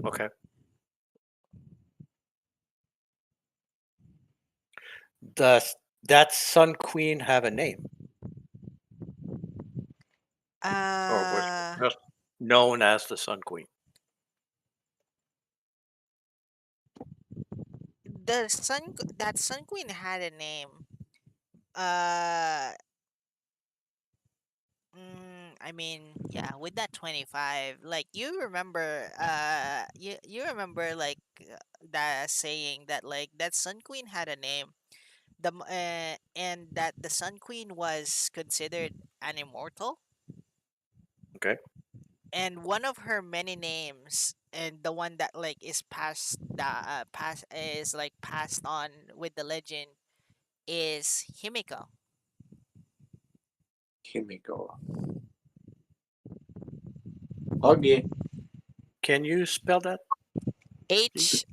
Speaker 3: Okay. Does that sun queen have a name, or was
Speaker 1: Uh,
Speaker 3: she just known as the sun queen?
Speaker 1: that Sun Queen had a name. Uh, I mean, yeah, with that 25, like you remember, you remember like that saying that like that Sun Queen had a name, and that the Sun Queen was considered an immortal,
Speaker 3: Okay.
Speaker 1: and one of her many names, and the one that like is passed on with the legend is Himiko.
Speaker 7: Himiko. Okay.
Speaker 3: Can you spell that?
Speaker 1: Himiko.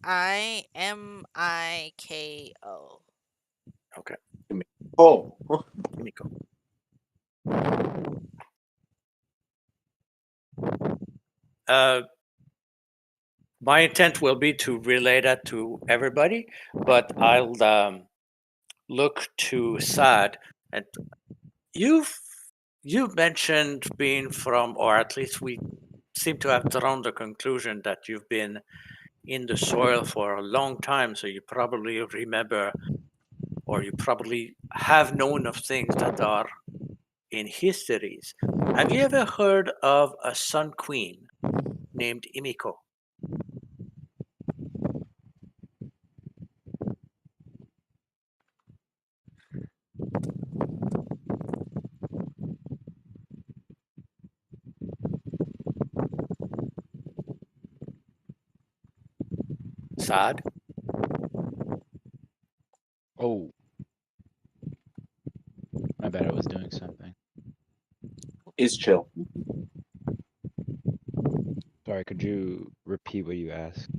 Speaker 3: Okay.
Speaker 7: Oh.
Speaker 3: Himiko. My intent will be to relay that to everybody, but I'll look to Sad. And you've You mentioned being from, or at least we seem to have drawn the conclusion that you've been in the soil for a long time, so you probably remember, or you probably have known of things that are in histories. Have you ever heard of a sun queen named Imiko? Sad?
Speaker 4: Oh, I bet I was doing something.
Speaker 7: Is chill.
Speaker 4: Sorry, could you repeat what you asked?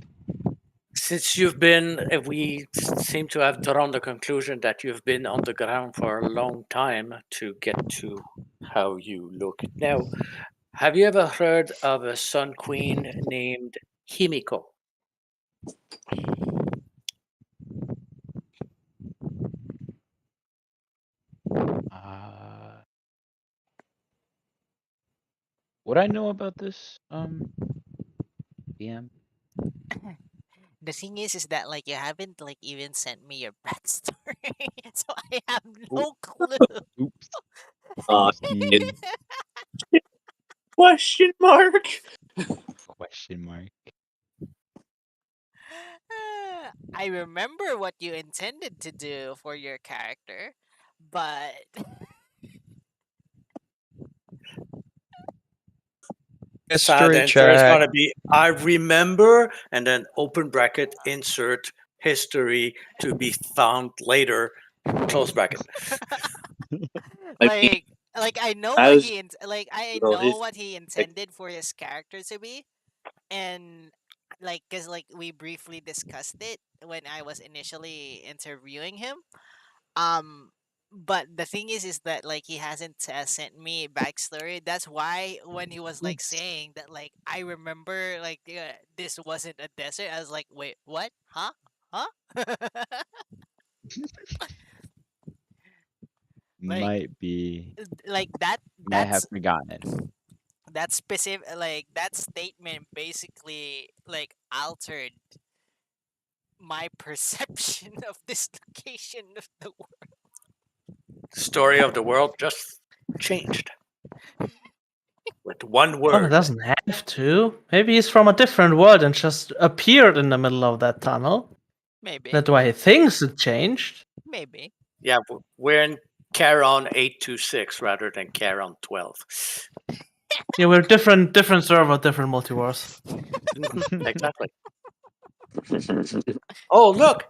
Speaker 3: Since you've been, we seem to have drawn the conclusion that you've been on the ground for a long time to get to how you look now. Have you ever heard of a sun queen named Himiko?
Speaker 4: Uh, what I know about this, DM?
Speaker 1: The thing is that like you haven't like even sent me your backstory, so I have
Speaker 4: Oh,
Speaker 1: no clue.
Speaker 4: oops.
Speaker 7: Uh,
Speaker 4: Oopsies.
Speaker 7: Question mark.
Speaker 4: Question mark.
Speaker 1: I remember what you intended to do for your character, but
Speaker 3: Sad
Speaker 2: History
Speaker 3: answer is
Speaker 2: check.
Speaker 3: going to be I remember, and then open bracket, insert history to be found later, close bracket.
Speaker 7: I mean,
Speaker 1: like I know what
Speaker 7: as
Speaker 1: he like I
Speaker 7: well,
Speaker 1: know
Speaker 7: his
Speaker 1: what he intended for his character to be, and like because like we briefly discussed it when I was initially interviewing him. Um, but the thing is that like he hasn't sent me backstory. That's why when he was like
Speaker 4: Oops.
Speaker 1: saying that like I remember like this wasn't a desert, I was like, wait, what? Huh? Huh? like
Speaker 4: Might be.
Speaker 1: like that
Speaker 4: Might have
Speaker 1: that's
Speaker 4: forgotten.
Speaker 1: that specific like that statement basically like altered my perception of this location of the world.
Speaker 3: Story of the world just changed with one
Speaker 6: Oh, it
Speaker 3: word.
Speaker 6: doesn't have to. Maybe he's from a different world and just appeared in the middle of that tunnel.
Speaker 1: Maybe,
Speaker 6: That's why he thinks it changed.
Speaker 1: maybe.
Speaker 3: Yeah, we're in Caron 826 rather than Caron 12.
Speaker 6: Yeah, we're different server, different multiverse.
Speaker 3: Exactly. Oh, look,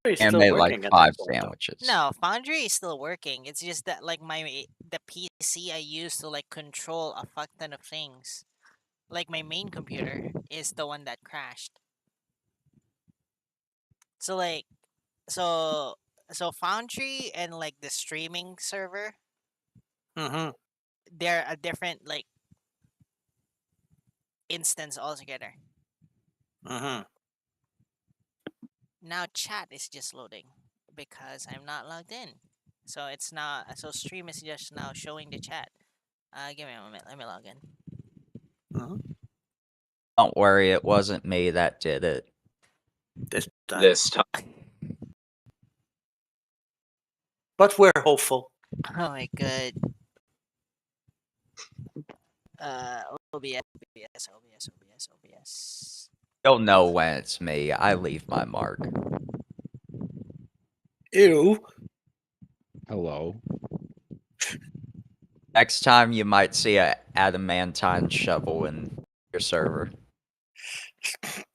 Speaker 3: It's
Speaker 2: And
Speaker 3: still
Speaker 2: made like
Speaker 3: working at
Speaker 2: 5
Speaker 3: this point, though.
Speaker 2: sandwiches.
Speaker 1: No, Foundry is still working. It's just that like the PC I use to like control a fuck ton of things. Like my main computer is the one that crashed. So like so Foundry and like the streaming server,
Speaker 3: Mm-hmm.
Speaker 1: they're a different like instance altogether.
Speaker 3: Mm-hmm.
Speaker 1: Now chat is just loading because I'm not logged in. So it's not so stream is just now showing the chat. Give me a moment, let me log in.
Speaker 3: Mm-hmm.
Speaker 2: Don't worry, it wasn't me that did it.
Speaker 3: This time. But we're hopeful.
Speaker 1: Oh my god. OBS.
Speaker 2: You'll know when it's me. I leave my mark.
Speaker 3: Ew.
Speaker 4: Hello.
Speaker 2: Next time you might see a adamantine shovel in your server.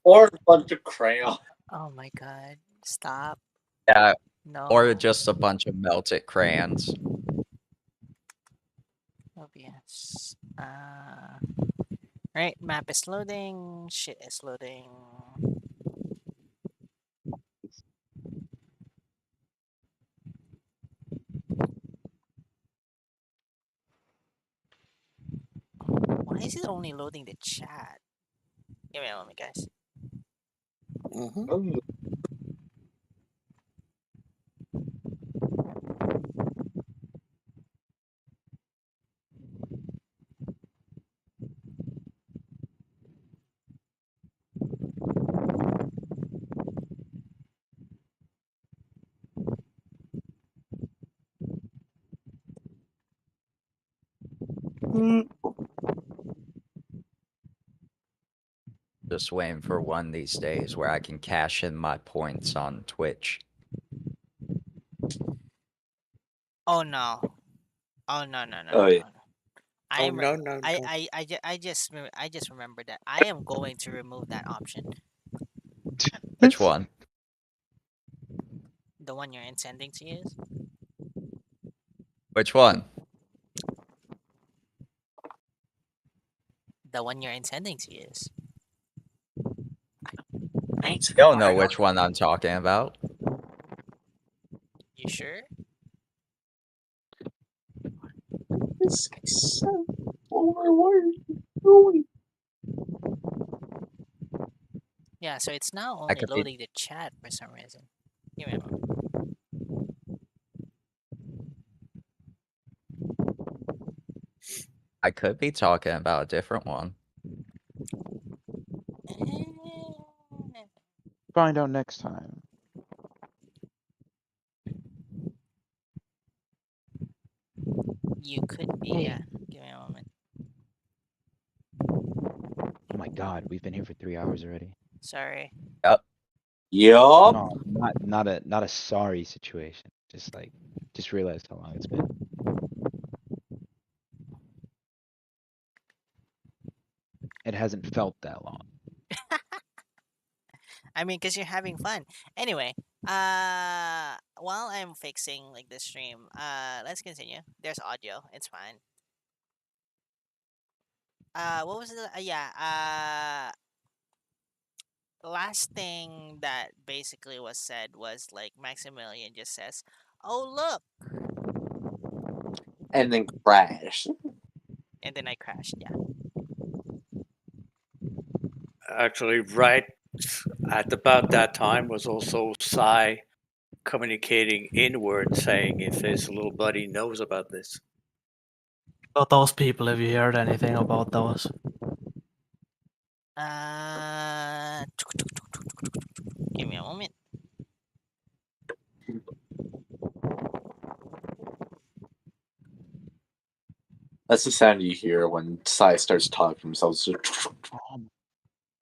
Speaker 7: Or a bunch of crayon.
Speaker 1: Oh my god. Stop.
Speaker 2: Yeah,
Speaker 1: No.
Speaker 2: or just a bunch of melted crayons.
Speaker 1: OBS. Right, map is loading. Shit is loading. Why is it only loading the chat? Give me a moment, guys.
Speaker 3: Mm-hmm.
Speaker 2: Just waiting for one of these days where I can cash in my points on Twitch.
Speaker 1: Oh no. Oh no.
Speaker 7: Oh, yeah.
Speaker 3: Oh no, no, no.
Speaker 1: I just remembered that I am going to remove that option.
Speaker 2: Which one?
Speaker 1: The one you're intending to use.
Speaker 2: Which one?
Speaker 1: The one you're intending to use.
Speaker 2: You don't know which one I'm talking about.
Speaker 1: You sure?
Speaker 7: This is so overwhelming. Doing.
Speaker 1: Yeah, so it's now
Speaker 2: I
Speaker 1: only
Speaker 2: could be
Speaker 1: loading the chat for some reason. Give me a moment.
Speaker 2: talking about a different one.
Speaker 4: Find out next time.
Speaker 1: You could be,
Speaker 4: Hey.
Speaker 1: yeah. Give me a moment.
Speaker 4: Oh my god, we've been here for 3 hours already.
Speaker 1: Sorry.
Speaker 7: Yup.
Speaker 4: No, not a sorry situation. Just realized how long it's been. It hasn't felt that long.
Speaker 1: I mean, because you're having fun. Anyway, while I'm fixing like the stream, let's continue. There's audio. It's fine. What was the? Last thing that basically was said was like Maximilian just says, "Oh look,"
Speaker 7: And then crash.
Speaker 1: and then I crashed. Yeah.
Speaker 3: Actually, right at about that time was also Psy communicating inward, saying if his little buddy knows about this.
Speaker 6: About those people, have you heard anything about those?
Speaker 1: Give me a moment.
Speaker 7: That's the sound you hear when Sai starts talking to himself.
Speaker 4: Oh, my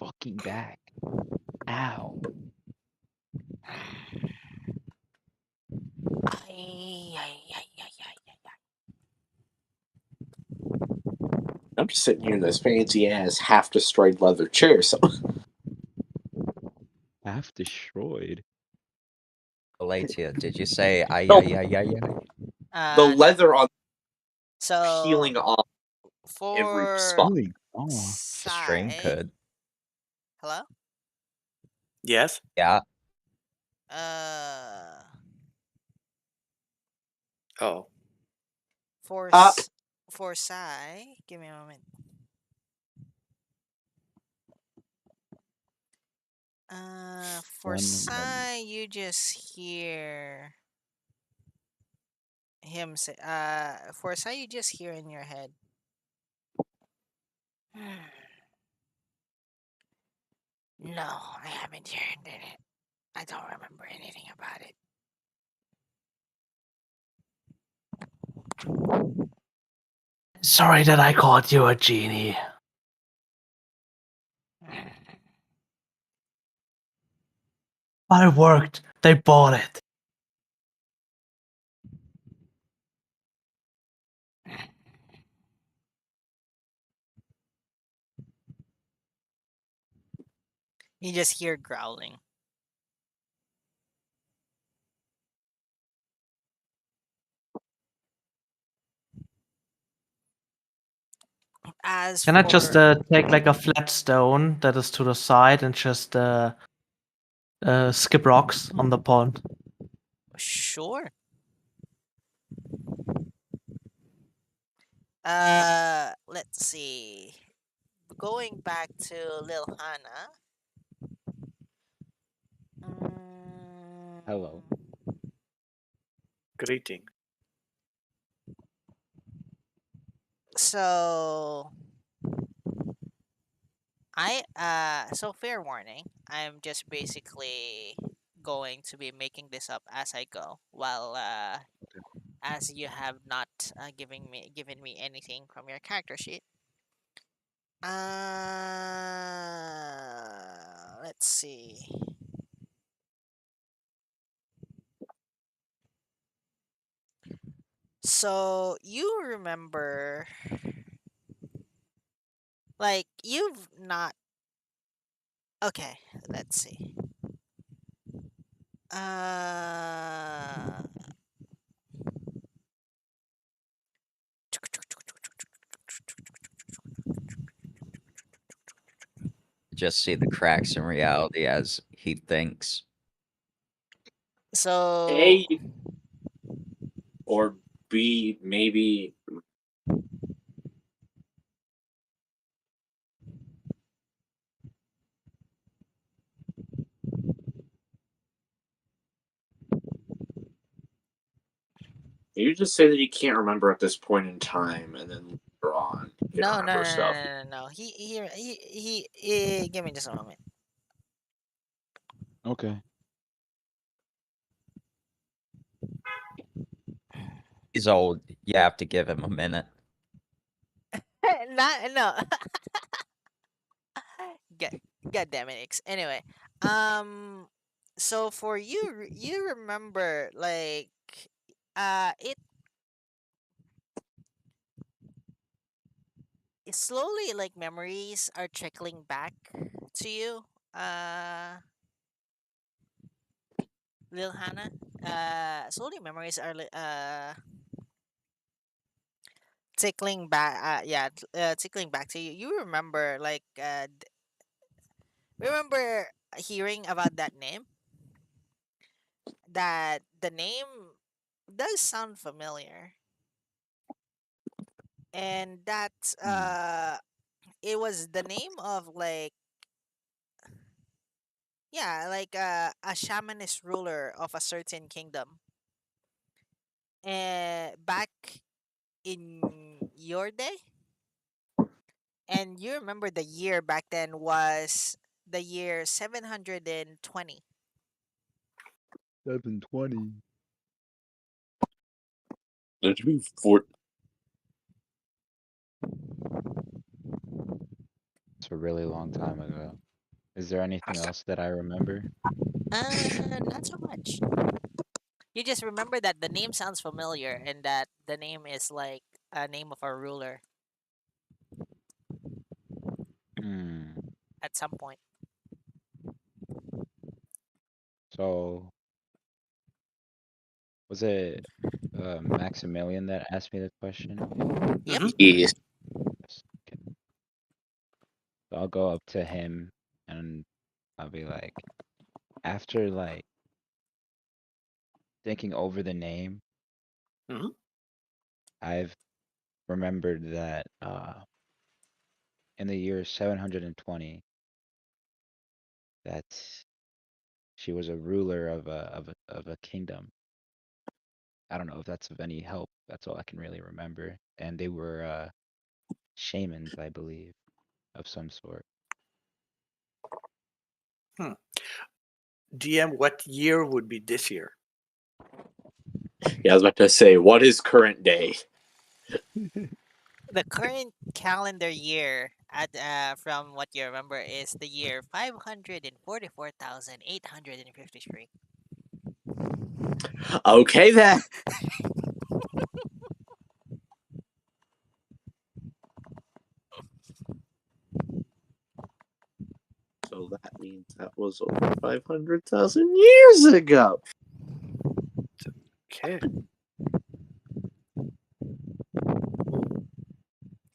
Speaker 4: fucking back. Ow.
Speaker 7: I'm just sitting here in this fancy ass half destroyed leather chair. So
Speaker 4: Half destroyed.
Speaker 2: Aleytia, did you say ay
Speaker 7: No.
Speaker 2: ay ay ay ay?
Speaker 7: The
Speaker 1: No.
Speaker 7: leather on
Speaker 1: So
Speaker 7: peeling off every
Speaker 1: for
Speaker 7: spot.
Speaker 4: Really? Oh,
Speaker 2: The stream
Speaker 1: Sai,
Speaker 2: could.
Speaker 1: hello.
Speaker 3: Yes.
Speaker 2: Yeah.
Speaker 1: Uh,
Speaker 3: Oh.
Speaker 1: for
Speaker 7: Uh,
Speaker 1: for Sai, give me a moment. For
Speaker 4: one
Speaker 1: Sai, you just hear him say. For Sai, you just hear in your head. No, I haven't heard it. I don't remember anything about it.
Speaker 6: Sorry that I called you a genie. I worked. They bought it.
Speaker 1: You just hear growling. As
Speaker 6: Can I just
Speaker 1: for
Speaker 6: take like a flat stone that is to the side and just skip rocks on the pond?
Speaker 1: sure. Let's see. Going back to Lil Hannah.
Speaker 4: hello.
Speaker 3: Greeting.
Speaker 1: So so fair warning. I'm just basically going to be making this up as I go, while as you have not given me anything from your character sheet. Let's see. So you remember, like you've not. Okay, let's see. Uh,
Speaker 2: Just see the cracks in reality as he thinks.
Speaker 1: so
Speaker 7: A or B, maybe. You just say that you can't remember at this point in time, and then later on you can
Speaker 1: no, no, no,
Speaker 7: remember
Speaker 1: no,
Speaker 7: stuff.
Speaker 1: no, no, no. He. Give me just a moment.
Speaker 4: Okay.
Speaker 2: He's old. You have to give him a minute.
Speaker 1: Not no. God, God damn it, Ix. Anyway, um, so for you, you remember like, it slowly like memories are trickling back to you. Lil Hannah. Slowly memories are tickling back. Tickling back to you. You remember like remember hearing about that name. That the name does sound familiar, and that
Speaker 4: Hmm.
Speaker 1: it was the name of like, yeah, like a shamanist ruler of a certain kingdom. And back in your day, and you remember the year back then was the year 720.
Speaker 4: 720.
Speaker 7: That should be 4.
Speaker 4: It's a really long time ago. Is there anything else that I remember?
Speaker 1: Not so much. You just remember that the name sounds familiar and that the name is like a name of a ruler
Speaker 4: Hmm.
Speaker 1: at some point.
Speaker 4: So Was it Maximilian that asked me the question?
Speaker 1: Yep.
Speaker 3: Mhm.
Speaker 7: Yes.
Speaker 4: Yes. Okay. So I'll go up to him and I'll be like, after like thinking over the name,
Speaker 3: Mhm.
Speaker 4: I've remembered that in the year 720 that she was a ruler of a kingdom. I don't know if that's of any help. That's all I can really remember. And they were shamans, I believe, of some sort.
Speaker 3: DM, what year would be this year?
Speaker 7: Yeah, I was about to say, what is current day?
Speaker 1: The current calendar year at from what you remember is the year 544,853.
Speaker 7: Okay, then. So that means that was over 500,000 years ago.
Speaker 3: Okay.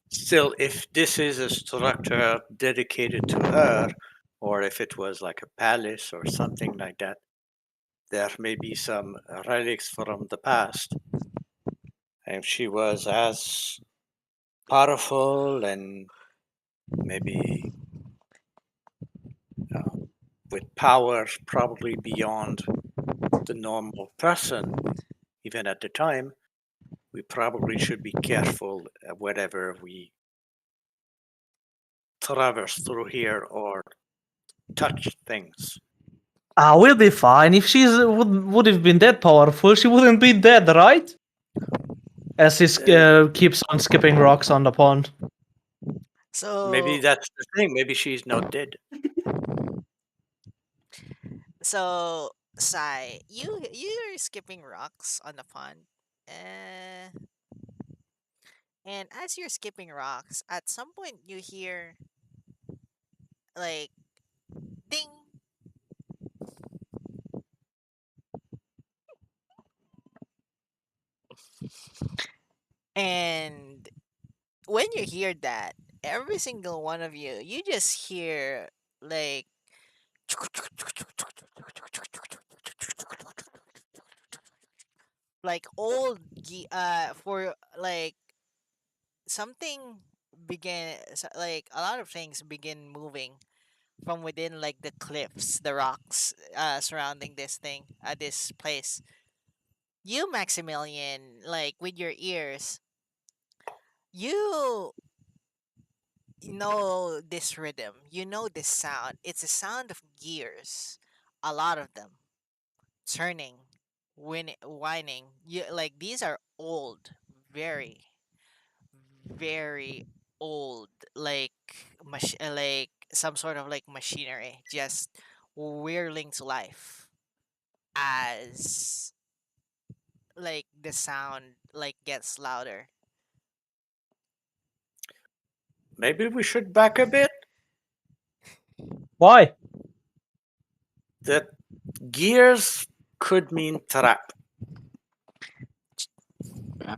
Speaker 3: Still, if this is a structure dedicated to her, or if it was like a palace or something like that, there may be some relics from the past. And she was as powerful and maybe with powers probably beyond the normal person, even at the time, we probably should be careful wherever we traverse through here or touch things.
Speaker 6: We'll be fine. If she would have been that powerful, she wouldn't be dead, right? As he keeps on skipping rocks on the pond.
Speaker 3: Maybe
Speaker 1: So
Speaker 3: that's the thing. Maybe she's not dead.
Speaker 1: so Sai, you're skipping rocks on the pond. Uh, and as you're skipping rocks, at some point you hear like ding, and when you hear that, every single one of you, you just hear like old for like something like a lot of things begin moving from within like the cliffs, the rocks surrounding this thing, this place. You, Maximilian, like with your ears, you know this rhythm, you know this sound. It's a sound of gears, a lot of them turning, whining. You like these are old, very, very old, like like some sort of like machinery, just whirling to life as like the sound like gets louder.
Speaker 3: Maybe we should back a bit.
Speaker 6: Why?
Speaker 3: That gears could mean trap.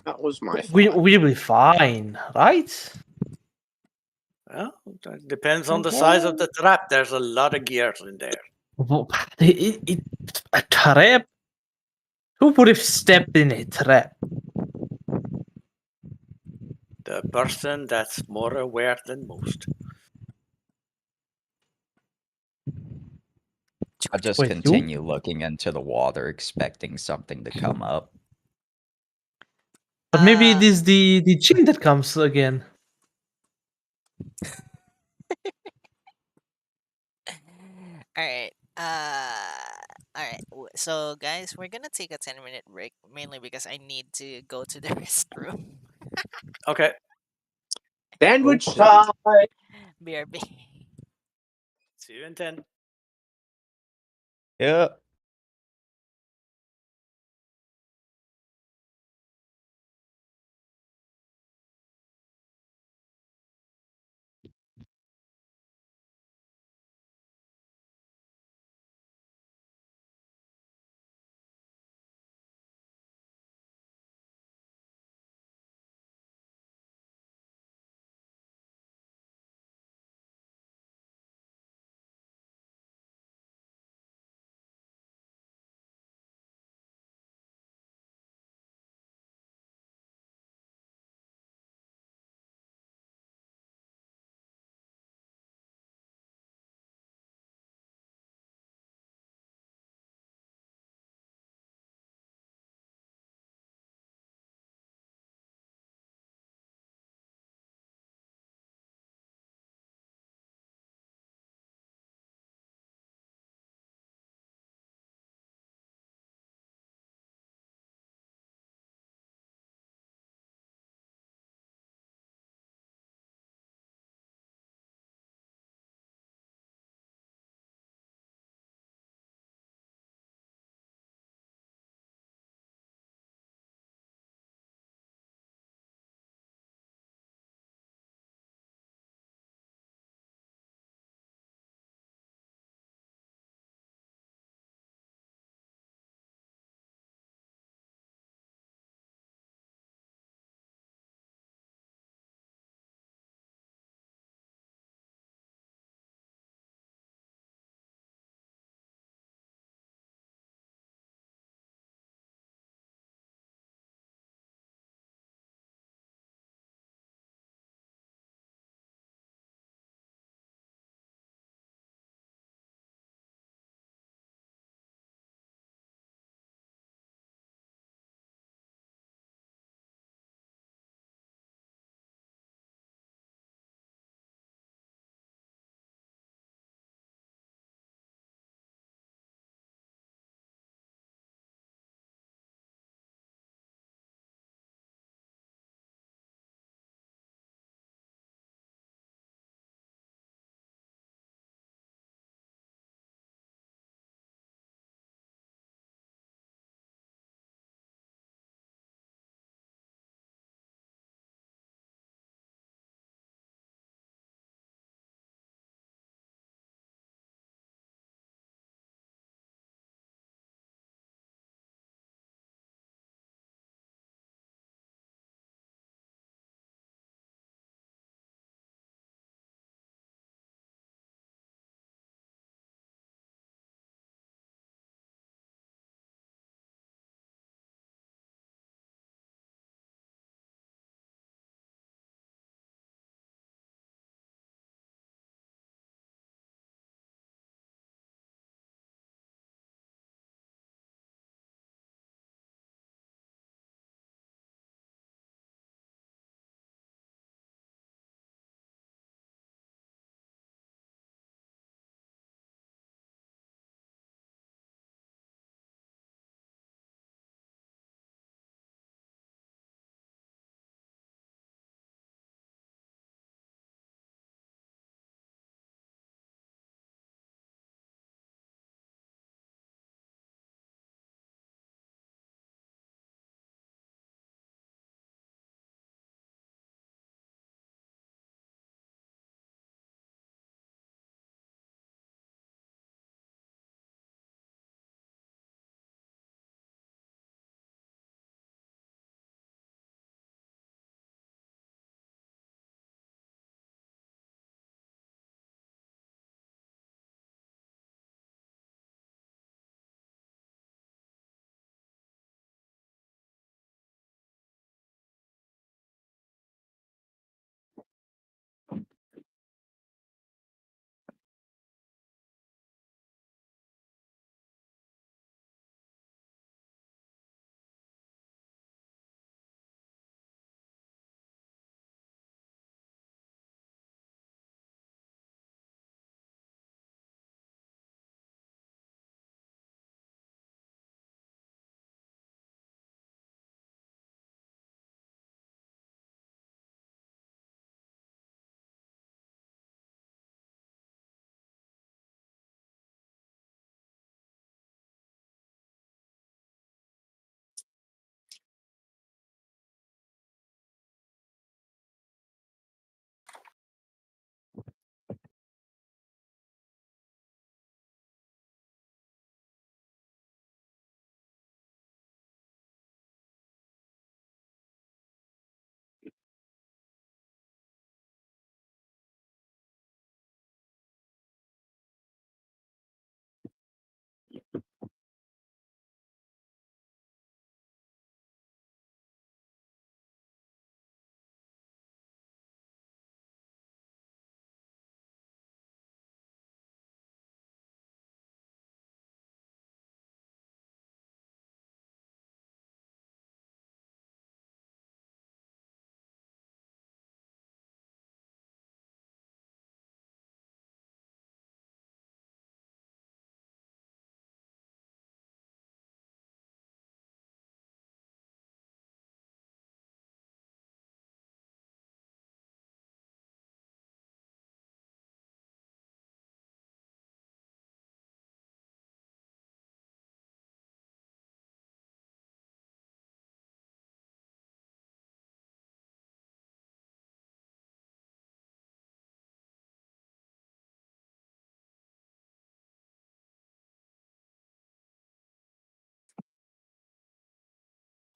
Speaker 7: That was my thought.
Speaker 6: We'll be fine, right?
Speaker 3: Well, that depends on the size of the trap. There's a lot of gears in there.
Speaker 6: A trap? Who would have stepped in a trap?
Speaker 3: The person that's more aware than most.
Speaker 2: I just
Speaker 6: Wait, you?
Speaker 2: continue looking into the water, expecting something to come up.
Speaker 6: But maybe
Speaker 1: Uh,
Speaker 6: it is the chin that comes again.
Speaker 1: all right. All right. So, guys, we're gonna take a 10-minute break, mainly because I need to go to the restroom.
Speaker 3: Okay.
Speaker 7: Sandwich
Speaker 3: Okay.
Speaker 7: time!
Speaker 1: BRB.
Speaker 3: See you in 10.
Speaker 2: Yeah.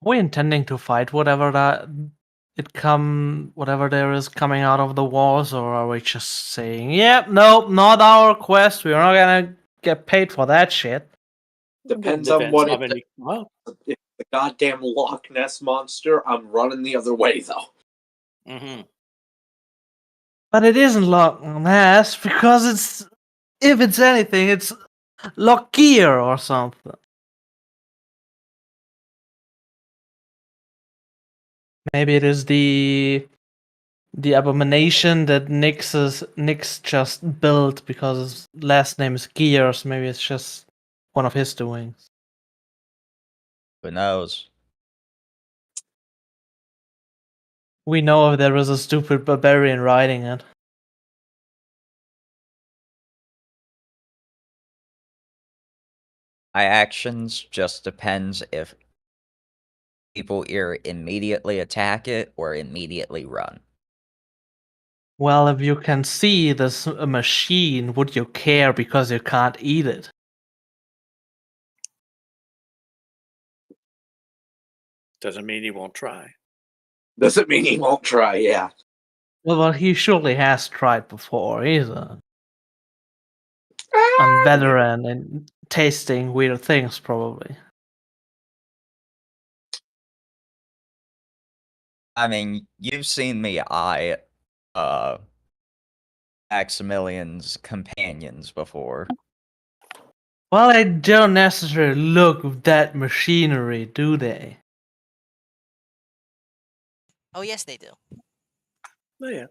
Speaker 6: we intending to fight whatever whatever there is coming out of the walls, or are we just saying, "Yep, nope, not our quest. We're not gonna get paid for that shit."
Speaker 7: Depends on what
Speaker 3: how
Speaker 7: it
Speaker 3: many. Well,
Speaker 7: if the goddamn Loch Ness monster. I'm running the other way though.
Speaker 3: hmm
Speaker 6: But it isn't Loch Ness because if it's anything, it's Lockgear or something. Maybe it is the abomination that Nyx just built because his last name is Gears. Maybe it's just one of his doings.
Speaker 2: Who knows?
Speaker 6: We know if there is a stupid barbarian riding it.
Speaker 2: My actions just depends if people either immediately attack it or immediately run.
Speaker 6: Well, if you can see this machine, would you care because you can't eat it?
Speaker 3: doesn't mean he won't try.
Speaker 7: Doesn't mean he won't try. Yeah.
Speaker 6: Well, he surely has tried before. He's a
Speaker 7: Ah,
Speaker 6: veteran in tasting weird things, probably.
Speaker 2: I mean, you've seen me eye Maximilian's companions before.
Speaker 6: Well, they don't necessarily look with that machinery, do they?
Speaker 1: Oh yes, they do.
Speaker 3: Oh, yeah.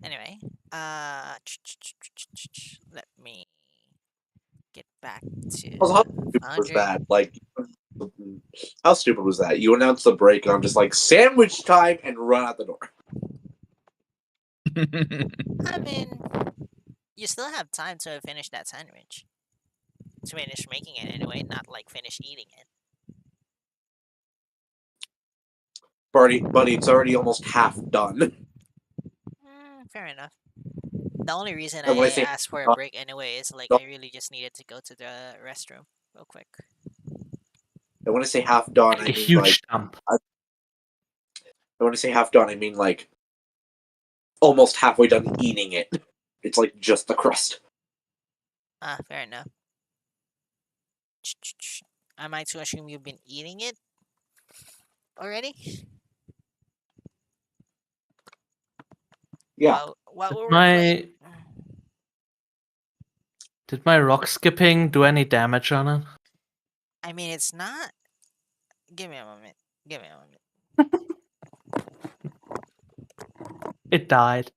Speaker 1: Anyway, let me get back to
Speaker 7: How stupid was
Speaker 1: Foundry.
Speaker 7: that? Like, how stupid was that? You announce the break, and I'm just like, sandwich time, and run out the door.
Speaker 1: I mean, you still have time to finish that sandwich. To finish making it anyway, not like finish eating it.
Speaker 7: Buddy, it's already almost half done.
Speaker 1: Fair enough. The only reason
Speaker 7: And when I
Speaker 1: I
Speaker 7: say
Speaker 1: asked for a
Speaker 7: done,
Speaker 1: break anyway is like
Speaker 7: no.
Speaker 1: I really just needed to go to the restroom real quick.
Speaker 7: And when I say half done,
Speaker 6: Like
Speaker 7: I
Speaker 6: a
Speaker 7: mean
Speaker 6: huge
Speaker 7: like.
Speaker 6: dump.
Speaker 7: And when I say half done, I mean like almost halfway done eating it. It's like just the crust.
Speaker 1: Fair enough. Am I to assume you've been eating it already?
Speaker 7: Yeah.
Speaker 1: While we were playing.
Speaker 6: Did my rock skipping do any damage on it?
Speaker 1: I mean, it's not. Give me a moment. Give me a moment.
Speaker 6: It died.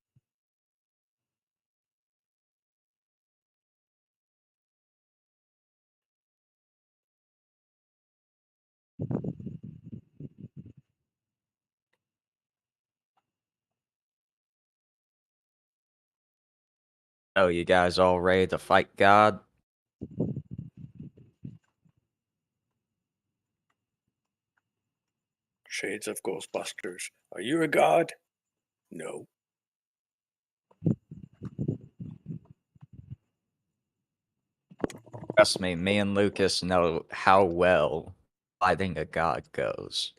Speaker 2: Oh, you guys all ready to fight God?
Speaker 3: Shades of Ghostbusters. Are you a god? No.
Speaker 2: Trust me and Lucas know how well fighting a god goes.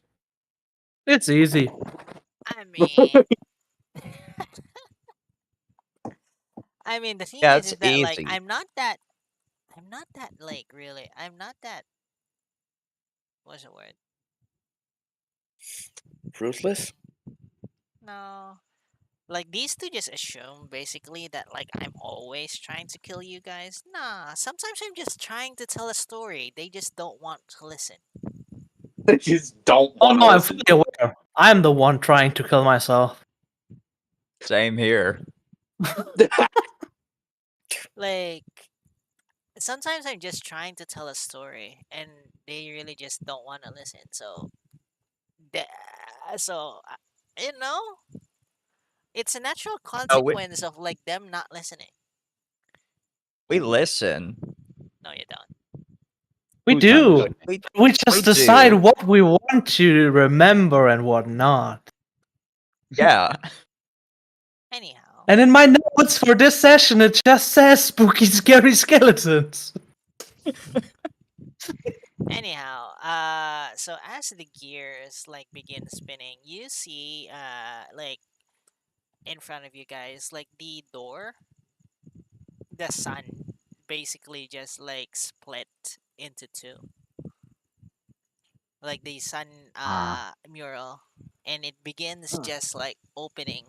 Speaker 6: It's easy.
Speaker 1: I mean, the thing
Speaker 2: Yeah,
Speaker 1: is
Speaker 2: it's
Speaker 1: that like
Speaker 2: easy.
Speaker 1: I'm not that like really. I'm not that. What's the word?
Speaker 3: Ruthless?
Speaker 1: No. Like these two just assume basically that like I'm always trying to kill you guys. Nah, sometimes I'm just trying to tell a story. They just don't want to listen.
Speaker 7: They just don't
Speaker 6: Oh
Speaker 7: want
Speaker 6: no,
Speaker 7: to
Speaker 6: I'm
Speaker 7: listen.
Speaker 6: fully aware. I'm the one trying to kill myself.
Speaker 2: Same here.
Speaker 1: Like sometimes I'm just trying to tell a story and they really just don't want to listen. So tha- so you know, it's a natural
Speaker 2: Oh,
Speaker 1: consequence of like them not listening.
Speaker 2: we listen.
Speaker 1: No, you don't.
Speaker 6: We
Speaker 2: Who's not
Speaker 6: do.
Speaker 2: listening?
Speaker 6: We just decide
Speaker 2: do.
Speaker 6: what we want to remember and what not.
Speaker 2: Yeah.
Speaker 1: Anyhow,
Speaker 6: And in my notes for this session, it just says spooky, scary skeletons.
Speaker 1: Anyhow, so as the gears like begin spinning, you see like in front of you guys like the door, the sun basically just like split into two, like the sun
Speaker 5: Ah,
Speaker 1: mural, and it begins
Speaker 7: Huh.
Speaker 1: just like opening,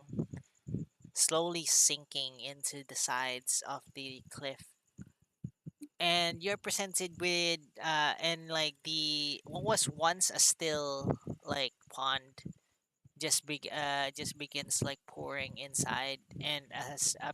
Speaker 1: slowly sinking into the sides of the cliff. And you're presented with and like the what was once a still like pond just begins like pouring inside, and as a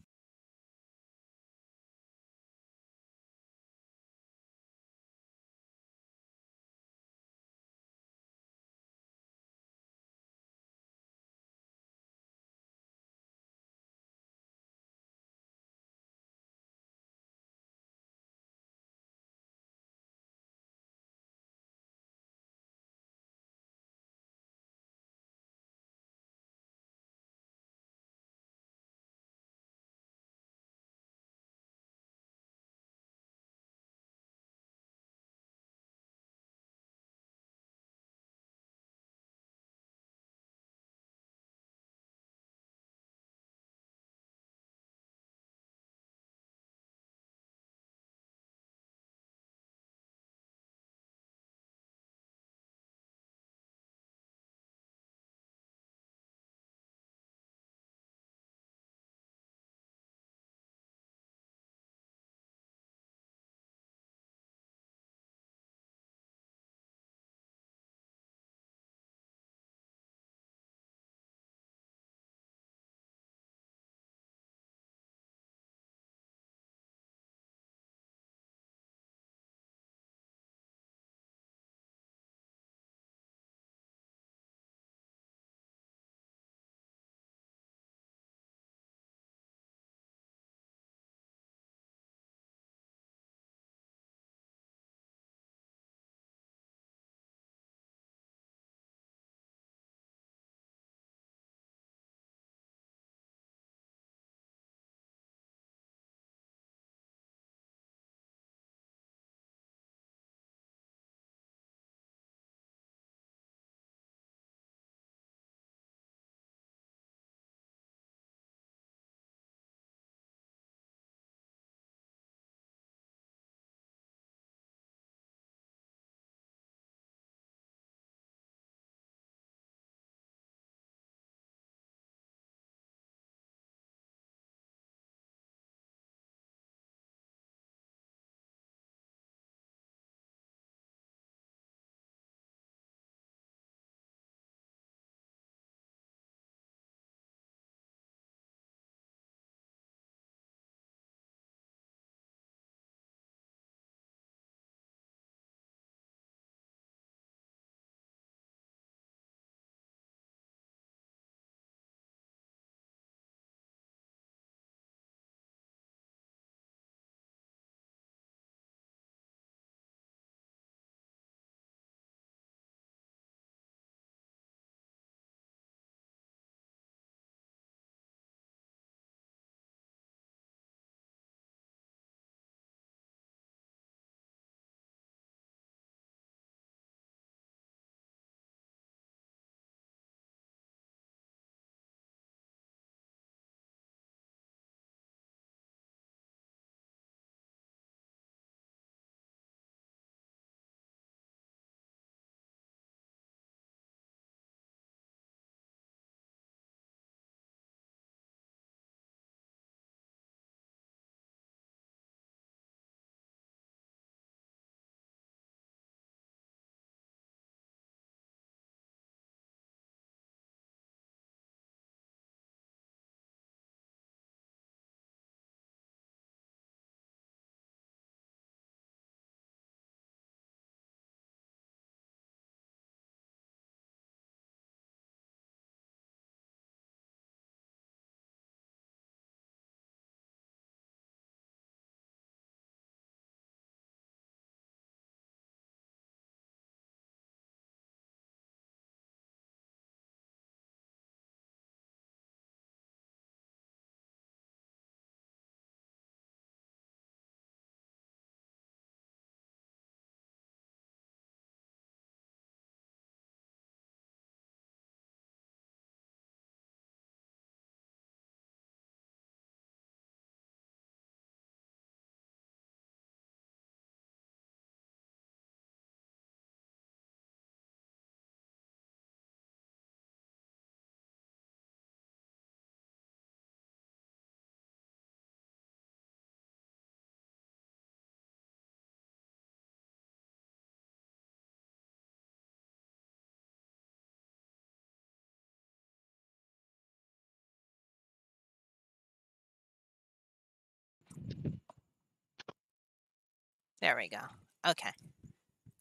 Speaker 1: There we go. Okay.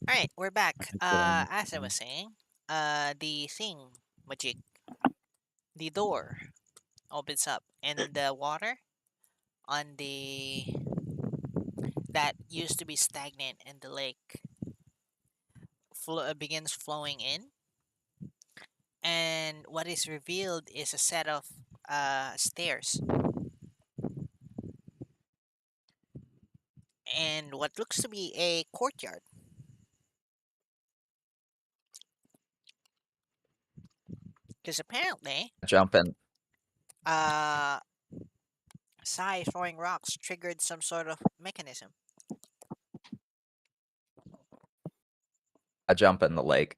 Speaker 1: All right, we're back.
Speaker 4: That's what I
Speaker 1: As I
Speaker 4: need.
Speaker 1: was saying, the thing, Majig, the door opens up, and the water on the that used to be stagnant in the lake begins flowing in, and what is revealed is a set of stairs and what looks to be a courtyard. Because apparently,
Speaker 2: Jump in.
Speaker 1: uh, Sai throwing rocks triggered some sort of mechanism.
Speaker 2: I jump in the lake.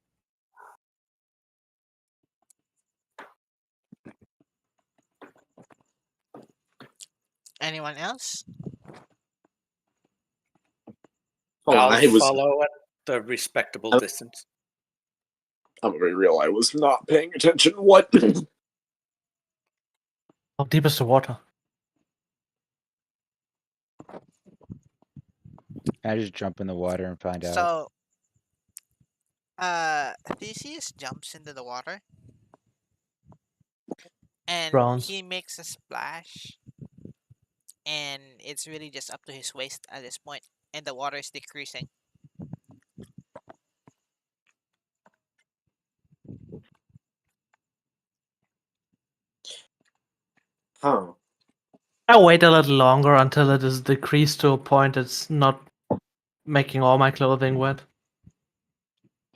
Speaker 1: Anyone else?
Speaker 7: Hold on,
Speaker 3: I'll
Speaker 7: I was.
Speaker 3: follow at the respectable
Speaker 7: Oh.
Speaker 3: distance.
Speaker 7: I'm very real. I was not paying attention. What?
Speaker 6: How deep is the water?
Speaker 4: I just jump in the water and find out.
Speaker 1: So, Theseus jumps into the water and
Speaker 6: Drowns.
Speaker 1: he makes a splash, and it's really just up to his waist at this point, and the water is decreasing.
Speaker 7: Huh.
Speaker 6: I wait a little longer until it is decreased to a point it's not making all my clothing wet.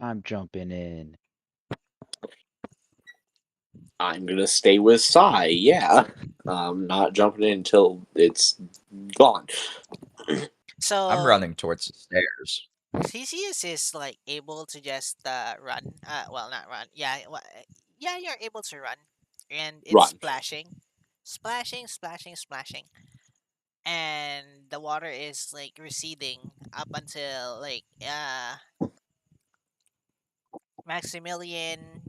Speaker 4: I'm jumping in.
Speaker 7: I'm gonna stay with Sai. Yeah. Not jumping in until it's gone.
Speaker 1: So
Speaker 2: I'm running towards the stairs.
Speaker 1: Theseus is like able to just run. Well, not run. Yeah, yeah, you're able to run, and it's
Speaker 7: Run.
Speaker 1: splashing, splashing, splashing, splashing, and the water is like receding up until like Maximilian,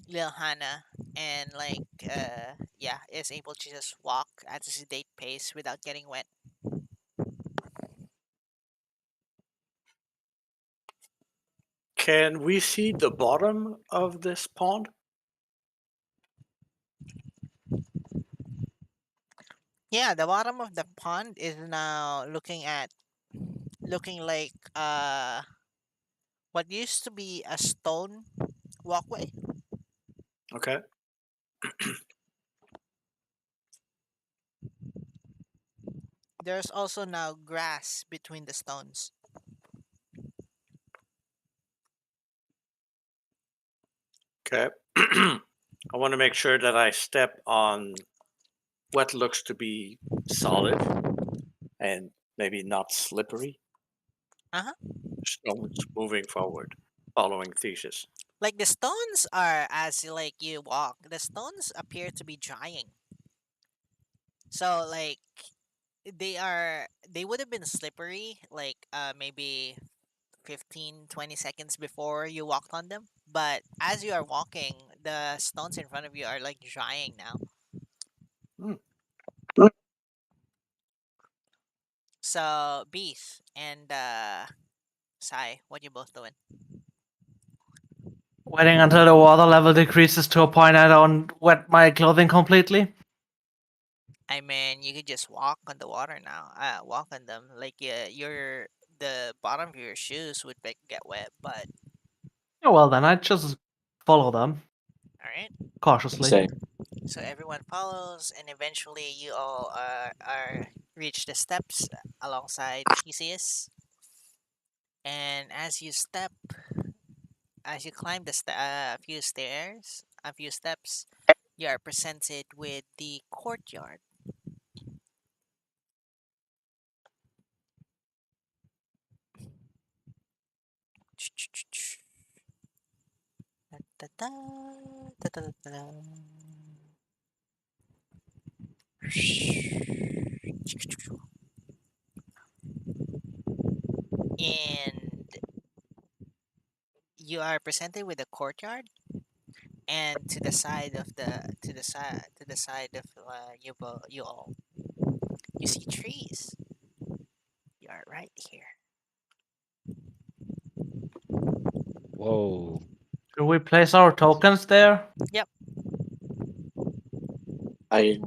Speaker 1: Lil Hannah, and like yeah, is able to just walk at a sedate pace without getting wet.
Speaker 3: Can we see the bottom of this pond?
Speaker 1: Yeah, the bottom of the pond is now looking like what used to be a stone walkway.
Speaker 3: Okay.
Speaker 1: There's also now grass between the stones.
Speaker 3: Okay. I want to make sure that I step on what looks to be solid and maybe not slippery.
Speaker 1: Uh-huh.
Speaker 3: Stones moving forward, following Theseus.
Speaker 1: Like the stones are as like you walk, the stones appear to be drying. So like they would have been slippery like maybe 15-20 seconds before you walked on them, but as you are walking, the stones in front of you are like drying now.
Speaker 3: Hmm.
Speaker 1: So Beast and Sai, what you both doing?
Speaker 6: Waiting until the water level decreases to a point I don't wet my clothing completely.
Speaker 1: I mean, you could just walk on the water now. Walk on them like your the bottom of your shoes would get wet, but
Speaker 6: Yeah, well then I just follow them
Speaker 1: all right.
Speaker 6: cautiously.
Speaker 7: Say.
Speaker 1: So everyone follows, and eventually you all are reach the steps alongside Theseus. And as you climb a few steps, you are presented with the courtyard. Da-da-da, da-da-da-da. And you are presented with a courtyard, and to the side of You see trees. You are right here.
Speaker 4: Whoa.
Speaker 6: Do we place our tokens there?
Speaker 7: I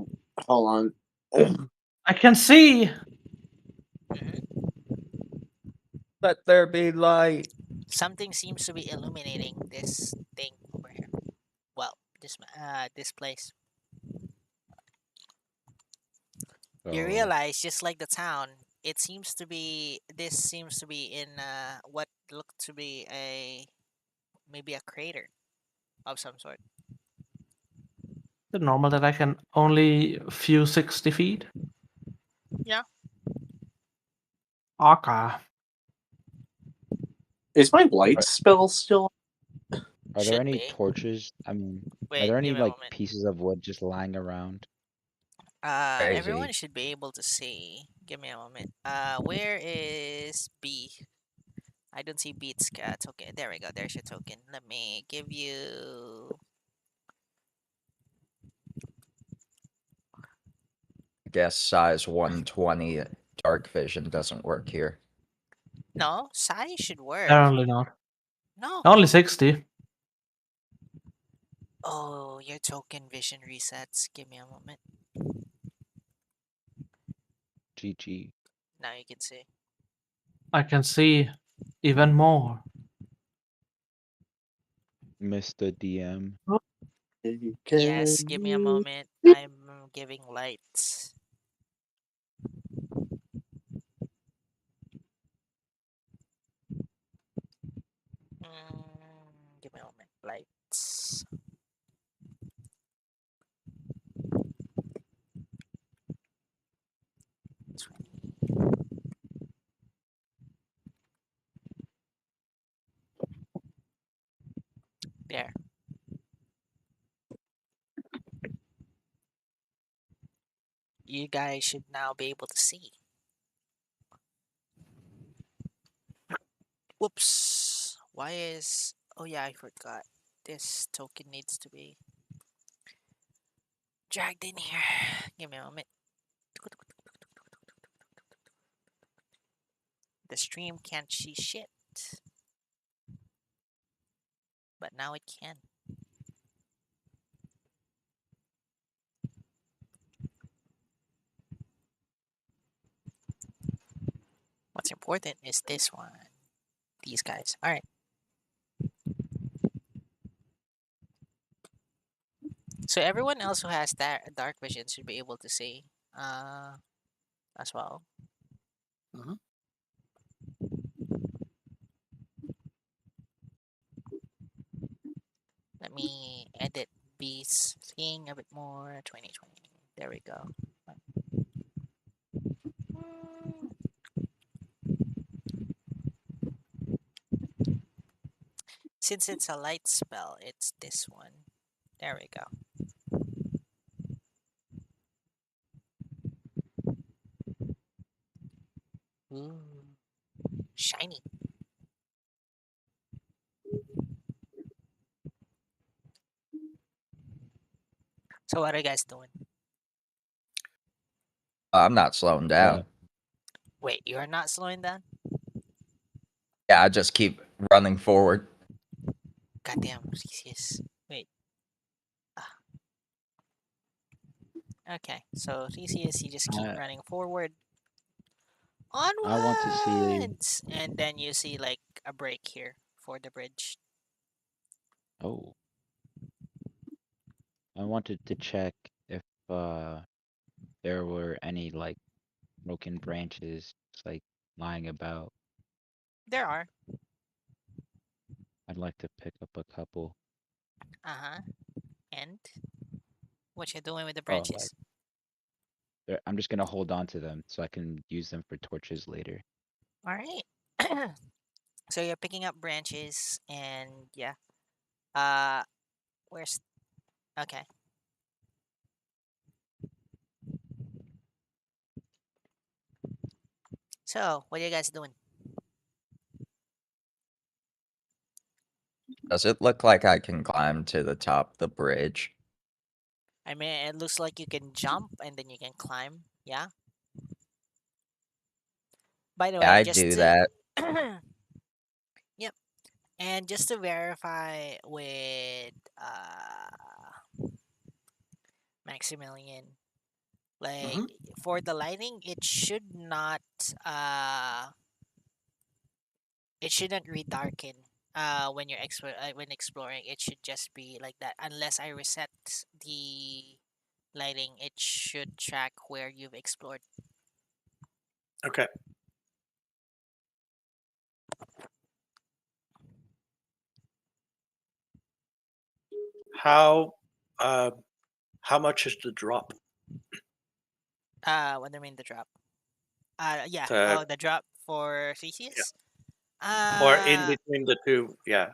Speaker 7: hold on.
Speaker 6: I can see.
Speaker 1: Mhm.
Speaker 2: Let there be light.
Speaker 1: Something seems to be illuminating this thing over here. Well, this place. You
Speaker 4: Oh.
Speaker 1: realize, just like the town, it seems to be. This seems to be in what looked to be maybe a crater of some sort.
Speaker 6: Is it normal that I can only view 60 feet?
Speaker 1: Yeah.
Speaker 6: Okay.
Speaker 7: Is my light spell still?
Speaker 4: Are there
Speaker 1: Should
Speaker 4: any
Speaker 1: be.
Speaker 4: torches? I mean, are
Speaker 1: Wait,
Speaker 4: there any
Speaker 1: give me a
Speaker 4: like
Speaker 1: moment.
Speaker 4: pieces of wood just lying around?
Speaker 1: Everyone
Speaker 2: Crazy.
Speaker 1: should be able to see. Give me a moment. Where is B? I don't see Beat's token. There we go. There's your token. Let me give you.
Speaker 2: I guess size 120 dark vision doesn't work here.
Speaker 1: No, Sai should work.
Speaker 6: Apparently not.
Speaker 1: No.
Speaker 6: Only 60.
Speaker 1: Oh, your token vision resets. Give me a moment.
Speaker 4: GG.
Speaker 1: Now you can see.
Speaker 6: I can see even more.
Speaker 4: Mr. DM.
Speaker 1: Yes, give me a moment. I'm giving lights. Give me a moment. Lights. There. You guys should now be able to see. Whoops. Why is... Oh yeah, I forgot. This token needs to be dragged in here. Give me a moment. The stream can't see shit. But now it can. What's important is this one. These guys. Alright. So everyone else who has that dark vision should be able to see as well.
Speaker 3: Mhm.
Speaker 1: Let me edit B's thing a bit more. 2020. There we go. Since it's a light spell, it's this one. There we go. Ooh, shiny. So what are you guys doing?
Speaker 2: I'm not slowing down.
Speaker 1: Wait, you're not slowing down?
Speaker 2: Yeah, I just keep running forward.
Speaker 1: Goddamn, Theseus. Wait. Ah. Okay, so Theseus, you just keep
Speaker 4: I
Speaker 1: running forward.
Speaker 4: I want to see.
Speaker 1: Onwards! And then you see like a break here for the bridge.
Speaker 4: Oh, I wanted to check if there were any like broken branches just, like lying about.
Speaker 1: There are.
Speaker 4: I'd like to pick up a couple.
Speaker 1: Uh-huh. And what you doing with the
Speaker 4: Oh, like
Speaker 1: branches?
Speaker 4: I'm just gonna hold on to them so I can use them for torches later.
Speaker 1: Alright. So you're picking up branches and yeah. Uh where's okay. So what are you guys doing?
Speaker 2: Does it look like I can climb to the top of the bridge?
Speaker 1: I mean, it looks like you can jump and then you can climb. Yeah. By the
Speaker 2: Yeah,
Speaker 1: way,
Speaker 2: I
Speaker 1: just
Speaker 2: do
Speaker 1: to
Speaker 2: that.
Speaker 1: yep, and just to verify with Maximilian, like
Speaker 3: Mhm.
Speaker 1: for the lighting, uh it shouldn't redarken when you're when exploring. It should just be like that unless I reset the lighting. It should track where you've explored.
Speaker 3: Okay. How uh, how much is the drop?
Speaker 1: What do you mean the drop? Yeah.
Speaker 3: The
Speaker 1: Oh, the drop for
Speaker 3: yeah,
Speaker 1: Theseus.
Speaker 3: or in
Speaker 1: Uh,
Speaker 3: between the two? Yeah.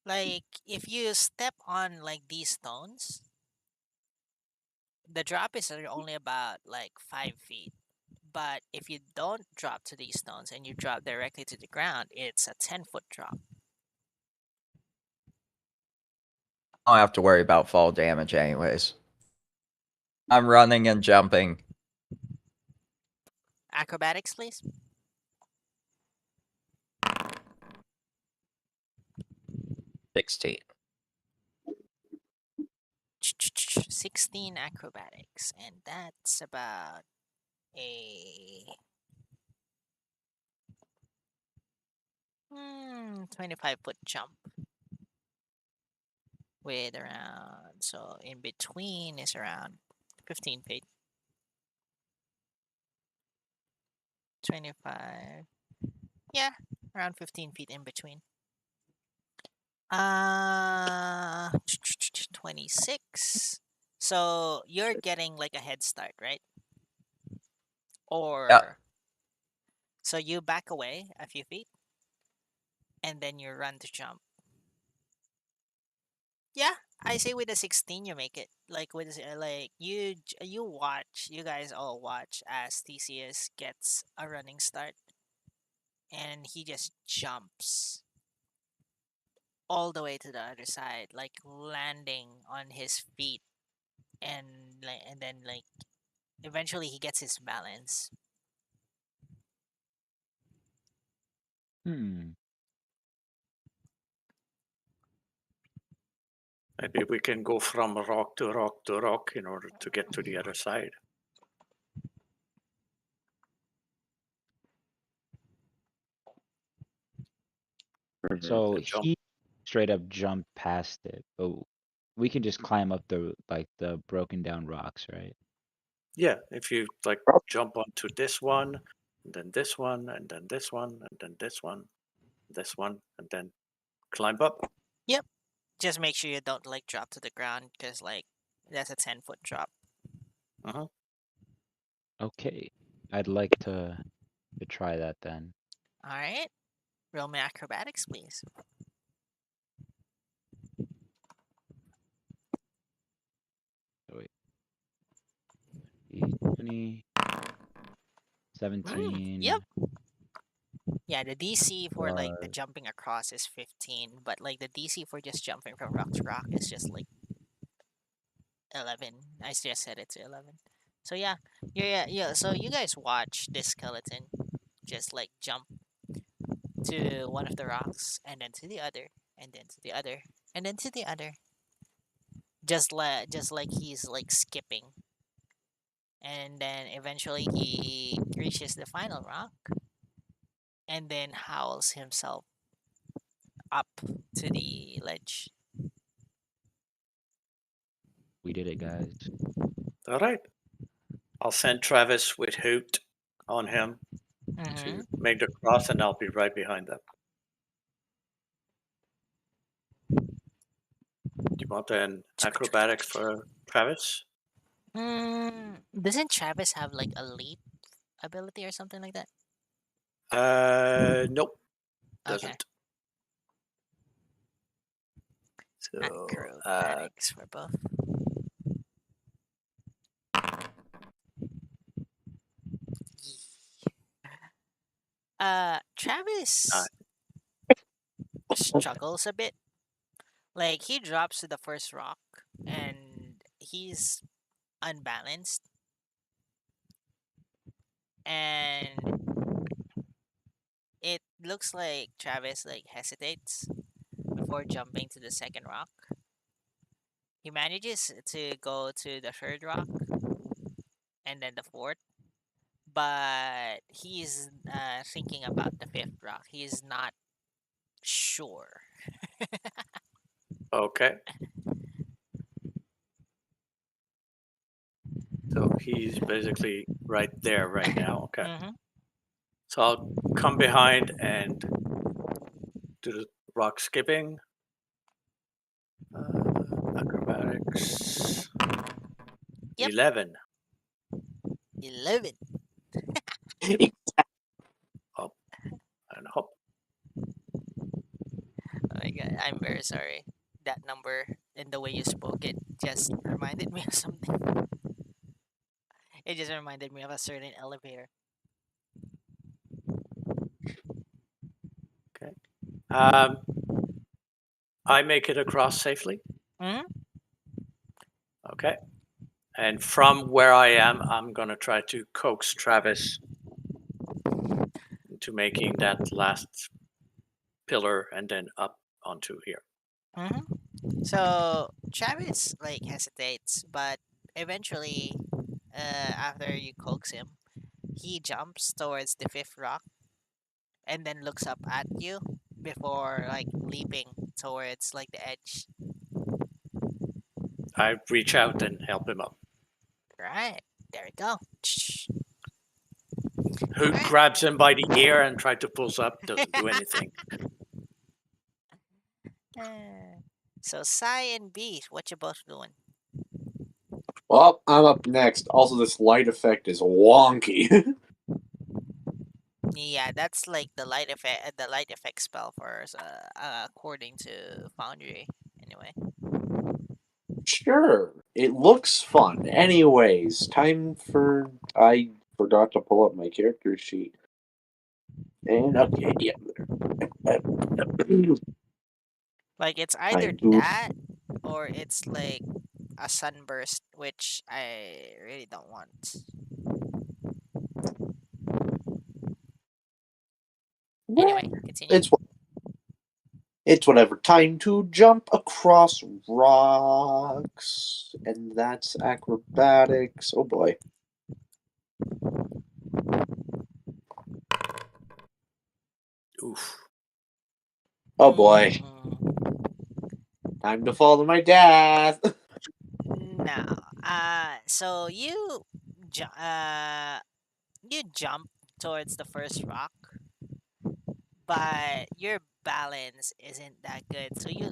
Speaker 1: like if you step on like these stones, the drop is only about like 5 feet. But if you don't drop to these stones and you drop directly to the ground, it's a 10-foot drop.
Speaker 2: I don't have to worry about fall damage anyways. I'm running and jumping.
Speaker 1: Acrobatics, please.
Speaker 2: 16.
Speaker 1: 16 acrobatics, and that's about a 25-foot jump with around, so in between is around 15 feet. 25, yeah, around 15 feet in between. 26. So you're getting like a head start, right?
Speaker 2: Yeah.
Speaker 1: Or so you back away a few feet and then you run to jump. Yeah, I say with a 16 you make it. Like with like you watch, you guys all watch as Theseus gets a running start and he just jumps all the way to the other side, like landing on his feet, and then like eventually he gets his balance.
Speaker 4: Hmm.
Speaker 3: Maybe we can go from rock to rock to rock in order to get to the other side.
Speaker 4: So
Speaker 3: The jump.
Speaker 4: he straight up jumped past it, but we can just climb up the broken down rocks, right?
Speaker 3: Yeah, if you like jump onto this one, and then this one, and then this one, and then this one, and then climb up.
Speaker 1: Yep. Just make sure you don't like drop to the ground because like that's a 10-foot drop.
Speaker 3: Uh-huh.
Speaker 4: Okay. I'd like to try that then.
Speaker 1: All right. Roll me acrobatics, please.
Speaker 4: So wait. 20, 17.
Speaker 1: Yep. Yeah, the DC for like the
Speaker 4: Plus,
Speaker 1: jumping across is 15, but like the DC for just jumping from rock to rock is just like 11. I just set it to 11. So yeah. So you guys watch this skeleton just like jump to one of the rocks and then to the other and then to the other and then to the other. Just like he's like skipping. And then eventually he reaches the final rock and then howls himself up to the ledge.
Speaker 4: we did it, guys.
Speaker 3: All right. I'll send Travis with Hoot on him
Speaker 1: Mm-hmm.
Speaker 3: to make the cross, and I'll be right behind them. Do you want an acrobatics for Travis?
Speaker 1: Doesn't Travis have like a leap ability or something like that?
Speaker 3: Nope,
Speaker 1: Okay.
Speaker 3: doesn't. So,
Speaker 1: Acrobatics for both. Travis struggles a bit. Like he drops to the first rock and he's unbalanced. And it looks like Travis hesitates before jumping to the second rock. He manages to go to the third rock and then the fourth, but he's thinking about the fifth rock. He's not sure.
Speaker 3: Okay. So he's basically right there right now. Okay.
Speaker 1: Mm-hmm.
Speaker 3: So I'll come behind and do the rock skipping. Acrobatics.
Speaker 1: Yep.
Speaker 3: 11.
Speaker 1: 11.
Speaker 3: Up and hop.
Speaker 1: Oh my god, I'm very sorry. That number and the way you spoke it just reminded me of something. It just reminded me of a certain elevator.
Speaker 3: I make it across safely.
Speaker 1: Hmm.
Speaker 3: Okay. And from where I am, I'm going to try to coax Travis into making that last pillar and then up onto here.
Speaker 1: Hmm. So Travis hesitates, but eventually, after you coax him, he jumps towards the fifth rock and then looks up at you before leaping towards the edge.
Speaker 3: I reach out and help him up.
Speaker 1: Right, there we go.
Speaker 3: Who
Speaker 1: Right.
Speaker 3: grabs him by the ear and tries to pull up, doesn't do anything.
Speaker 1: So Sai and Beat, what you both doing?
Speaker 7: Well, I'm up next. Also, this light effect is wonky.
Speaker 1: Yeah, that's the light effect. The light effect spell for according to Foundry. Anyway.
Speaker 7: Sure, it looks fun. Anyways, time for. I forgot to pull up my character sheet. And okay, yeah.
Speaker 1: It's either
Speaker 7: Time to.
Speaker 1: that or it's a sunburst, which I really don't want. Anyway, continue.
Speaker 7: It's whatever. Time to jump across rocks. And that's acrobatics. Oh boy.
Speaker 3: Oof.
Speaker 7: Oh boy. Time to fall to my death.
Speaker 1: No. So you jump towards the first rock, but your balance isn't that good, so you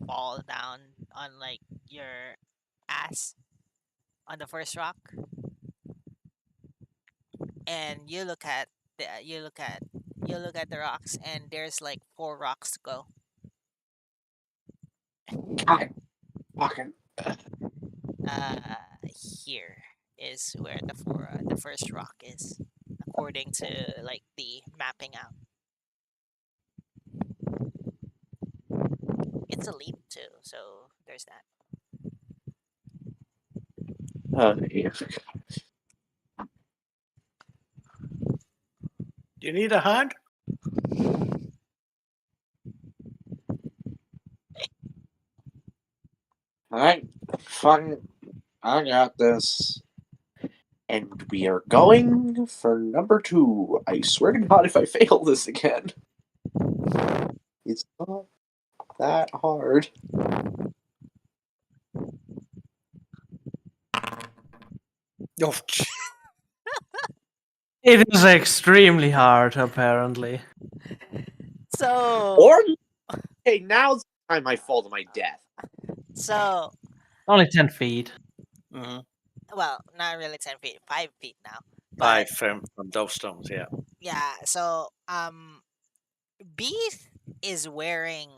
Speaker 1: fall down on your ass on the first rock, and you look at the rocks, and there's four rocks to go.
Speaker 7: God, fucking.
Speaker 1: Uh, Here is where the first rock is, according to the mapping out. It's a leap too, so there's that.
Speaker 7: Yeah.
Speaker 3: Do you need a hand?
Speaker 7: Alright, fucking. I got this. And we are going for number 2. I swear to God, if I fail this again, it's not that hard.
Speaker 3: Oh,
Speaker 6: It is extremely hard, apparently.
Speaker 1: So
Speaker 7: Or, hey, now's the time I fall to my death.
Speaker 1: so
Speaker 6: Only 10 feet.
Speaker 1: well, not really 10 feet, 5 feet now.
Speaker 3: 5
Speaker 1: But
Speaker 3: from those stones, yeah.
Speaker 1: yeah, so Beef is wearing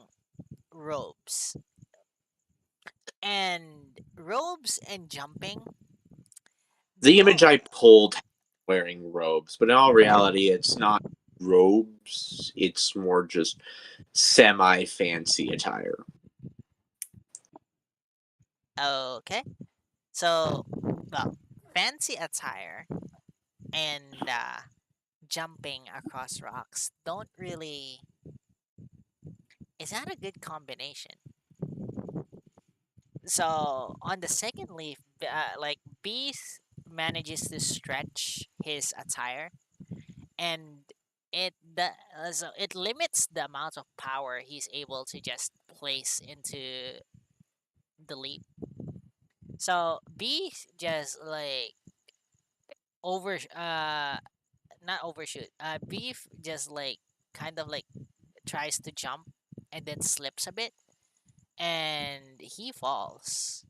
Speaker 1: robes, and robes and jumping.
Speaker 7: The image
Speaker 1: don't-
Speaker 7: I pulled wearing robes, but in all reality, it's not robes. It's more just semi-fancy attire.
Speaker 1: Okay, so well, fancy attire and jumping across rocks don't really. Is that a good combination? So on the second leaf, like Beast manages to stretch his attire, and so it limits the amount of power he's able to just place into the leap. So Beast just like over not overshoot. Beef just like kind of like tries to jump and then slips a bit, and he falls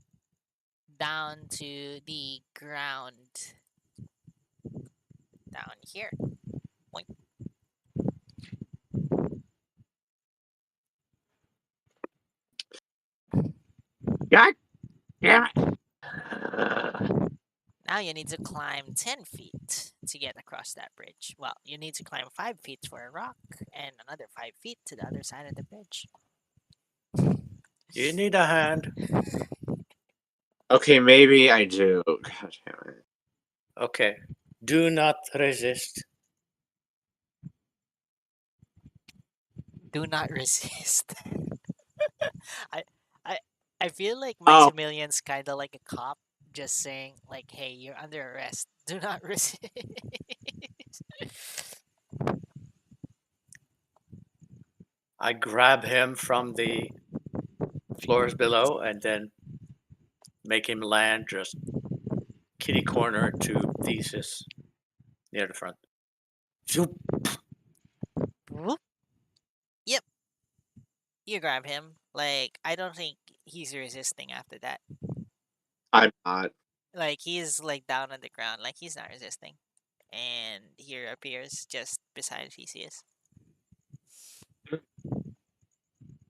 Speaker 1: down to the ground down here. Boink.
Speaker 7: God damn it.
Speaker 1: Now you need to climb 10 feet to get across that bridge. Well, you need to climb 5 feet for a rock and another 5 feet to the other side of the bridge.
Speaker 3: You need a hand.
Speaker 7: Okay, maybe I do. God damn it.
Speaker 3: Okay. Do not resist.
Speaker 1: Do not resist. I I I feel like
Speaker 7: Oh,
Speaker 1: Maximilian's kind of like a cop just saying like, "Hey, you're under arrest. Do not resist."
Speaker 3: I grab him from the floors below and then make him land just kitty corner to Thesis near the front. Zoop.
Speaker 1: Whoop. Yep, you grab him. Like, I don't think he's resisting after that.
Speaker 7: I'm not.
Speaker 1: Like, he's like down on the ground. Like, he's not resisting. And here appears just beside Theseus.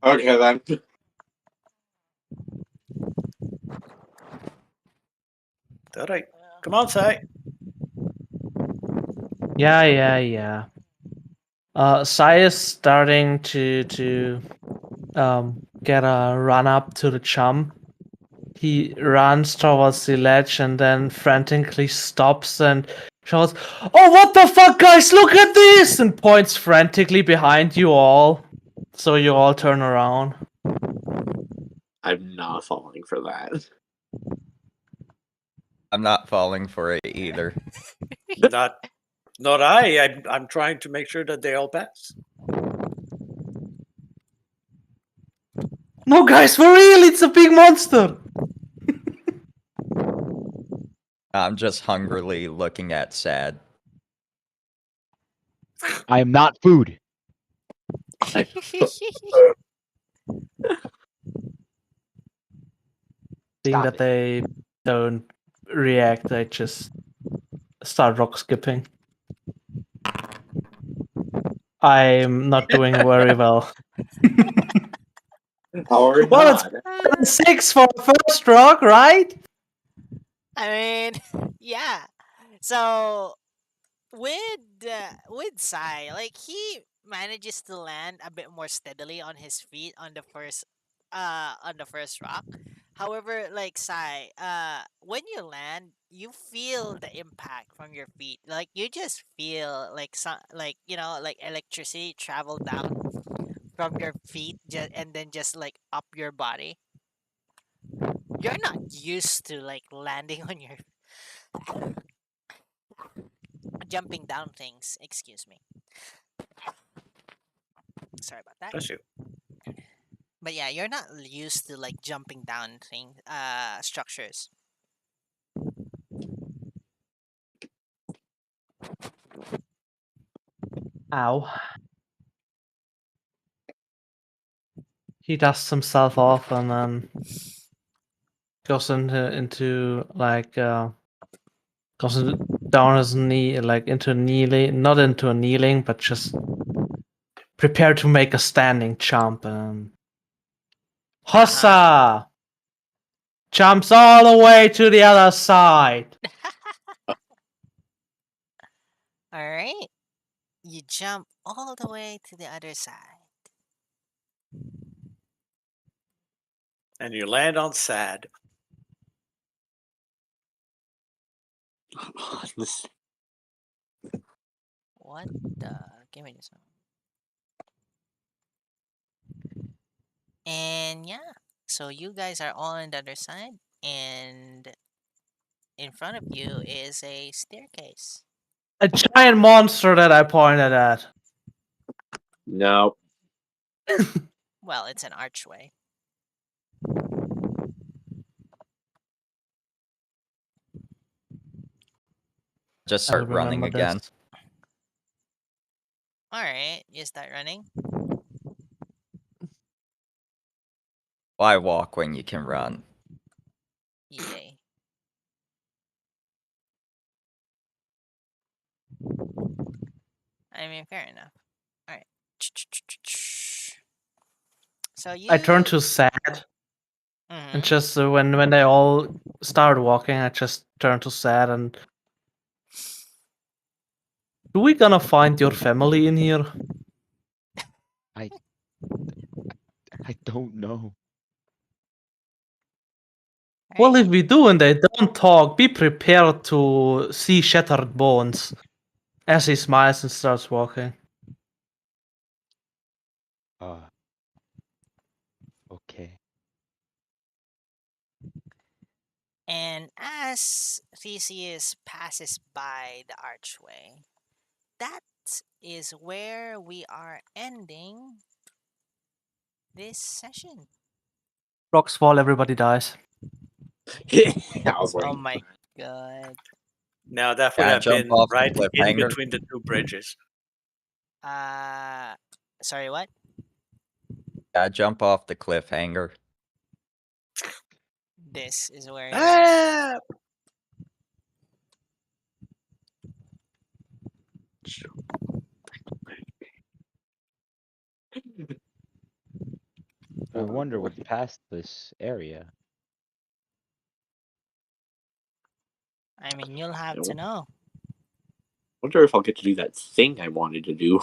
Speaker 7: Okay then.
Speaker 3: All right. Come on, Sai.
Speaker 6: Yeah. Sai is starting to get a run up to the jump. He runs towards the ledge and then frantically stops and shouts, "Oh, what the fuck, guys! Look at this!" and points frantically behind you all. So you all turn around.
Speaker 7: I'm not falling for that.
Speaker 2: I'm not falling for it either.
Speaker 3: Not I. I'm trying to make sure that they all pass.
Speaker 6: No, guys, for real, it's a big monster.
Speaker 2: I'm just hungrily looking at Sad.
Speaker 4: I am not food.
Speaker 6: Seeing
Speaker 4: Stop
Speaker 6: that
Speaker 4: it.
Speaker 6: they don't react, I just start rock skipping. I'm not doing very well.
Speaker 7: Or
Speaker 6: Well, it's
Speaker 7: not.
Speaker 6: 6 for the first rock, right?
Speaker 1: I mean, yeah. So with Sai, like he manages to land a bit more steadily on his feet on the first rock. However, like Sai, when you land, you feel the impact from your feet. Like you just feel like some like like electricity travel down from your feet and then just like up your body. You're not used to like landing on your jumping down things. Excuse me. Sorry about that.
Speaker 3: Bless you.
Speaker 1: But yeah, you're not used to like jumping down structures.
Speaker 6: Ow. He dusts himself off and then goes into like goes down his knee, like into kneeling, not into a kneeling, but just prepare to make a standing jump and Hossa jumps all the way to the other side.
Speaker 1: All right, you jump all the way to the other side.
Speaker 3: And you land on Sad.
Speaker 7: This-
Speaker 1: What the? Give me this one. And yeah, so you guys are all on the other side, and in front of you is a staircase.
Speaker 6: A giant monster that I pointed at.
Speaker 7: No.
Speaker 1: Well, it's an archway.
Speaker 2: Just
Speaker 6: I'll
Speaker 2: start running
Speaker 6: remember
Speaker 2: again.
Speaker 6: this.
Speaker 1: All right, you start running.
Speaker 2: Why walk when you can run?
Speaker 1: Yay. I mean, fair enough. All right. So you.
Speaker 6: I turned to sad,
Speaker 1: Mhm.
Speaker 6: and just when they all started walking, I just turned to sad and. Do we gonna find your family in here?
Speaker 4: I don't know.
Speaker 6: Well,
Speaker 1: Alright,
Speaker 6: if we do and they don't talk, be prepared to see shattered bones. As he smiles and starts walking.
Speaker 4: Okay.
Speaker 1: and as Theseus passes by the archway, that is where we are ending this session.
Speaker 6: Rocks fall, everybody dies.
Speaker 7: I was
Speaker 1: Oh
Speaker 7: like,
Speaker 1: my god.
Speaker 3: Now that would
Speaker 2: Yeah,
Speaker 3: have
Speaker 2: jump
Speaker 3: been
Speaker 2: off the
Speaker 3: right in
Speaker 2: cliffhanger.
Speaker 3: between the two bridges.
Speaker 1: Sorry, what?
Speaker 2: Yeah, jump off the cliffhanger.
Speaker 1: This is where it ends.
Speaker 3: Ah!
Speaker 4: I wonder what's past this area.
Speaker 1: I mean, you'll have
Speaker 7: Yeah.
Speaker 1: to know.
Speaker 7: wonder if I'll get to do that thing I wanted to do.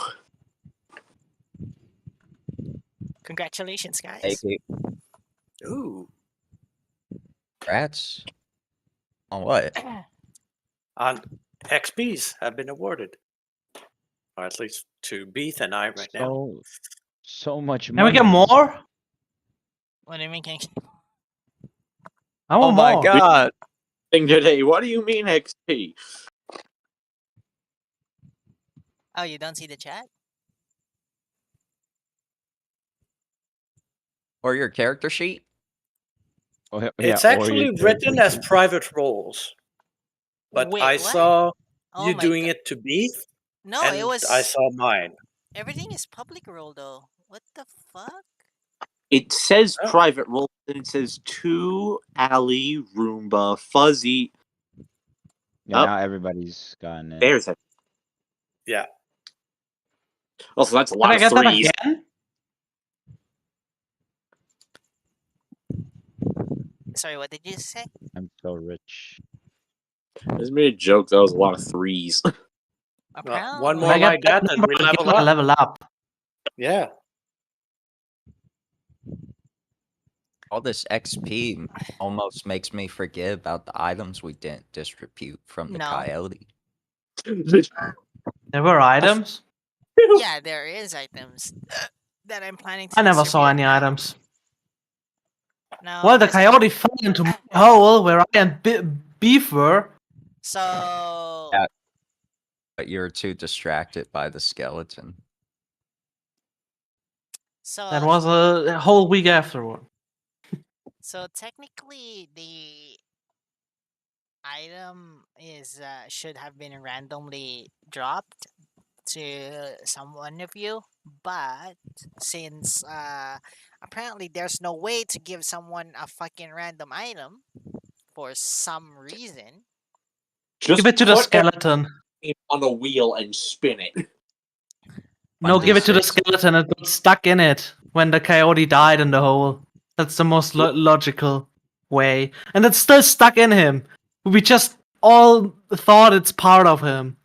Speaker 1: Congratulations,
Speaker 2: Hey,
Speaker 1: guys.
Speaker 3: Ooh.
Speaker 2: rats. On what?
Speaker 3: On XPs have been awarded. Or at least to Beeth and I right now.
Speaker 4: So much
Speaker 6: Can we
Speaker 4: money.
Speaker 6: get more?
Speaker 1: What do you mean?
Speaker 6: I
Speaker 2: Oh
Speaker 6: want
Speaker 2: my
Speaker 6: more.
Speaker 2: god!
Speaker 7: Thing today. What do you mean XP?
Speaker 1: Oh, you don't see the chat?
Speaker 2: Or your character sheet?
Speaker 4: Oh, yeah,
Speaker 3: It's
Speaker 4: or your
Speaker 3: actually written
Speaker 4: character
Speaker 3: as
Speaker 4: sheet.
Speaker 3: private roles. But
Speaker 1: Wait,
Speaker 3: I
Speaker 1: what?
Speaker 3: saw
Speaker 1: Oh
Speaker 3: you
Speaker 1: my
Speaker 3: doing
Speaker 1: god.
Speaker 3: it to Beeth,
Speaker 1: No, it
Speaker 3: and
Speaker 1: was.
Speaker 3: I saw mine.
Speaker 1: Everything is public role, though. What the fuck?
Speaker 7: It says
Speaker 3: Oh.
Speaker 7: private role, and it says to Ali, Roomba, Fuzzy.
Speaker 4: Yeah,
Speaker 7: Oh.
Speaker 4: now everybody's gotten it.
Speaker 7: There's it.
Speaker 3: Yeah.
Speaker 7: Also, that's a
Speaker 6: Can
Speaker 7: lot
Speaker 6: I
Speaker 7: of
Speaker 6: get that
Speaker 7: threes.
Speaker 6: again?
Speaker 1: Sorry, what did you say?
Speaker 4: I'm so rich.
Speaker 7: I just made a joke. That was a lot of threes.
Speaker 3: One
Speaker 6: Can
Speaker 3: more
Speaker 6: I get
Speaker 3: like
Speaker 6: that
Speaker 3: that, and
Speaker 6: number
Speaker 3: we
Speaker 6: again?
Speaker 3: level
Speaker 6: I
Speaker 3: up.
Speaker 6: level up.
Speaker 3: Yeah.
Speaker 2: All this XP almost makes me forget about the items we didn't distribute from the
Speaker 1: No.
Speaker 2: coyote.
Speaker 6: There were items.
Speaker 1: Yeah, there is items that I'm planning to
Speaker 6: I never saw
Speaker 1: distribute
Speaker 6: any
Speaker 1: now.
Speaker 6: items.
Speaker 1: No,
Speaker 6: Well, the
Speaker 1: listen.
Speaker 6: coyote fell into my hole where I and Beef were.
Speaker 1: So,
Speaker 2: Yeah. But you're too distracted by the skeleton.
Speaker 6: That was a whole week afterward.
Speaker 1: so technically, the item is should have been randomly dropped to someone of you, but since apparently there's no way to give someone a fucking random item for some reason.
Speaker 7: Just
Speaker 6: Give it to the
Speaker 7: put
Speaker 6: skeleton.
Speaker 7: everything on a wheel and spin it.
Speaker 6: No, give it to the
Speaker 2: 1d6.
Speaker 6: skeleton. It got stuck in it when the coyote died in the hole. That's the most logical way. And it's still stuck in him. We just all thought it's part of him.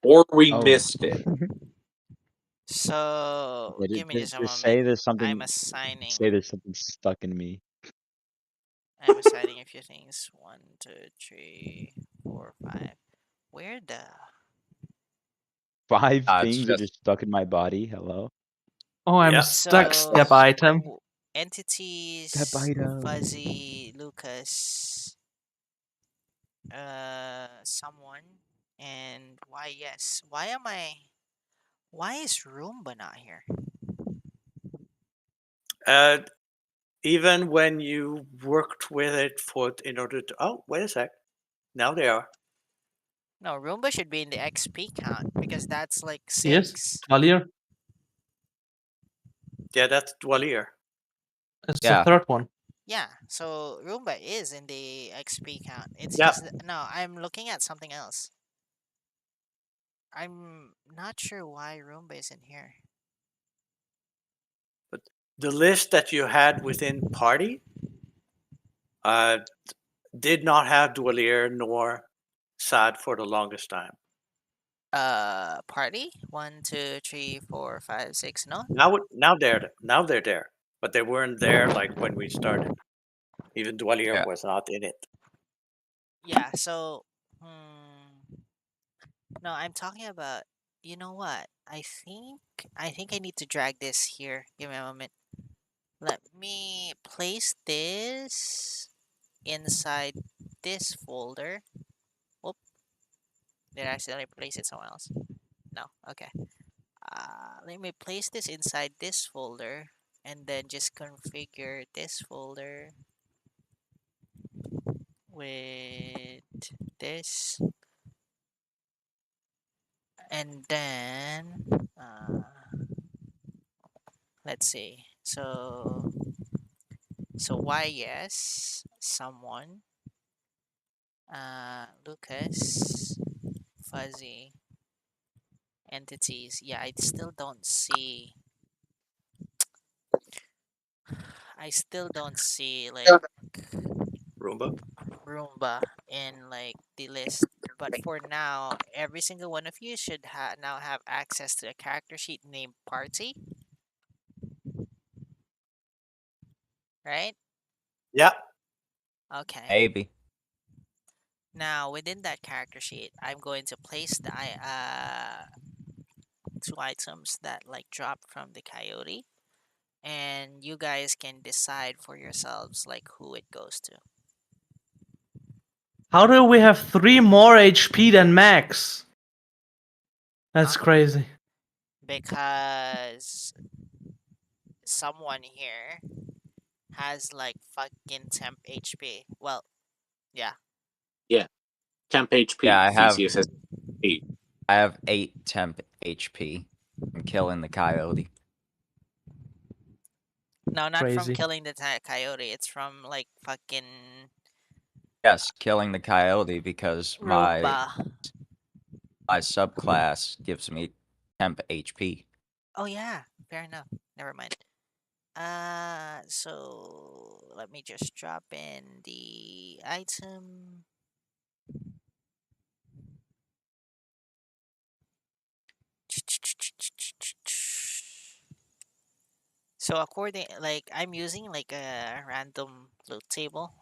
Speaker 7: Or we
Speaker 4: Oh.
Speaker 7: missed it.
Speaker 1: So
Speaker 4: Yeah,
Speaker 1: give me just a
Speaker 4: just say
Speaker 1: moment.
Speaker 4: there's something.
Speaker 1: I'm assigning.
Speaker 4: Say there's something stuck in me.
Speaker 1: I'm assigning a few things. 1, 2, 3, 4, 5. Where the?
Speaker 4: 5
Speaker 2: It's
Speaker 4: things are
Speaker 2: just
Speaker 4: just stuck in my body. Hello?
Speaker 6: Oh, I'm
Speaker 3: Yeah.
Speaker 6: stuck.
Speaker 1: So
Speaker 6: Step item.
Speaker 4: Step
Speaker 1: entities,
Speaker 4: item.
Speaker 1: Fuzzy, Lucas, someone, and why yes. Why is Roomba not here?
Speaker 3: Even when you worked with it in order to. Oh, wait a sec. Now they are.
Speaker 1: No, Roomba should be in the XP count because that's like
Speaker 6: Yes,
Speaker 1: 6.
Speaker 6: Valier.
Speaker 3: Yeah, that's Dwalier.
Speaker 6: It's the
Speaker 2: yeah.
Speaker 6: third one.
Speaker 1: Yeah, so Roomba is in the XP count. It's
Speaker 3: Yeah.
Speaker 1: just no, I'm looking at something else. I'm not sure why Roomba isn't here.
Speaker 3: The list that you had within party did not have Dwalier nor Sad for the longest time.
Speaker 1: Party 1, 2, 3, 4, 5, 6. No,
Speaker 3: Now they're there, but they weren't there like when we started. Even Dwalier
Speaker 2: Yeah.
Speaker 3: was not in it.
Speaker 1: yeah. So, no, I'm talking about. You know what? I think I need to drag this here. Give me a moment. Let me place this inside this folder. Whoop! Did I accidentally place it somewhere else? No. Okay. Let me place this inside this folder and then just configure this folder with this, and then let's see. So why yes, someone, Lucas, Fuzzy, entities. Yeah, I still don't see. I still don't see like
Speaker 3: Roomba.
Speaker 1: Roomba in like the list. But for now, every single one of you should now have access to a character sheet named Party, right?
Speaker 3: Yeah.
Speaker 1: Okay.
Speaker 2: Maybe.
Speaker 1: Now within that character sheet, I'm going to place the 2 items that like dropped from the coyote, and you guys can decide for yourselves like who it goes to.
Speaker 6: How do we have 3 more HP than Max? That's
Speaker 1: Huh?
Speaker 6: crazy.
Speaker 1: Because someone here has like fucking temp HP. Well, yeah.
Speaker 7: Temp HP.
Speaker 2: Yeah,
Speaker 7: Theseus has 8.
Speaker 2: I have 8 temp HP from killing the coyote.
Speaker 1: No, not from
Speaker 6: Crazy.
Speaker 1: killing the coyote. It's from like fucking
Speaker 2: Yes, killing the coyote because
Speaker 1: Roomba.
Speaker 2: my subclass gives me temp HP.
Speaker 1: Oh yeah, fair enough. Never mind. So let me just drop in the item. So like I'm using like a random loot table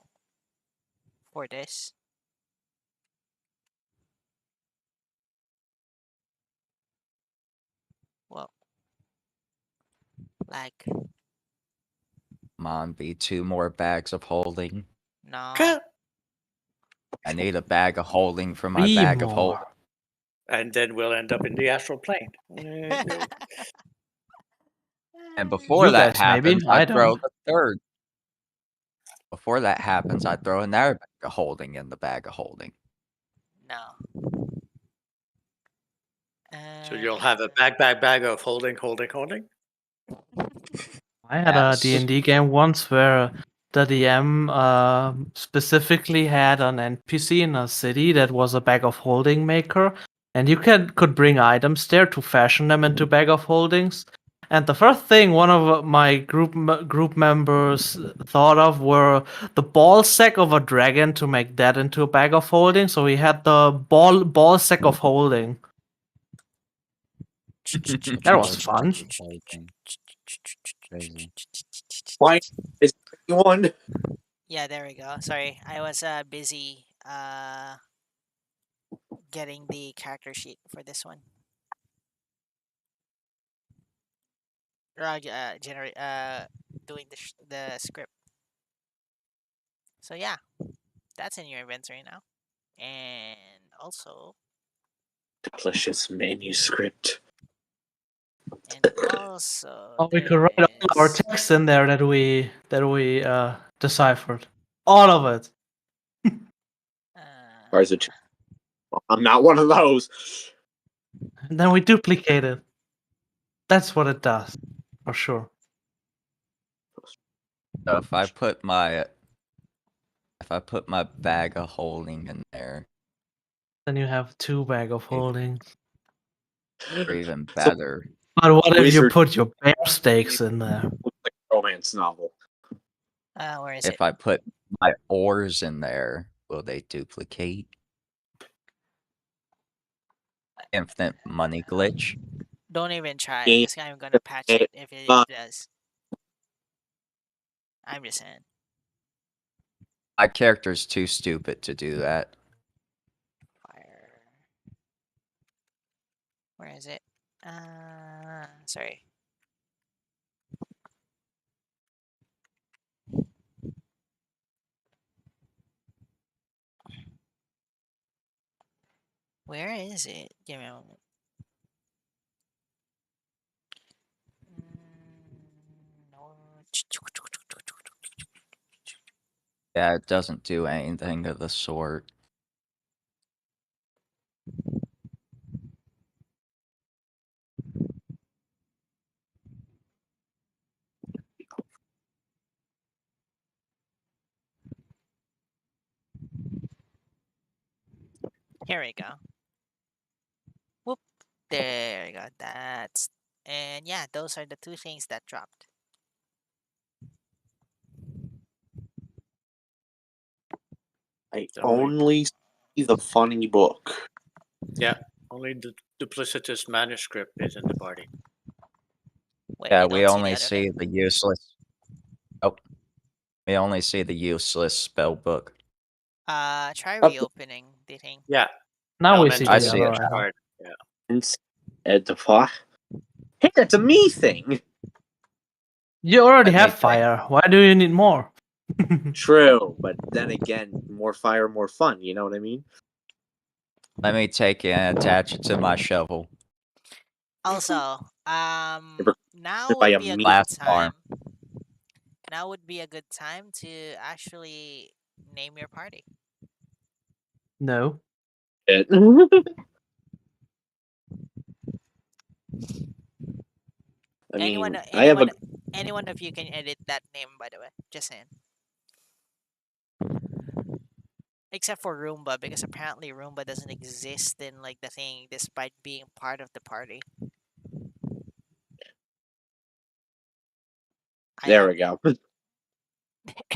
Speaker 1: for this. Well, like
Speaker 2: Come on, be 2 more bags of holding.
Speaker 1: no.
Speaker 2: I need a bag of holding for my
Speaker 6: 3
Speaker 2: bag of holding.
Speaker 6: more.
Speaker 3: And then we'll end up in the astral plane.
Speaker 2: And before
Speaker 6: You
Speaker 2: that
Speaker 6: guys maybe,
Speaker 2: happens,
Speaker 6: I
Speaker 2: I throw
Speaker 6: don't.
Speaker 2: the third. Before that happens, I throw another bag of holding in the bag of holding.
Speaker 1: No.
Speaker 3: So you'll have a bag of holding.
Speaker 6: I had a
Speaker 2: Yes.
Speaker 6: D&D game once where the DM specifically had an NPC in a city that was a bag of holding maker, and you could bring items there to fashion them into bag of holdings. And the first thing one of my group members thought of were the ball sack of a dragon to make that into a bag of holding. So he had the ball sack of holding. That was fun.
Speaker 4: Holding. Crazy.
Speaker 7: Fine. Is anyone?
Speaker 1: Yeah, there we go. Sorry, I was busy getting the character sheet for this one. generate doing the script. So yeah, that's in your inventory now, and also
Speaker 7: Delicious manuscript.
Speaker 6: Oh, we could
Speaker 1: there
Speaker 6: write all our
Speaker 1: is.
Speaker 6: text in there that we deciphered. All of it.
Speaker 7: Or is it? I'm not one of those.
Speaker 6: And then we duplicate it. That's what it does, for sure.
Speaker 2: So if I put my bag of holding in there,
Speaker 6: Then you have 2 bag of holdings.
Speaker 2: or even
Speaker 7: So,
Speaker 2: better,
Speaker 6: But what if you
Speaker 7: Wizard-
Speaker 6: put your bear steaks in there?
Speaker 7: looks like a romance novel.
Speaker 1: Where is
Speaker 2: if
Speaker 1: it?
Speaker 2: I put my oars in there, will they duplicate? Infinite money glitch.
Speaker 1: Don't even try,
Speaker 7: Yeah.
Speaker 1: because I'm gonna patch it if it does. I'm just saying.
Speaker 2: My character's too stupid to do that.
Speaker 1: Fire. Where is it? Sorry. Where is it? Give me a moment. No.
Speaker 2: Yeah, it doesn't do anything of the sort.
Speaker 1: Here we go. Whoop. There we go. And yeah, those are the 2 things that dropped.
Speaker 7: I
Speaker 3: So we-
Speaker 7: only see the funny book.
Speaker 3: Yeah, only the duplicitous manuscript is in the party.
Speaker 1: Wait,
Speaker 2: Yeah,
Speaker 1: you
Speaker 2: we
Speaker 1: don't see the
Speaker 2: only
Speaker 1: other
Speaker 2: see
Speaker 1: thing?
Speaker 2: the useless. Oh, we only see the useless spell book.
Speaker 1: Try
Speaker 7: Oh.
Speaker 1: reopening the thing.
Speaker 3: Yeah.
Speaker 6: Now we see
Speaker 2: I
Speaker 6: the
Speaker 2: see
Speaker 6: other
Speaker 2: it.
Speaker 6: item.
Speaker 3: Card.
Speaker 7: Hey, that's a me thing.
Speaker 6: You already
Speaker 2: Let me
Speaker 6: have
Speaker 2: think.
Speaker 6: fire. Why do you need more?
Speaker 7: True, but then again, more fire, more fun. You know what I mean?
Speaker 2: Let me take it and attach it to my shovel.
Speaker 1: Also,
Speaker 7: Never
Speaker 1: now
Speaker 7: by
Speaker 1: would
Speaker 7: a
Speaker 1: be a
Speaker 7: meat
Speaker 1: good
Speaker 2: Last
Speaker 1: time.
Speaker 2: farm.
Speaker 1: Now would be a good time to actually name your party.
Speaker 6: No.
Speaker 7: It. I
Speaker 1: Anyone,
Speaker 7: mean, I have a.
Speaker 1: anyone of you can edit that name, by the way. Just saying. Except for Roomba, because apparently Roomba doesn't exist in like the thing, despite being part of the party.
Speaker 7: There we go.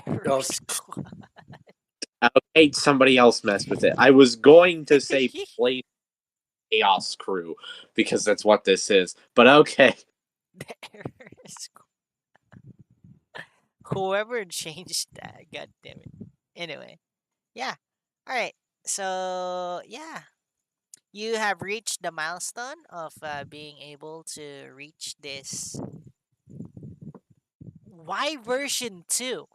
Speaker 1: Error
Speaker 3: Go.
Speaker 1: squad.
Speaker 7: Okay, somebody else messed with it. I was going to say play Chaos Crew because that's what this is, but okay.
Speaker 1: The error squad. Whoever changed that, god damn it. Anyway, yeah. All right. So yeah, you have reached the milestone of being able to reach this. Why version 2?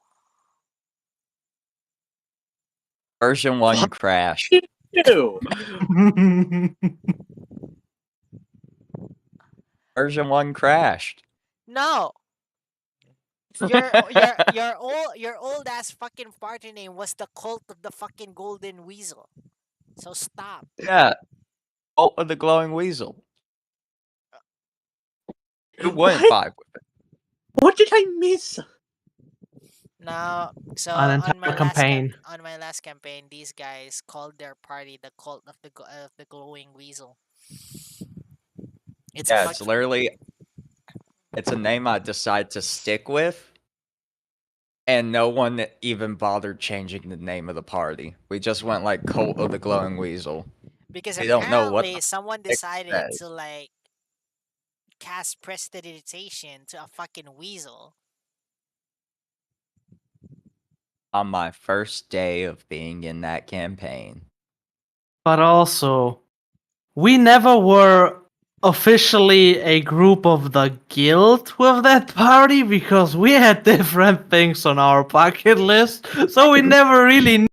Speaker 2: Version 1
Speaker 7: What?
Speaker 2: crashed.
Speaker 7: Ew.
Speaker 2: Version 1 crashed.
Speaker 1: No. Your old ass fucking party name was the cult of the fucking golden weasel. So stop.
Speaker 2: Yeah. Oh, the glowing weasel. Who wouldn't
Speaker 7: What?
Speaker 2: vibe with it?
Speaker 7: What did I miss?
Speaker 1: No, so
Speaker 6: An
Speaker 1: on my
Speaker 6: entire campaign.
Speaker 1: last campaign, these guys called their party the cult of the glowing weasel. It's a
Speaker 2: Yeah, it's
Speaker 1: fucking
Speaker 2: literally it's a name I decide to stick with. And no one even bothered changing the name of the party. We just went like Cult of the Glowing Weasel.
Speaker 1: because
Speaker 2: We don't know what
Speaker 1: apparently
Speaker 2: the
Speaker 1: someone
Speaker 2: heck
Speaker 1: decided
Speaker 2: says.
Speaker 1: to like cast prestidigitation to a fucking weasel.
Speaker 2: On my first day of being in that campaign.
Speaker 6: But also, we never were officially a group of the guild with that party because we had different things on our bucket list, so we never really.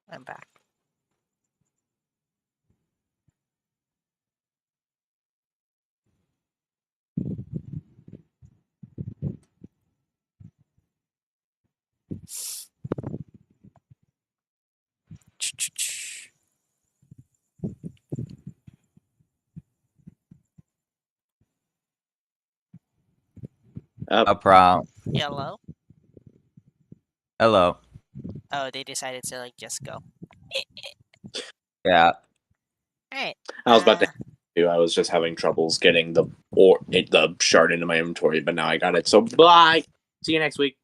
Speaker 1: I'm back.
Speaker 2: No problem.
Speaker 1: Yellow.
Speaker 2: Hello.
Speaker 1: Oh, they decided to like just go.
Speaker 2: Yeah.
Speaker 1: Alright.
Speaker 7: I was about to do. I was just having troubles getting the shard into my inventory, but now I got it. So bye. See you next week.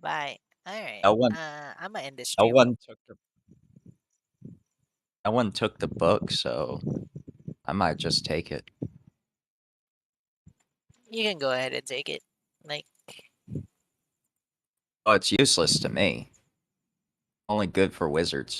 Speaker 1: Bye. Alright.
Speaker 2: No one.
Speaker 1: I'm gonna end this
Speaker 2: No
Speaker 1: stream.
Speaker 2: one took the. No one took the book, so I might just take it.
Speaker 1: You can go ahead and take it. Like,
Speaker 2: Oh, it's useless to me. Only good for wizards.